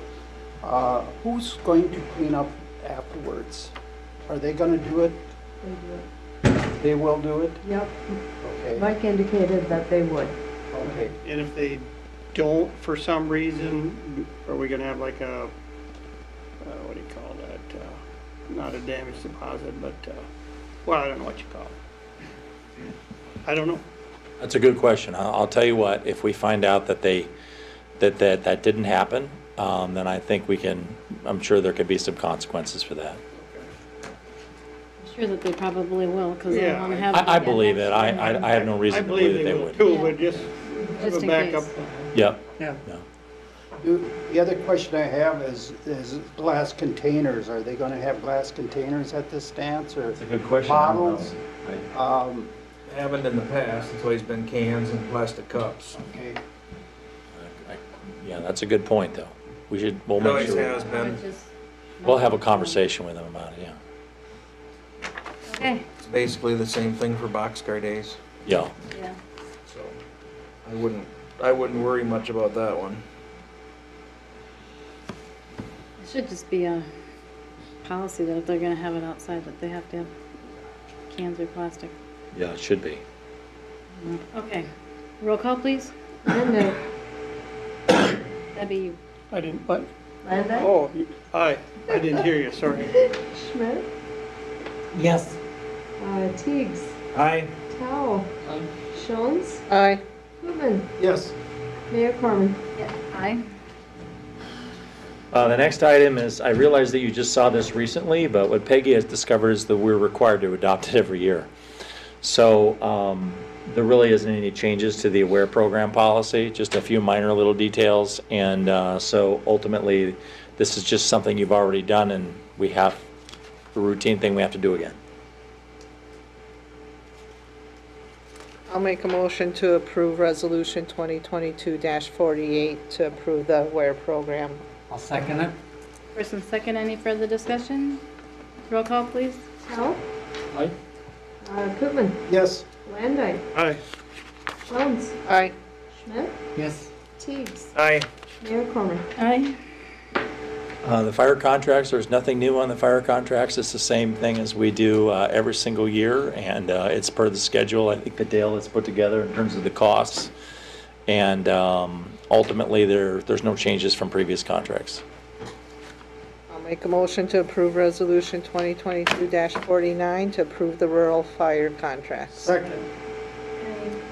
who's going to clean up afterwards? Are they gonna do it? They will do it? Yep. Okay. Mike indicated that they would. Okay. And if they don't, for some reason, are we gonna have like a, what do you call that? Not a damage deposit, but, well, I don't know what you call it. I don't know. That's a good question. I'll tell you what, if we find out that that didn't happen, then I think I'm sure there could be some consequences for that. I'm sure that they probably will, because they Yeah, want to have. I believe it. I have no reason to believe that they would. Too, but just have Just a in backup. case. Yep. Yeah. The other question I have is glass containers. Are they gonna have glass containers at this dance, or? That's a good question. Bottles? Haven't in the past, it's always been cans and plastic cups. Okay. Yeah, that's a good point, though. We'll It make always sure. has been. We'll have a conversation with them about it, yeah. Okay. It's basically the same thing for boxcar days, Yeah. Yeah. so I wouldn't worry much about that one. It should just be a policy that if they're gonna have it outside, that they have to have cans or plastic. Yeah, it should be. Okay. Roll call, please. Linda, That'd be you. I didn't, what? Linda, Oh, aye, I didn't hear you, sorry. Schmidt, Yes. Teigs, Aye. Tao, Jones, Aye. Koopman, Yes. Mayor Corman. Yeah. Aye. The next item is, I realize that you just saw this recently, but what Peggy has discovered is that we're required to adopt it every year. So there really isn't any changes to the AWARE program policy, just a few minor little details. And so ultimately, this is just something you've already done, and we have a routine thing we have to do again. I'll make a motion to approve Resolution 2022-48 to approve the WARE program. I'll second it. First and second, any further discussion? Roll call, please. Tao, Aye. Koopman, Yes. Landine, Aye. Jones, Aye. Schmidt, Yes. Teigs, Aye. Mayor Corman. Aye. The fire contracts, there's nothing new on the fire contracts. It's the same thing as we do every single year, and it's per the schedule I think that Dale has put together in terms of the costs. And ultimately, there's no changes from previous contracts. I'll make a motion to approve Resolution 2022-49 to approve the rural fire contracts. Second.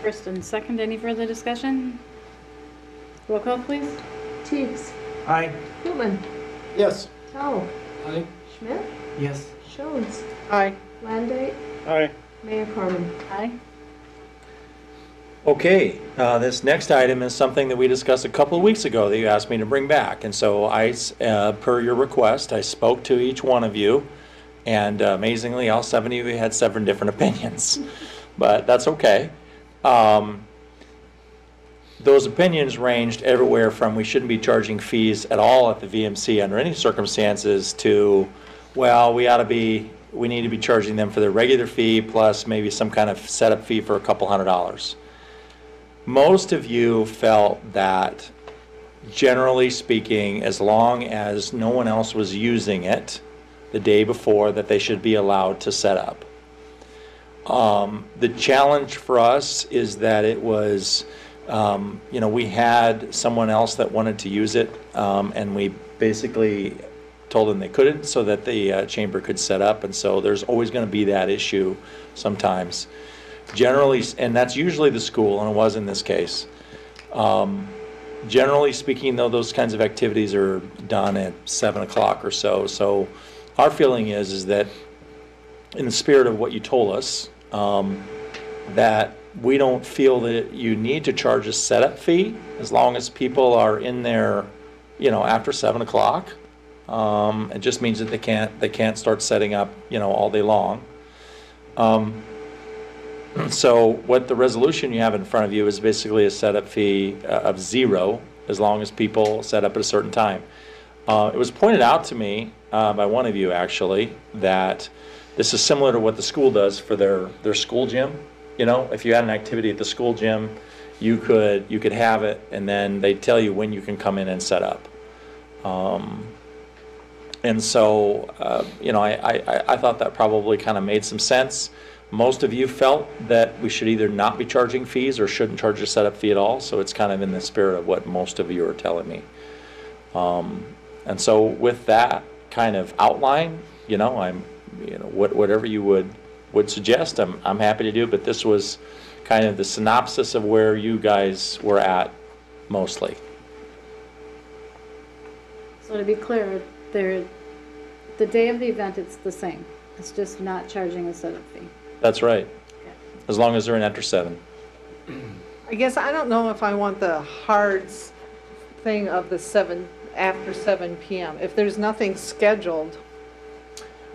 First and second, any further discussion? Roll call, please. Teigs, Aye. Koopman, Yes. Tao, Aye. Schmidt, Yes. Jones, Aye. Landine, Aye. Mayor Corman. Aye. Okay, this next item is something that we discussed a couple of weeks ago that you asked me to bring back. And so per your request, I spoke to each one of you, and amazingly, all 7 of you had 7 different opinions. But that's okay. Those opinions ranged everywhere from we shouldn't be charging fees at all at the VMC under any circumstances to, well, we need to be charging them for their regular fee plus maybe some kind of setup fee for a couple $100s. Most of you felt that, generally speaking, as long as no one else was using it the day before, that they should be allowed to set up. The challenge for us is that it was, we had someone else that wanted to use it, and we basically told them they couldn't so that the chamber could set up, and so there's always going to be that issue sometimes. Generally, and that's usually the school, and it was in this case. Generally speaking, though, those kinds of activities are done at 7 o'clock or so. So our feeling is that in the spirit of what you told us, that we don't feel that you need to charge a setup fee as long as people are in there, after 7 o'clock. It just means that they can't start setting up, all day long. So what the resolution you have in front of you is basically a setup fee of 0 as long as people set up at a certain time. It was pointed out to me by one of you actually that this is similar to what the school does for their school gym. If you had an activity at the school gym, you could have it, and then they'd tell you when you can come in and set up. And so, I thought that probably kind of made some sense. Most of you felt that we should either not be charging fees or shouldn't charge a setup fee at all. So it's kind of in the spirit of what most of you are telling me. And so with that kind of outline, whatever you would suggest, I'm happy to do. But this was kind of the synopsis of where you guys were at mostly. So to be clear, the day of the event, it's the same. It's just not charging a setup fee. That's right. As long as they're in after 7. I guess I don't know if I want the hard thing of the after 7 p.m. If there's nothing scheduled,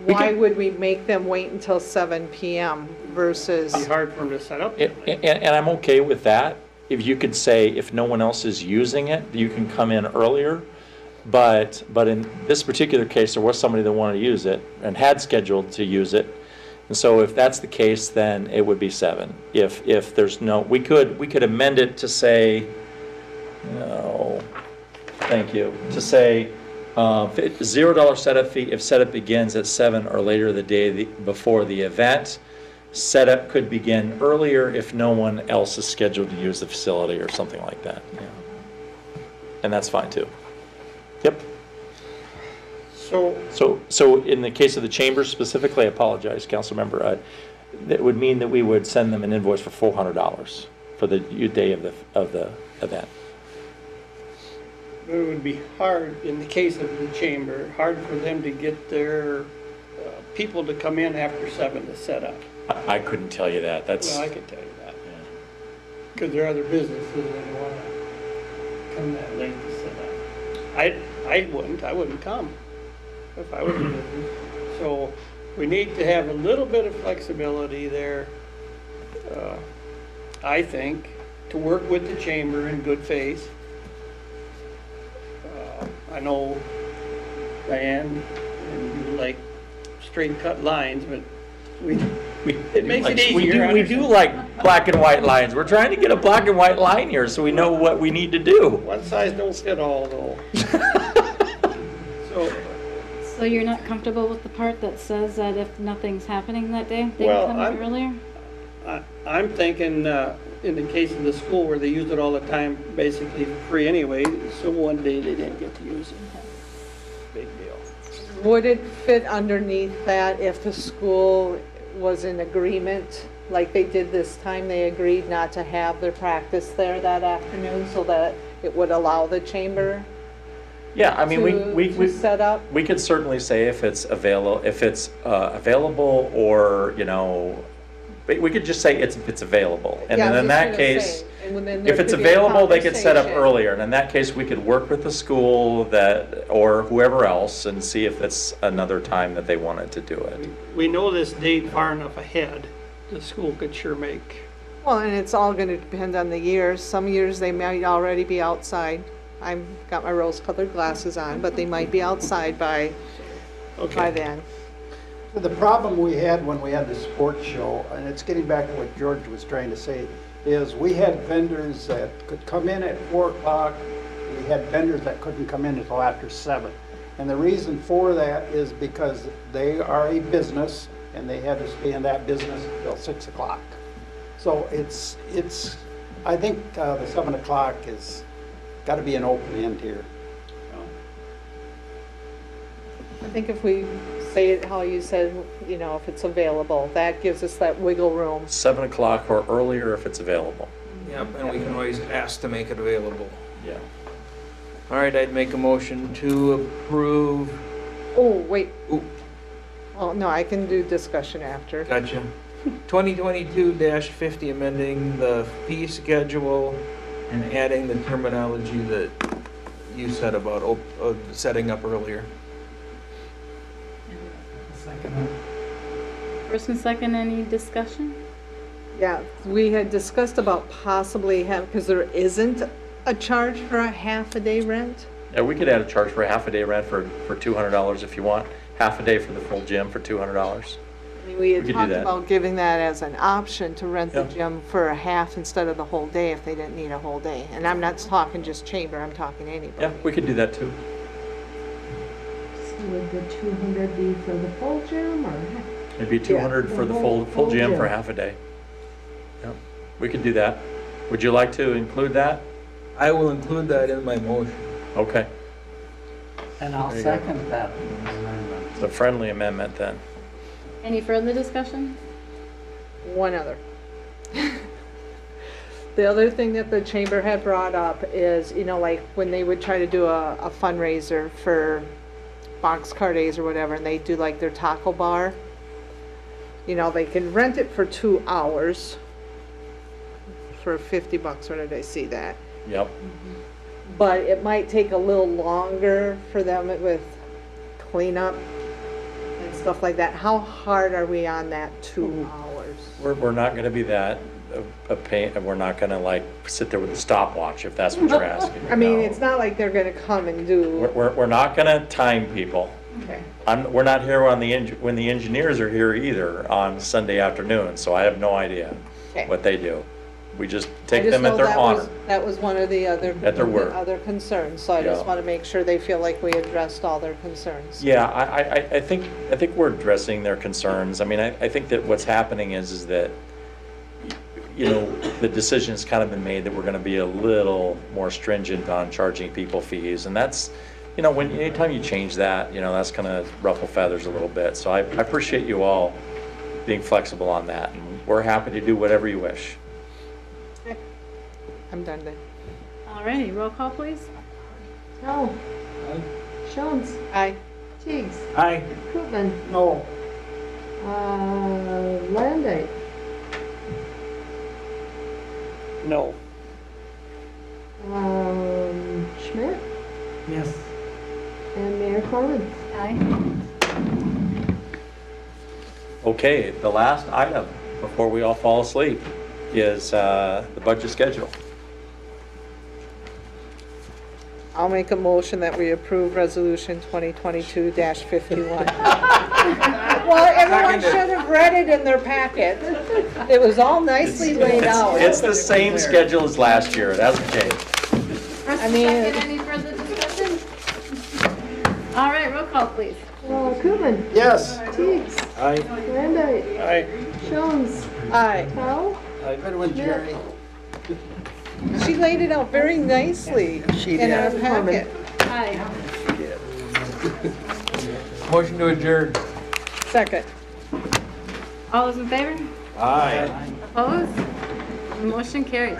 why would we make them wait until 7 p.m. versus? It's hard for them to set up. And I'm okay with that. If you could say if no one else is using it, you can come in earlier. But in this particular case, there was somebody that wanted to use it and had scheduled to use it. And so if that's the case, then it would be 7. If there's no, we could amend it to say, no, thank you, to say $0 setup fee if setup begins at 7 or later the day before the event. Setup could begin earlier if no one else is scheduled to use the facility or something like that. Yeah. And that's fine too. Yep. So in the case of the chamber specifically, I apologize, council member, that would mean that we would send them an invoice for $400 for the day of the event. It would be hard, in the case of the chamber, hard for them to get their people to come in after 7 to set up. I couldn't tell you that. Well, I could tell you that. Because there are other businesses that don't want to come that late to set up. I wouldn't come if I was in business. So we need to have a little bit of flexibility there, I think, to work with the chamber in good faith. I know Diane and you like straight cut lines, but it makes it easier. We do like black and white lines. We're trying to get a black and white line here so we know what we need to do. One size don't fit all, though. So you're not comfortable with the part that says that if nothing's happening that day, they can come in earlier? I'm thinking in the case of the school where they use it all the time, basically free anyway, so one day they didn't get to use it. Big deal. Would it fit underneath that if the school was in agreement, like they did this time, they agreed not to have their practice there that afternoon so that it would allow the chamber? Yeah, I mean, we set up. We could certainly say if it's available, available, or we could just say if it's available, and then in that case, if it's available, they could set up earlier, and in that case, we could work with the school or whoever else and see if that's another time that they wanted to do it. We know this date far enough ahead. The school could sure make. Well, and it's all going to depend on the years. Some years they might already be outside. I've got my rose-colored glasses on, but they might be outside by then. The problem we had when we had the sports show, and it's getting back to what George was trying to say, is we had vendors that could come in at 4 o'clock. We had vendors that couldn't come in until after 7. And the reason for that is because they are a business and they had to stay in that business until 6 o'clock. So I think the 7 o'clock is got to be an open end here. I think if we say it how you said, if it's available, that gives us that wiggle room. 7 o'clock or earlier if it's available. Yep, and we can always ask to make it available. Yeah. All right, I'd make a motion to approve. Oh, wait. Ooh. Oh, no, I can do discussion after. Gotcha. 2022-50, amending the fee schedule and adding the terminology that you said about setting up earlier. First and second, any discussion? Yeah, we had discussed about possibly because there isn't a charge for a half a day rent. Yeah, we could add a charge for a half a day rent for $200 if you want. Half a day for the full gym for $200. I mean, we had We could do talked that. about giving that as an option to rent the Yeah. gym for a half instead of the whole day if they didn't need a whole day. And I'm not talking just chamber, I'm talking anybody. Yeah, we could do that too. So would the 200 be for the full gym or? It'd be 200 for the full gym for half a day. Yeah, we could do that. Would you like to include that? I will include that in my motion. Okay, And I'll There you go. second that amendment. it's a friendly amendment then. Any further discussion? One other. The other thing that the chamber had brought up is, you know, like when they would try to do a fundraiser for Boxcar Days or whatever, and they do like their taco bar, you know, they can rent it for 2 hours for $50. Where did I see that? Yep. But it might take a little longer for them with cleanup and stuff like that. How hard are we on that 2 hours? We're not gonna be that a pain, and we're not gonna like sit there with a stopwatch if that's what you're asking. I mean, No. it's not like they're gonna come and do. We're not gonna time people. Okay. We're not here when the engineers are here either on Sunday afternoon, so I have no idea Okay. what they do. We just I take just them at know their that honor. That was one of the other. At their word. Other concerns, so I just Yeah. want to make sure they feel like we addressed all their concerns. Yeah, I think we're addressing their concerns. I mean, I think that what's happening is that, you know, the decision's kind of been made that we're gonna be a little more stringent on charging people fees, and that's, you know, anytime you change that, you know, that's gonna ruffle feathers a little bit. So I appreciate you all being flexible on that, and we're happy to do whatever you wish. I'm done then. Alrighty, roll call please. No. Jones. Aye. Teigs. Aye. Koopman. No, Landite. No. Schmidt. Yes. And Mayor Corman. Aye. Okay, the last item before we all fall asleep is the budget schedule. I'll make a motion that we approve resolution 2022-51. Well, everyone should have read it in their packet. It was all nicely laid out. It's the same schedule as last year, it hasn't changed. First I and mean- second, any further discussion? Alright, roll call please. Koopman. yes. Teigs. Aye. Landite. Aye. Jones. Aye. Powell. Good one, Jerry. She laid it out very nicely She in our did. packet. Aye. Motion to adjourn. Second. All those in favor? Aye. Opposed? Motion carried.